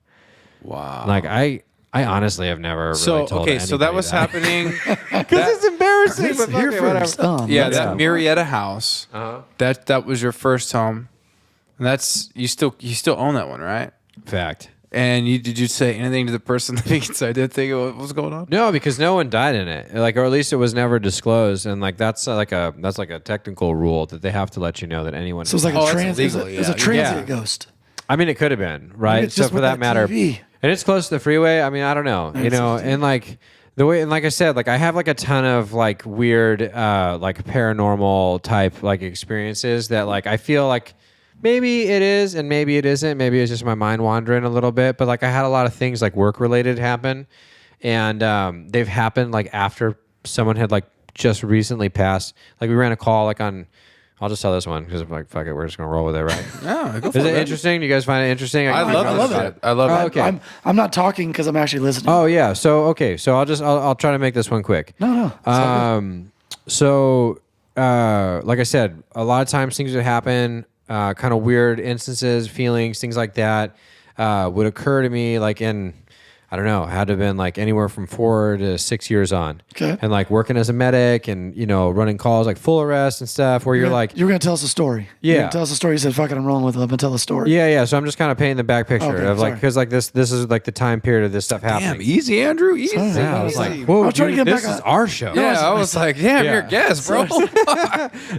Wow. Like I honestly have never really So told okay, so that anybody was happening. Because it's embarrassing. It's But here okay, whatever. first. Yeah, that Marietta house. Uh-huh. That was your first home. And that's you still own that one, right? Fact. And did you say anything to the person living inside that thing? What was going on? No, because no one died in it. Like, or at least it was never disclosed. And like that's like a technical rule that they have to let you know that anyone. So it was like Oh, a that's transient. illegal, It was a yeah. transient Yeah. ghost. I mean, it could have been right. it's So just for with that that matter, TV. and it's close to the freeway. I mean, I don't know, you It's know, just- and like the way, and like I said, like I have like a ton of like weird, like paranormal type like experiences that like I feel like maybe it is and maybe it isn't. Maybe it's just my mind wandering a little bit. But like I had a lot of things like work related happen, and they've happened like after someone had like just recently passed. Like we ran a call like on. I'll just tell this one because I'm like, fuck it, we're just gonna roll with it, right? Yeah, go for Is it man. interesting? Do you guys find it interesting? I love it. I love it. Okay. I'm not talking because I'm actually listening. Oh yeah. So okay. So I'll try to make this one quick. No. So like I said, a lot of times things would happen, kind of weird instances, feelings, things like that, would occur to me like in, I don't know, had to have been like anywhere from 4 to 6 years on. Okay. And like working as a medic and, you know, running calls like full arrest and stuff where you're like, You're going to tell us a story. Yeah. You're gonna tell us a story. You said, fuck it, I'm rolling with it. I'm going to tell a story. yeah. So I'm just kind of painting the back picture Okay, of like, sorry. because like this is like the time period of this stuff Damn, happening. easy, Andrew. Easy. Yeah, I was Easy. like, whoa, I'm trying to dude, get this back is on- our show. Yeah, I was like, damn, Yeah. you're a guest, bro.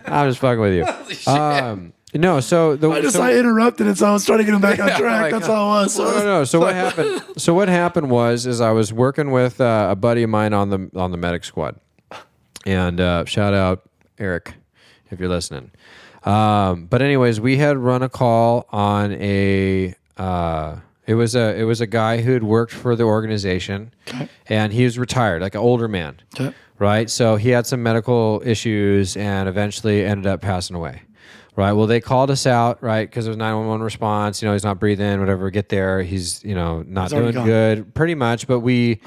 I'm just fucking with you. No, so I interrupted it, so I was trying to get him back on track. like, That's all it was. No. So what happened? So what happened was I was working with a buddy of mine on the medic squad, and shout out Eric if you're listening. But anyways, we had run a call on a. It was a guy who had worked for the organization, and he was retired, like an older man, Okay. right? So he had some medical issues, and eventually ended up passing away. Right. Well, they called us out, right, because it was 911 response. You know, he's not breathing, whatever. Get there. He's, you know, not He's already doing gone. good, pretty much. But we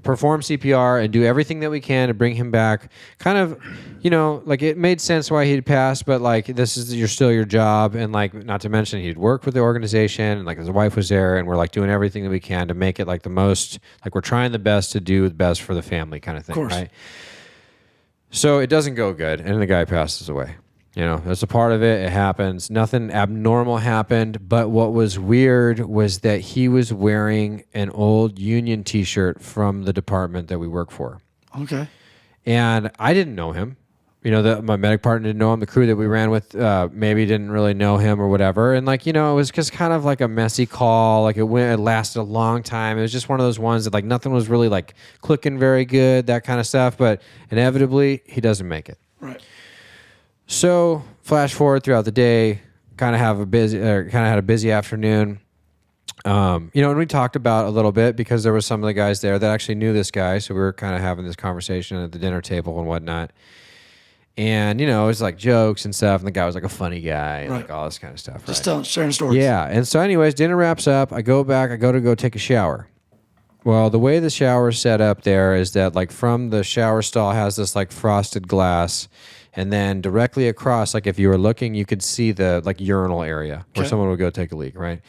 perform CPR and do everything that we can to bring him back. Kind of, you know, like it made sense why he'd passed, but like this is still your job. And like, not to mention he'd worked with the organization and like his wife was there, and we're like doing everything that we can to make it like the most, like we're trying the best to do the best for the family kind of thing. course. Right. So it doesn't go good, and the guy passes away. You know, that's a part of it. It happens. Nothing abnormal happened. But what was weird was that he was wearing an old Union T-shirt from the department that we work for. Okay. And I didn't know him. You know, my medic partner didn't know him. The crew that we ran with maybe didn't really know him or whatever. And like, you know, it was just kind of like a messy call. Like it lasted a long time. It was just one of those ones that like nothing was really like clicking very good, that kind of stuff. But inevitably, he doesn't make it. Right. So flash forward throughout the day, kind of had a busy afternoon. You know, and we talked about a little bit because there was some of the guys there that actually knew this guy. So we were kind of having this conversation at the dinner table and whatnot. And, you know, it was like jokes and stuff. And the guy was like a funny guy and Right. like all this kind of stuff. Just right? sharing stories. Yeah. And so anyways, dinner wraps up. I go back. I go to take a shower. Well, the way the shower is set up there is that like from the shower stall has this like frosted glass. And then directly across, like if you were looking, you could see the like urinal area where Okay. someone would go take a leak, right?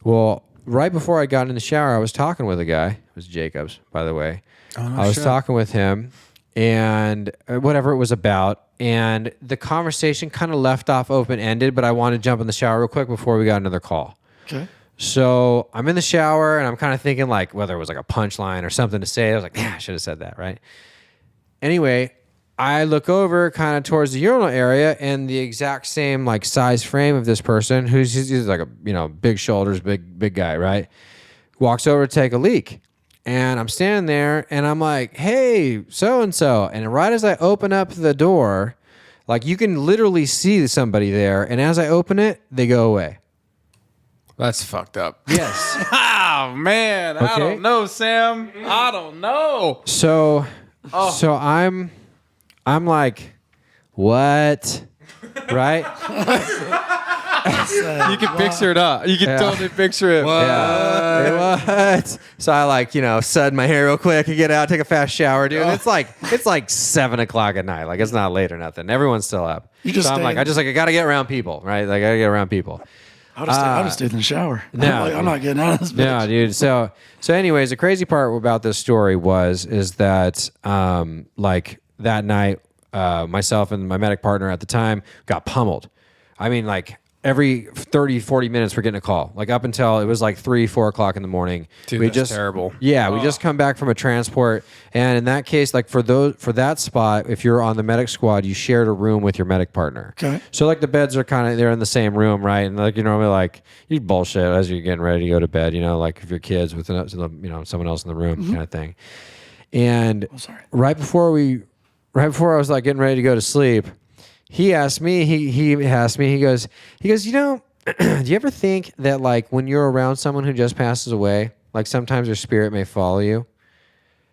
Well, right before I got in the shower, I was talking with a guy. It was Jacobs, by the way. I was talking with him and whatever it was about. And the conversation kind of left off open-ended, but I wanted to jump in the shower real quick before we got another call. Okay. So I'm in the shower and I'm kind of thinking like whether it was like a punchline or something to say. I was like, I should have said that, right? Anyway, I look over kind of towards the urinal area, and the exact same like size frame of this person, he's like a, you know, big shoulders, big guy, right? Walks over to take a leak, and I'm standing there, and I'm like, "Hey, so and so," and right as I open up the door, like you can literally see somebody there, and as I open it, they go away. That's fucked up. Yes. Oh man, I Okay. don't know, Sam. I don't know. So I'm like, what? Right? You can picture it up. You can totally picture it. Yeah. What? So I like, you know, sud my hair real quick and get out, take a fast shower, dude. It's like 7:00 at night. Like it's not late or nothing. Everyone's still up. You just so I'm stay like, in- I gotta get around people, right? Like I gotta get around people. I'll just stay in the shower. no, I'm not getting out of this bitch. No, dude. So anyways, the crazy part about this story is that like that night, myself and my medic partner at the time got pummeled. I mean, like every 30, 40 minutes we're getting a call. Like up until it was like 3, 4 o'clock in the morning. Dude, we that's just terrible. Yeah, we just come back from a transport, and in that case, like for that spot, if you're on the medic squad, you shared a room with your medic partner. Okay. So like the beds are they're in the same room, right? And like you normally like you bullshit as you're getting ready to go to bed, you know, like if your kids with someone else in the room kind of thing. And sorry. right before I was like getting ready to go to sleep, he asked me, he goes, you know, do you ever think that like when you're around someone who just passes away, like sometimes their spirit may follow you?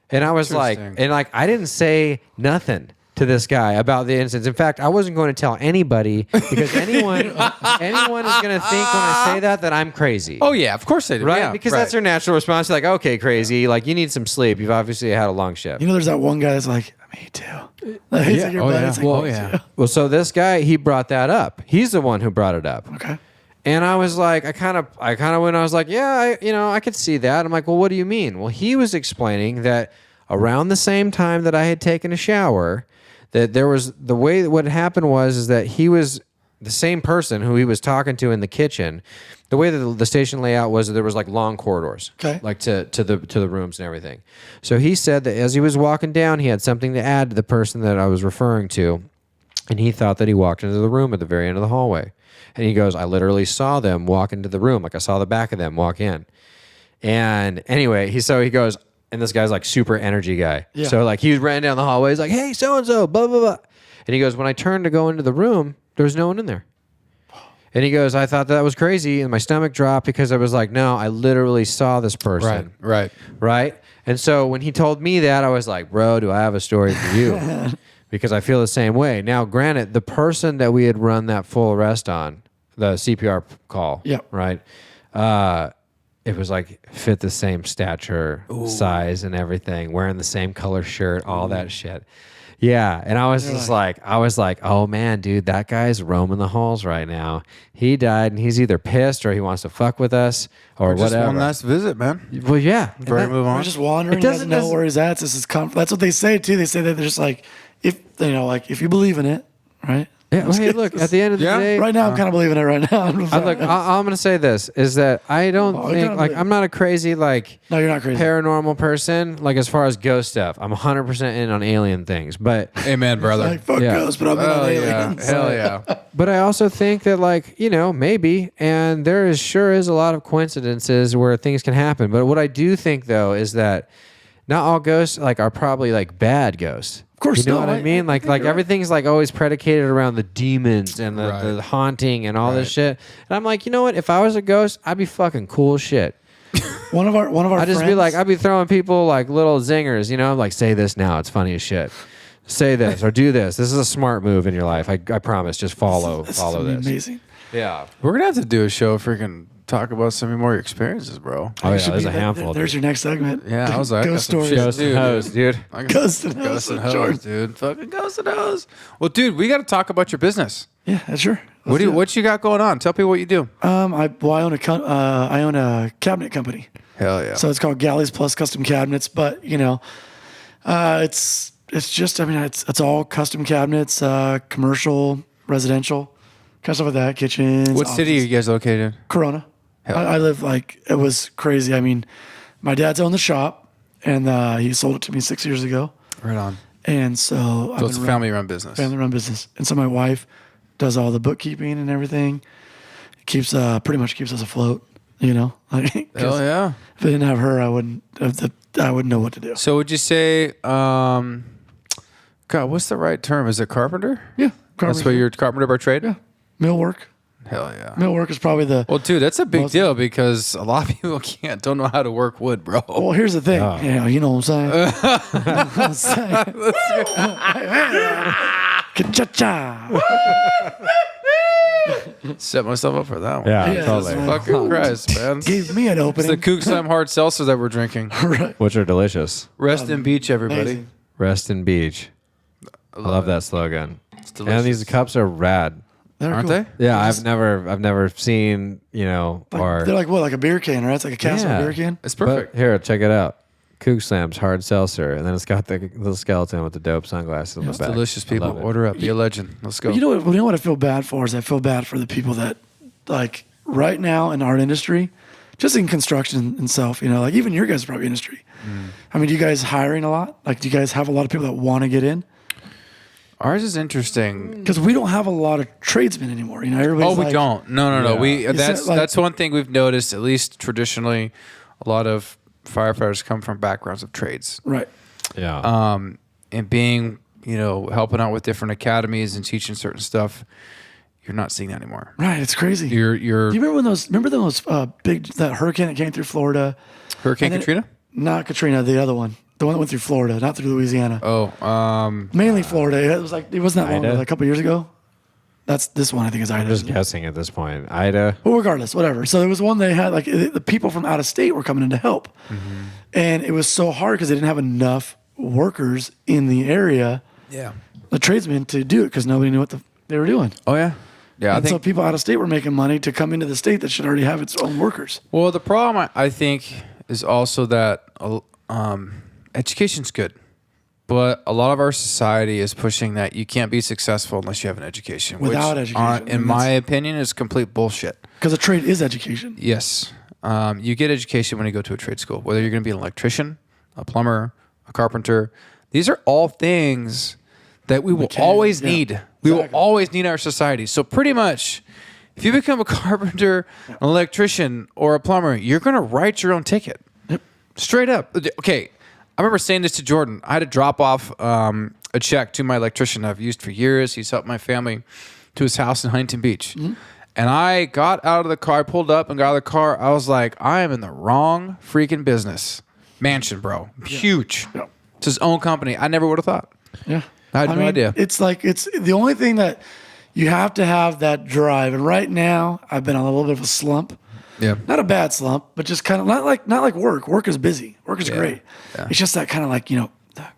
And I was like, I didn't say nothing to this guy about the instance. In fact, I wasn't going to tell anybody because anyone is going to think when I say that I'm crazy. Oh yeah, of course they do. Right? Yeah, Because that's their natural response. Like, okay, crazy. Like, you need some sleep. You've obviously had a long shift. You know, there's that one guy that's like, me too. He's like your buddy. It's like, Well, me yeah. too. Well, so this guy, he brought that up. He's the one who brought it up. Okay. And I was like, I kind of went, I was like, yeah, I could see that. I'm like, well, what do you mean? Well, he was explaining that around the same time that I had taken a shower, that there was the way what happened was that he was the same person who he was talking to in the kitchen. The way that the station layout was, there was like long corridors, okay, like to the rooms and everything. So he said that as he was walking down, he had something to add to the person that I was referring to, and he thought that he walked into the room at the very end of the hallway. And he goes, I literally saw them walk into the room, like I saw the back of them walk in. And anyway, he goes. And this guy's like super energy guy. Yeah. So like he ran down the hallway. He's like, hey, so-and-so, blah, blah, blah. And he goes, when I turned to go into the room, there was no one in there. And he goes, I thought that was crazy. And my stomach dropped because I was like, no, I literally saw this person. Right. And so when he told me that, I was like, bro, do I have a story for you? Because I feel the same way. Now, granted, the person that we had run that full arrest on, the CPR call, right? It was like fit the same stature, size, and everything, wearing the same color shirt, all that shit. Yeah, and I was oh man, dude, that guy's roaming the halls right now. He died, and he's either pissed or he wants to fuck with us or whatever. Just one last visit, man. Well, yeah. Move on. We're just wandering. He doesn't know where he's at. This is that's what they say too. They say that they're just like, if you believe in it, right? Yeah. Well, hey, look. At the end of the day, right now I'm kind of believing it. Right now, I'm going to say this is that I don't think I'm not a crazy no, you're not crazy paranormal person. Like as far as ghost stuff, I'm 100% in on alien things. But amen, brother. like, fuck ghosts, but I'm in on aliens. Hell yeah. But I also think that maybe, and there sure is a lot of coincidences where things can happen. But what I do think though is that not all ghosts are probably bad ghosts. Of course, you know what I mean. Like everything's always predicated around the demons and the haunting and all this shit. And I'm like, you know what? If I was a ghost, I'd be fucking cool as shit. One of our I'd just be like, I'd be throwing people little zingers. You know, like say this now. It's funny as shit. Say this or do this. This is a smart move in your life. I promise. Just follow this. Amazing. Yeah, we're gonna have to do a show. Freaking talk about some of your experiences, bro. Oh yeah, there's a handful. There's your next segment. Yeah, I was like, ghost stories. Ghost and hose, dude. Ghost and hose, dude. Fucking ghost and hose. Well, dude, we got to talk about your business. Yeah, sure. What you got going on? Tell people what you do. I own a cabinet company. Hell yeah. So it's called Galleys Plus Custom Cabinets, but it's just it's all custom cabinets, commercial, residential, kind of stuff like that. Kitchens. What city are you guys located in? Corona. I live it was crazy. I mean, my dad's owned the shop, and he sold it to me 6 years ago. Right on. And so it's a family-run business. Family-run business. And so my wife does all the bookkeeping and everything. Keeps pretty much keeps us afloat. Hell yeah. If I didn't have her, I wouldn't know what to do. So would you say, God, what's the right term? Is it carpenter? Yeah, carpenter. That's what you're carpenter by trade? Yeah, millwork. Hell yeah. Millwork is probably the... Well, dude, that's a big deal because a lot of people don't know how to work wood, bro. Well, here's the thing. You know what I'm saying? Ka-cha-cha. Set myself up for that one. Yeah, totally. Fucking Christ, man. Gave me an opening. It's the Kook Slam hard seltzer that we're drinking. Right. Which are delicious. Rest in beach, everybody. Amazing. Rest in beach. I love that slogan. It's delicious. And these cups are rad. Aren't cool. they? Yeah, I've never seen, or they're like what, like a beer can, right? It's like a cast of beer can. It's but perfect. here, check it out. Kook Slam's hard seltzer, and then it's got the little skeleton with the dope sunglasses on the It's back. delicious, I people. love it. Order up. Be a legend. Let's go. You know what I feel bad for is I feel bad for the people that right now in our industry, just in construction itself, even your guys' probably industry. I mean, do you guys hiring a lot? Do you guys have a lot of people that want to get in? Ours is interesting. Because we don't have a lot of tradesmen anymore. Everybody's We don't. No. Yeah. That's one thing we've noticed. At least traditionally, a lot of firefighters come from backgrounds of trades. Right. Yeah. And being, helping out with different academies and teaching certain stuff, you're not seeing that anymore. Right, it's crazy. You're Do you remember those that hurricane that came through Florida? Hurricane Katrina? Not Katrina, the other one. The one that went through Florida, not through Louisiana. Mainly Florida. It wasn't that long ago, like a couple years ago. That's this one, I think, is Ida. I'm just guessing at this point. Ida. Well, regardless, whatever. So there was one they had, like, the people from out of state were coming in to help. Mm-hmm. And it was so hard because they didn't have enough workers in the area, the tradesmen, to do it because nobody knew what they were doing. Oh, yeah. Yeah, So people out of state were making money to come into the state that should already have its own workers. Well, the problem, I think, is also that education's good. But a lot of our society is pushing that you can't be successful unless you have an education. Without which, education. in my opinion, is complete bullshit. Because a trade is education. Yes. You get education when you go to a trade school, whether you're going to be an electrician, a plumber, a carpenter. These are all things that we will always need. We will always need in our society. So pretty much, if you become a carpenter, an electrician, or a plumber, you're going to write your own ticket. Yep. Straight up. Okay. I remember saying this to Jordan. I had to drop off a check to my electrician I've used for years. He's helped my family to his house in Huntington Beach. Mm-hmm. And I got out of the car, I pulled up and got out of the car. I was like, I am in the wrong freaking business. Mansion, bro. Huge. Yeah. It's his own company. I never would have thought. Yeah. I had no idea. It's the only thing that you have to have that drive. And right now, I've been on a little bit of a slump. Yeah. Not a bad slump, but just kind of not like work. Work is busy. Work is great. Yeah. It's just that kind of like, the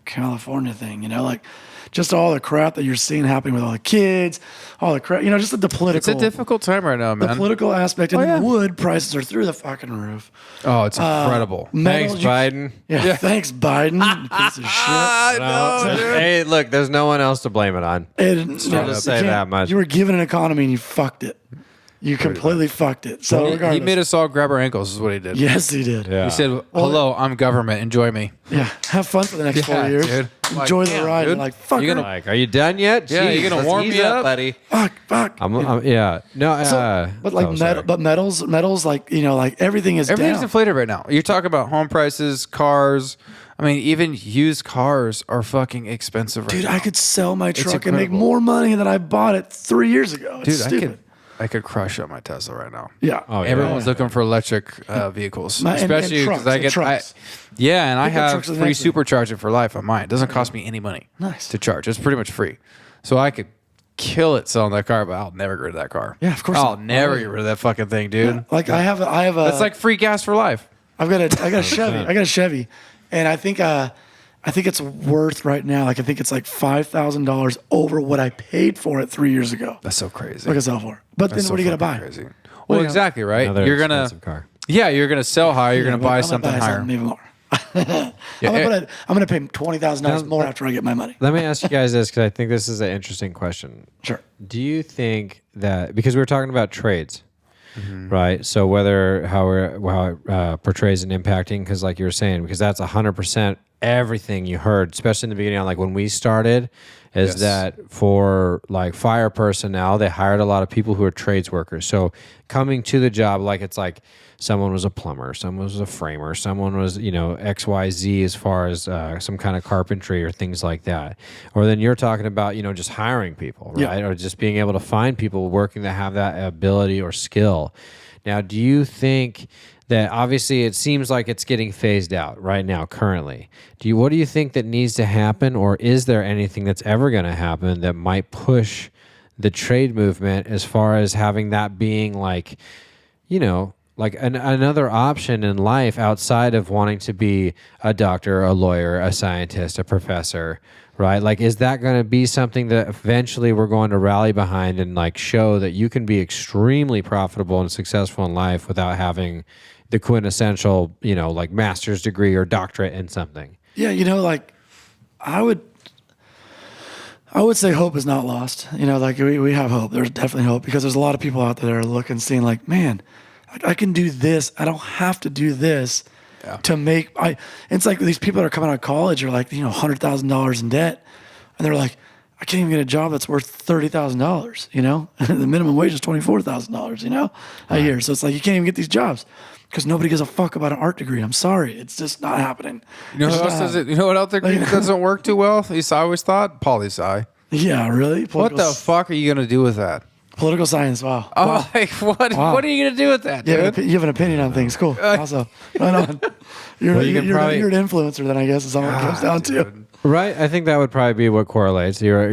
California thing, like just all the crap that you're seeing happening with all the kids, all the crap, just the political. It's a difficult time right now, man. The political aspect, and then wood prices are through the fucking roof. Oh, it's incredible. Thanks, Biden. Yeah, thanks, Biden. You piece of shit. Hey, look, there's no one else to blame it on. Just say that much. You were given an economy and you fucked it. You completely fucked it. So regardless, he made us all grab our ankles is what he did. Yes, he did. Yeah. He said, hello, I'm government. Enjoy me. Yeah. Have fun for the next 4 years. Dude. Enjoy the ride. Dude. Like, fuck You're gonna, are you done yet? Yeah, Jeez, you're going to warm me up, buddy. Fuck. Yeah. No, but like metals, like, like everything is Everything's down. inflated right now. You're talking about home prices, cars. I mean, even used cars are fucking expensive right now. Dude, I could sell my truck and make more money than I bought it 3 years ago. It's stupid. I could crush up my Tesla right now. Yeah. Oh, yeah. Everyone's looking for electric vehicles, especially because I get trucks. and I have free supercharging for life on mine. It doesn't cost me any money to charge. It's pretty much free. So I could kill it selling that car, but I'll never get rid of that car. Yeah, of course. I'll never get rid of that fucking thing, dude. Yeah. Like I have a. That's like free gas for life. I got a Chevy. I got a Chevy, and I think it's worth right now. Like I think it's like $5,000 over what I paid for it 3 years ago. That's so crazy. What I sell for. But then what are you gonna buy? Crazy. Well, exactly right. Another you're gonna expensive car. Yeah, you're gonna sell high. You're gonna buy something higher. Even more. I'm gonna pay $20,000 more after I get my money. Let me ask you guys this, because I think this is an interesting question. Sure. Do you think that, because we were talking about trades, right? So how it portrays and impacting, because like you were saying, because that's 100% everything you heard, especially in the beginning, like when we started, is that for like fire personnel, they hired a lot of people who are trades workers. So coming to the job, like it's like someone was a plumber, someone was a framer, someone was, XYZ as far as some kind of carpentry or things like that. Or then you're talking about, just hiring people, right? Or just being able to find people working that have that ability or skill. Now, do you think that, obviously it seems like it's getting phased out right now currently. What do you think that needs to happen, or is there anything that's ever going to happen that might push the trade movement as far as having that being like, like another option in life outside of wanting to be a doctor, a lawyer, a scientist, a professor, right? Like, is that going to be something that eventually we're going to rally behind and like show that you can be extremely profitable and successful in life without having the quintessential, like master's degree or doctorate in something? Yeah, like I would say hope is not lost. Like we have hope. There's definitely hope, because there's a lot of people out there that are looking, seeing like, man, I can do this. I don't have to do this to make. It's like these people that are coming out of college are like, $100,000 in debt, and they're like, I can't even get a job that's worth $30,000. The minimum wage is $24,000. A year. So it's like you can't even get these jobs. because nobody gives a fuck about an art degree. I'm sorry, it's just not happening. You know what else does it? You know what else doesn't work too well? At least I always thought poli-sci. Yeah, really. What the fuck are you gonna do with that? Political science. Wow. Oh, Wow. like what? Wow. What are you gonna do with that, dude? You have an opinion on things. Cool. Also, right on. You're an influencer, then I guess is all it comes down to. Right, I think that would probably be what correlates. You're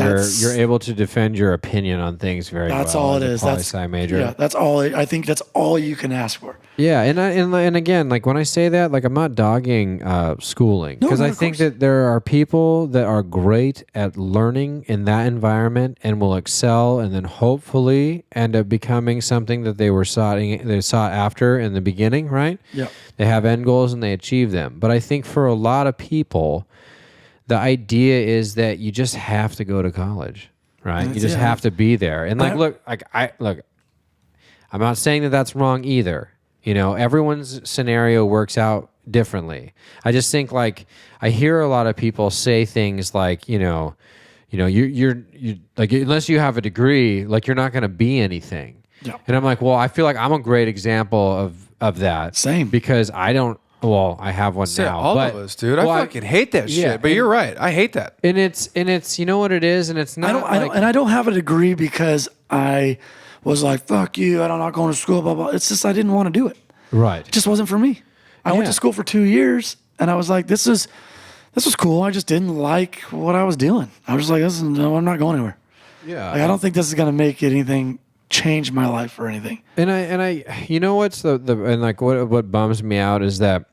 able to defend your opinion on things very well. That's all it is. That's poli-sci major. Yeah, that's all. I think that's all you can ask for. Yeah, and again, like when I say that, like I'm not dogging schooling because I think that there are people that are great at learning in that environment and will excel, and then hopefully end up becoming something that they sought after in the beginning. Right? Yeah. They have end goals and they achieve them. But I think for a lot of people, the idea is that you just have to go to college, right? You just have to be there. And look, I'm not saying that that's wrong either. You know, everyone's scenario works out differently. I just think like I hear a lot of people say things like, you're like unless you have a degree, like you're not going to be anything. Yeah. And I'm like, well, I feel like I'm a great example of that. Same. Because I don't. Well, I have one now. All of us, dude. I fucking hate that shit. But you're right. I hate that. And it's you know what it is, and it's not. I don't have a degree because I was like, fuck you. I'm not going to school. Blah blah. It's just I didn't want to do it. Right. It just wasn't for me. I went to school for 2 years, and I was like, this was cool. I just didn't like what I was doing. I was like, no, I'm not going anywhere. Yeah. Like, I don't think this is gonna make anything change my life or anything. And I you know what's and like what bums me out is that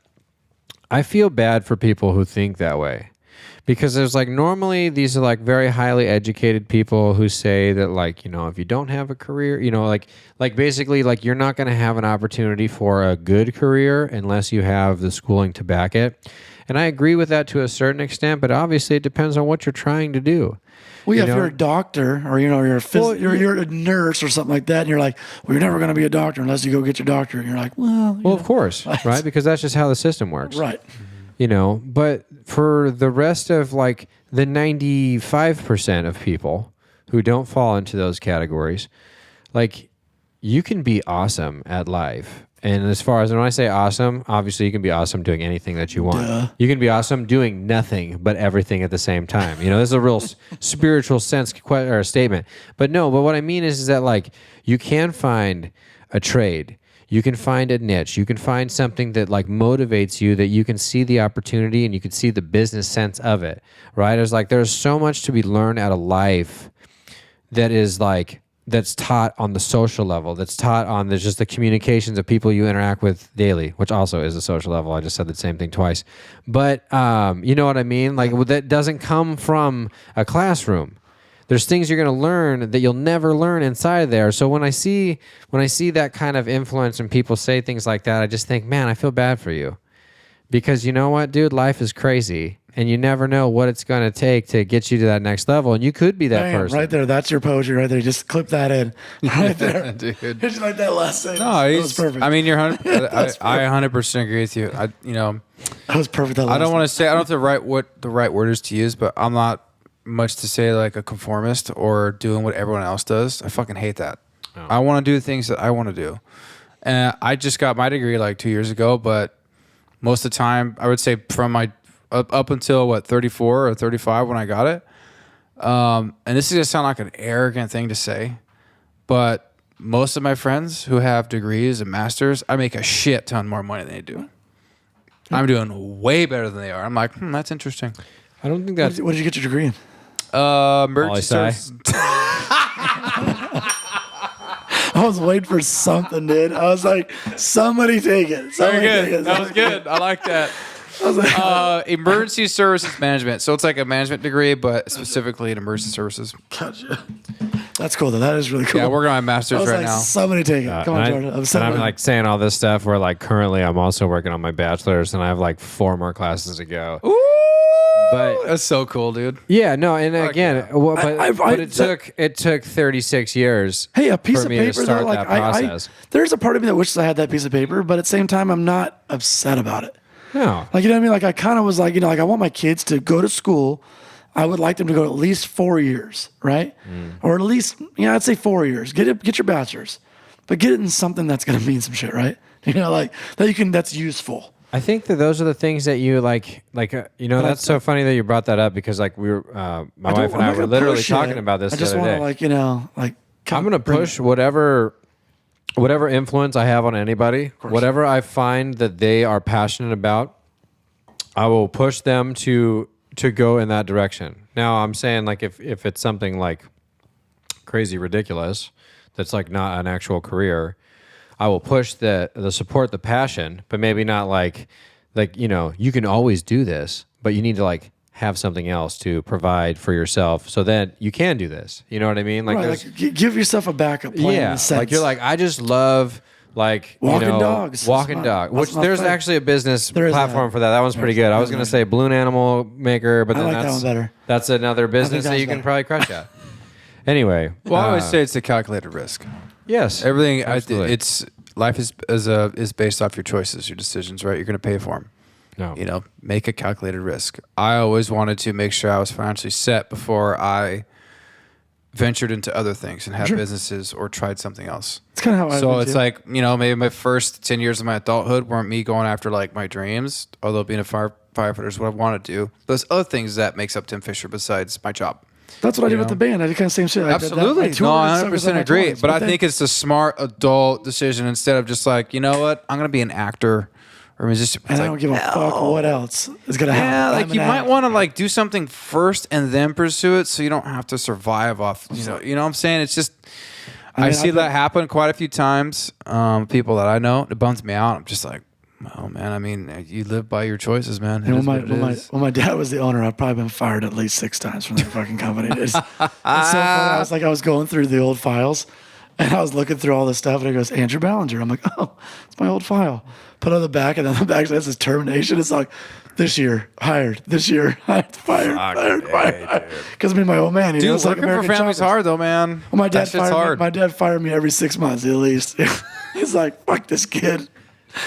I feel bad for people who think that way, because there's like normally these are like very highly educated people who say that like, if you don't have a career, like basically like you're not going to have an opportunity for a good career unless you have the schooling to back it. And I agree with that to a certain extent, but obviously it depends on what you're trying to do. Well, yeah, if you're a doctor or you're a nurse or something like that, and you're like, well, you're never going to be a doctor unless you go get your doctorate. And you're like, well, of course, right? Because that's just how the system works, right? But for the rest of like the 95% of people who don't fall into those categories, like you can be awesome at life. And as far as when I say awesome, obviously you can be awesome doing anything that you want. Duh. You can be awesome doing nothing but everything at the same time. This is a real spiritual sense or statement. But what I mean is that like you can find a trade, you can find a niche, you can find something that like motivates you, that you can see the opportunity and you can see the business sense of it, right? There's so much to be learned out of life that is like that's taught on the social level, that's taught on just the communications of people you interact with daily, which also is a social level. I just said the same thing twice. But you know what I mean? Like that doesn't come from a classroom. There's things you're going to learn that you'll never learn inside there. So when I see that kind of influence and people say things like that, I just think, man, I feel bad for you. Because you know what, dude? Life is crazy. And you never know what it's going to take to get you to that next level. And you could be that person. Right there. That's your poetry right there. Just clip that in. Right there. Dude. Just like that last sentence. No, that was perfect. I mean, I 100% agree with you. That was perfect. I don't want to say, I don't know what the right word is to use, but I'm not much to say like a conformist or doing what everyone else does. I fucking hate that. Oh. I want to do things that I want to do. And I just got my degree like 2 years ago, but most of the time, I would say from my up until 34 or 35 when I got it. And this is going to sound like an arrogant thing to say, but most of my friends who have degrees and masters, I make a shit ton more money than they do. I'm doing way better than they are. I'm like, that's interesting. I don't think that's... What did you get your degree in? Emergency services. I was waiting for something, dude. I was like, somebody take it. Very good. That was good. I like that. I was like, emergency services management. So it's like a management degree, but specifically in emergency services. Gotcha. That's cool, though. That is really cool. Yeah, working on my master's right now. Somebody take it. Come on, Jordan. I'm like saying all this stuff where like currently I'm also working on my bachelor's and I have like 4 more classes to go. Ooh, but that's so cool, dude. Yeah, no, and again, but it took 36 years. Hey, a piece for of me paper to start though, that process. There's a part of me that wishes I had that piece of paper, but at the same time, I'm not upset about it. No, like you know what I mean. Like I kind of was like I want my kids to go to school. I would like them to go at least 4 years, right? Or at least I'd say 4 years. Get your bachelor's. but get it in something that's going to mean some shit, right? You know, like that's useful. I think that those are the things that you like. That's so funny that you brought that up because like we were, my wife and I were literally talking about this. I just want to I'm going to push whatever influence I have on anybody, whatever I find that they are passionate about, I will push them to go in that direction. Now I'm saying like if it's something like crazy ridiculous, that's like not an actual career, I will push the support, the passion, but maybe not like you can always do this, but you need to like have something else to provide for yourself so that you can do this. You know what I mean? Like, give yourself a backup plan. Yeah, in a sense. like you're like, I just love walking dogs. Which there's actually a business platform for that. That one's pretty good. I was going to say balloon animal maker, but then that one better. That's another business that you can probably crush at. Anyway, well, I always say it's a calculated risk. Yes, everything. It's life is based off your choices, your decisions. Right, you're going to pay for them. No. Make a calculated risk. I always wanted to make sure I was financially set before I ventured into other things and had businesses or tried something else. It's kind of how I So it's like, maybe my first 10 years of my adulthood weren't me going after like my dreams, although being a firefighter is what I want to do. There's other things that makes up Tim Fisher besides my job. That's what I did with the band. I did kind of same shit. Absolutely. No, I 100% agree. But I think it's a smart adult decision instead of just like, you know what, I'm going to be an actor or a musician. And I don't give a fuck what else is going to happen. Yeah, like you might want to like do something first and then pursue it so you don't have to survive off, you know what I'm saying? It's just, I see that happen quite a few times. People that I know, it bums me out. I'm just like, oh man, I mean, you live by your choices, man. And when my dad was the owner, I'd probably been fired at least 6 times from the fucking company. It's so funny. I was going through the old files and I was looking through all this stuff and it goes, Andrew Ballenger. I'm like, oh, it's my old file. Put on the back and then the back says termination. It's like, this year, hired. This year, hired, fired. Because I mean, my old man, dude, it's working like for family's hard though, man. Well, my dad fired me every 6 months at least. He's like, fuck this kid.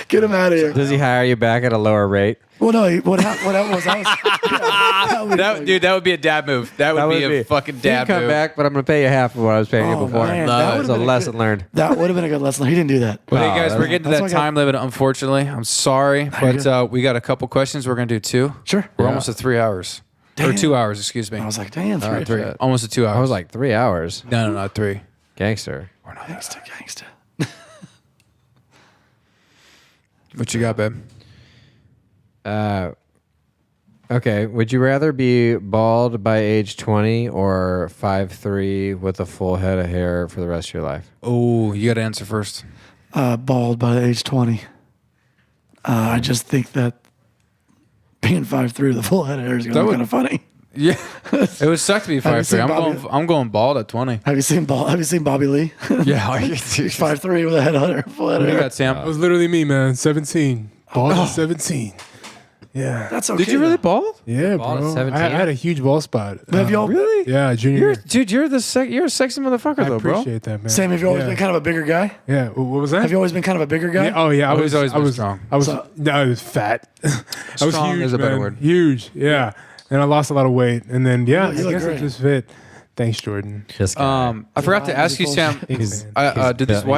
Get him out of here. Does he hire you back at a lower rate? Well, no. What happened was that would be a dad move. That would be a fucking dad move. Come back, but I'm going to pay you half of what I was paying you before. Man, that was a lesson learned. That would have been a good lesson. He didn't do that. Well, hey guys, we're getting to that time limit, unfortunately. I'm sorry, but we got a couple questions. We're going to do 2. Sure. We're almost at 3 hours. Damn. Or 2 hours, excuse me. I was like, damn, 3. Almost at 2 hours. I was like 3 hours. No, not 3. Gangster. We're not gangsta. What you got, babe? Okay. Would you rather be bald by age 20 or 5'3" with a full head of hair for the rest of your life? Oh, you got to answer first. Bald by age 20. I just think that being 5'3" with a full head of hair is going to be kind of funny. Yeah, it would suck to be 5'3". I'm going bald at 20. Have you seen Bobby Lee? Yeah, he's 5'3" with a head of hair, full head of hair. You got Sam. It was literally me, man. 17. Bald at 17. Yeah. That's okay. Did you really bald? Yeah, Bald bro. at 17? I had a huge bald spot. Have y'all really? Yeah, junior year. Dude, you're a sexy motherfucker, though, bro. I appreciate that, man. Sam, have you always been kind of a bigger guy? Yeah. What was that? Have you always been kind of a bigger guy? Yeah, oh yeah, I was always been strong. I was fat. I was Strong huge, is a better man. word. Huge, yeah. And I lost a lot of weight, and then you I look guess great. it just fit. Thanks, Jordan. Just I forgot to ask you, Sam. Do these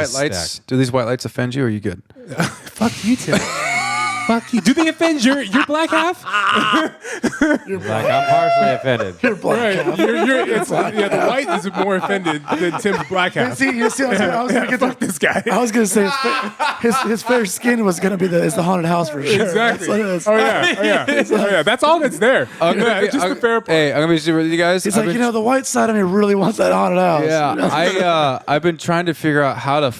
white lights offend you, or are you good? Fuck you, Tim. Fuck you. Do they offend your black half? like I'm partially offended. You're black. Right. The white is more offended than Tim's black half. See, I was going to Fuck this guy. I was going to say his fair skin was going to be the haunted house for sure. Exactly. That's what it is. Oh yeah. That's all that's there. It's just the fair part. Hey, I'm gonna be super with you guys. He's like, the white side of me really wants that haunted house. Yeah, I've been trying to figure out how to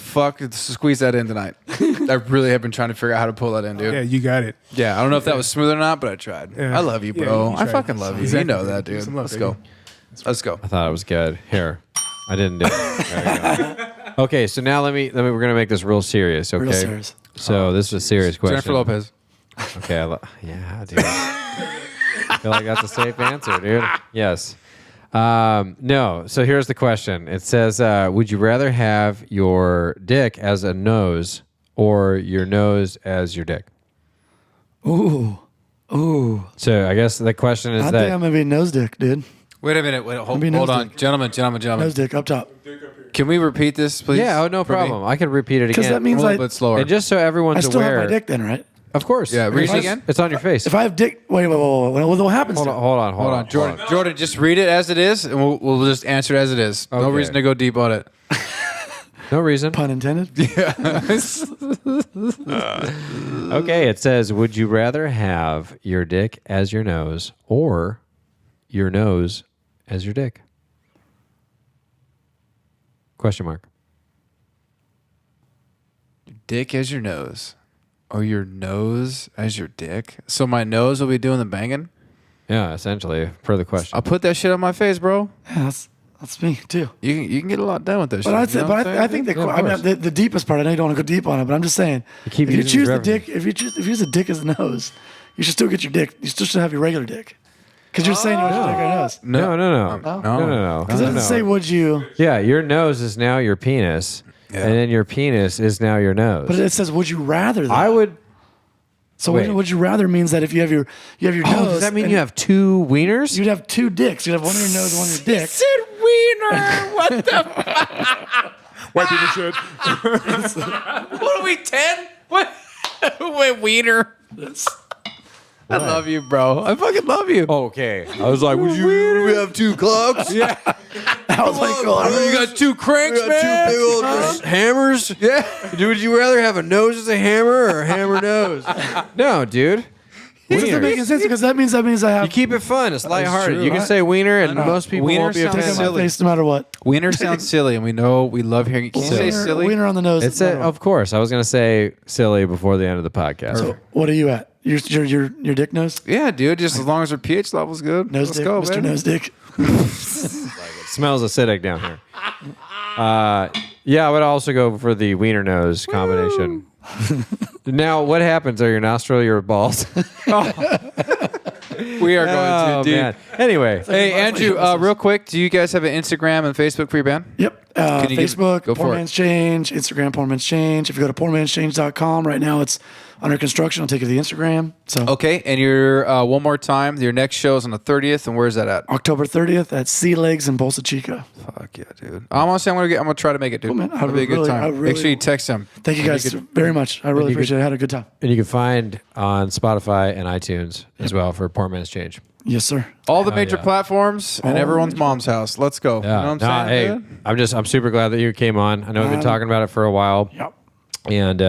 squeeze that in tonight. I really have been trying to figure out how to pull that in, dude. Yeah, you got it. Yeah, I don't know if that was smooth or not, but I tried. Yeah. I love you, bro. Yeah, I fucking love you. Exactly. You know that, dude. Love, Let's go. Let's go. I thought it was good. Here, I didn't do it. There you go. Okay, so now we're gonna make this real serious. Okay, Real serious. So this is a serious question. Jennifer Lopez. Okay, yeah, dude. I feel like that's a safe answer, dude. Yes. No. So here's the question. It says, would you rather have your dick as a nose or your nose as your dick? Ooh. So I guess the question is I that think I'm going to be nose dick, dude. Wait a minute. Hold nose on. dick. Gentlemen. Nose dick up top. Can we repeat this, please? Yeah, no for me? problem. I can repeat it Because again. that means A little bit slower. and just so I everyone's still aware. have my dick then, right? Of course. Yeah, read If it I- again. It's on your face. If I have dick, wait, what happens? Hold to on, it? hold on, Hold on, Jordan. Jordan, just read it as it is, and we'll just answer it as it is. No Okay. reason to go deep on it. No reason. Pun intended. Okay, it says, would you rather have your dick as your nose or your nose as your dick? Question mark. Dick as your nose, or your nose as your dick. So my nose will be doing the banging. Yeah, essentially, per the question. I'll put that shit on my face, bro. Yeah, that's me too. You can get a lot done with that shit. But I'd say, you know what I'm I saying? think Yeah, of I mean, course. the deepest part. I know you don't want to go deep on it, but I'm just saying. keep If you using choose the these dick, if you use the dick as the nose, you should still get your dick. You still should have your regular dick. Because you're saying you want your dick or nose. No. no. Because it doesn't say would you, Yeah, your nose is now your penis, Yeah. and then your penis is now your nose. but it says would you rather. Though. I would. So wait. would you rather means that if you have your nose, Oh, does that mean and you have two wieners? You'd have two dicks. You'd have one on your nose, and one on your dick. wiener. What the? White people should. What are we 10? What? Wait, wiener. I love you, bro. I fucking love you. Okay. I was like, would you have two cocks? Yeah. That was like, You got two cranks, man. hammers? Yeah. Would you rather have a nose as a hammer or a hammer nose? No, dude. It doesn't make sense because that means I have You keep it fun. It's lighthearted. true, You can right? say wiener, and most people Wiener won't be sounds dick on offended. my face no matter what. Wiener sounds silly, and we love hearing it. Can you say Wiener- silly? Wiener on the nose. It's no matter what. of course. I was gonna say silly before the end of the podcast. So what are you at? Your dick nose? Yeah, dude. Just as long as our pH level's good. Nose Let's dick, go, Mr. man. Nose Dick. It smells acidic down here. Yeah, I would also go for the wiener nose combination. Now, what happens? Are your nostril your balls? We are going to, dude. Man. Anyway, Hey, Andrew, real quick, do you guys have an Instagram and Facebook for your band? Yep. you give- Facebook, go Poor for it. Man's Change, Instagram, Poor Man's Change. If you go to poormanschange.com, right now it's under construction. I'll take you to the Instagram. So Okay, and your one more time, your next show is on the 30th, and where's that at? October 30th at Sea Legs in Bolsa Chica. Fuck yeah, dude. Honestly, I'm gonna try to make it, dude. man. It'll be a good time. I Make really- sure you text him. Thank you guys very much. I really appreciate it. I had a good time. and you can find on Spotify and iTunes as well for Poor Man's Change. Yes, sir. All the major yeah. platforms and All everyone's major- mom's house. Let's go. You know what I'm Nah, saying? hey, dude? I'm super glad that you came on. I know we've been talking about it for a while, Yep. and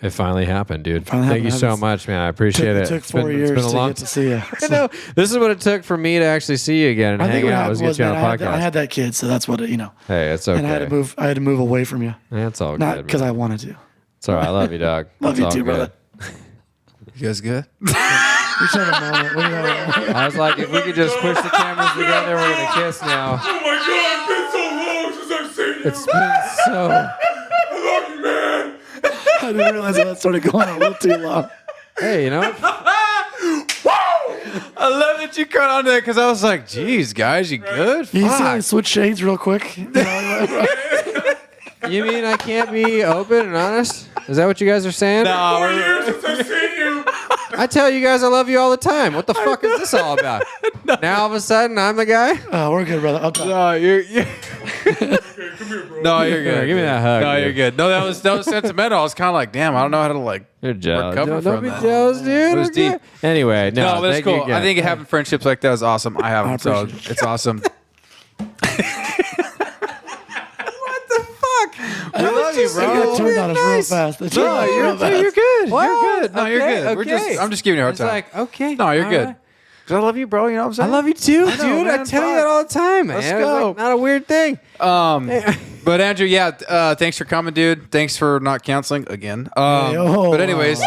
it finally happened, dude. Finally Thank you happened. so much, man. I appreciate it. It took It's been- 4 it's years been a to long get to see you. I know. This is what it took for me to actually see you again and I think hang what out. happened Was get was, you on man, a I podcast. had that kid, so that's what it, Hey, it's okay. And I had to move away from you. That's all Not good. because man. I wanted to. It's all right. I love you, dog. Love It's you all too, good. brother. You guys good? We should have a moment. We should have a moment. I was like, if we could just push the cameras together, we're gonna kiss now. Oh my God, it's been so long since I've seen you. It's been so. I love you, man. I didn't realize that started going on a little too long. Hey, you know, I love that you cut on that because I was like, geez, guys, you good? You see how I Fuck. switch shades real quick? you mean I can't be open and honest? Is that what you guys are saying? No, 4 years since I've seen you. I tell you guys I love you all the time. What the fuck is this all about? Now all of a sudden I'm the guy? Oh, we're good, brother. I'll talk. no, you're Come here, bro. no, you're good. Give me that hug, No, dude. you're good. No, that was sentimental. I was kind of like, damn, I don't know how to like. You're jealous. Recover Don't from be that. jealous, dude. It was Okay. deep. Anyway, no, No, but it's thank you cool. again. I think having friendships like that is awesome. I have them, so appreciate it. it's awesome. I love you, I got turned on us real fast. They turned on us real fast. You're good. Wow. You're good. No, you're Okay, good. We're okay. just. I'm just giving you a hard It's time. like, okay. No, you're all good. right. 'Cause I love you, bro. You know what I'm I saying? love you too, know, dude. I man. tell you Fuck. that all the time, man. Let's It's go. like not a weird thing. But Andrew, yeah, thanks for coming, dude. Thanks for not canceling again. oh, but anyways,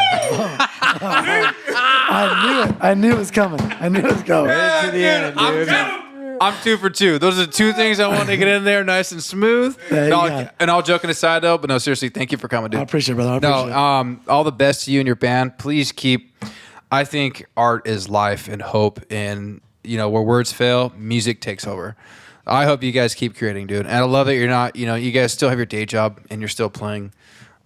I knew it was coming. I knew it was coming. To the end, dude. I'm 2 for 2. Those are the 2 things I want to get in there, nice and smooth. Yeah, you No, got it. and all joking aside, though, but no, seriously, thank you for coming, I dude. appreciate it, brother. I appreciate No, all the best to you and your band. Please keep. I think art is life and hope, and where words fail, music takes over. I hope you guys keep creating, dude. And I love that you're not. You guys still have your day job and you're still playing.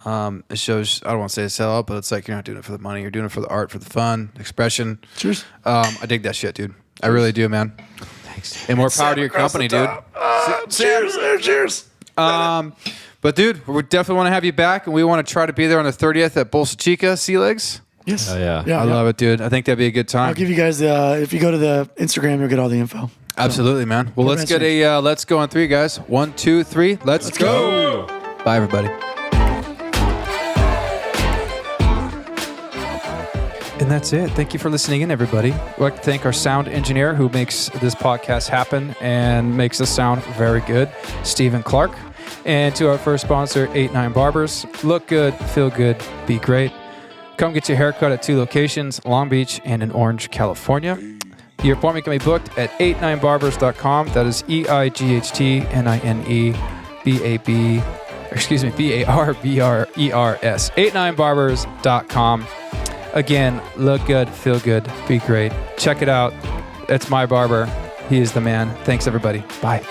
It shows. I don't want to say a sellout, but it's like you're not doing it for the money. You're doing it for the art, for the fun, expression. it. Cheers. I dig that shit, dude. I really do, man. Thanks. And more power to your company, dude. Cheers. Cheers. But dude, we definitely want to have you back, and we want to try to be there on the 30th at Bolsa Chica Sea Legs. Yes. Oh, yeah. I love it, dude. I think that'd be a good time. I'll give you guys, if you go to the Instagram, you'll get all the info. Absolutely, man. Well, let's get a let's go on 3, guys. 1, 2, 3. Let's go. Bye, everybody. And that's it. Thank you for listening in, everybody. I'd like to thank our sound engineer who makes this podcast happen and makes us sound very good, Stephen Clark. And to our first sponsor, 89 Barbers. Look good, feel good, be great. Come get your haircut at 2 locations, Long Beach and in Orange, California. Your appointment can be booked at 89barbers.com. That is EIGHTNINEBAB. BARBRERS. 89barbers.com. Again, look good, feel good, be great. Check it out. It's my barber. He is the man. Thanks, everybody. Bye.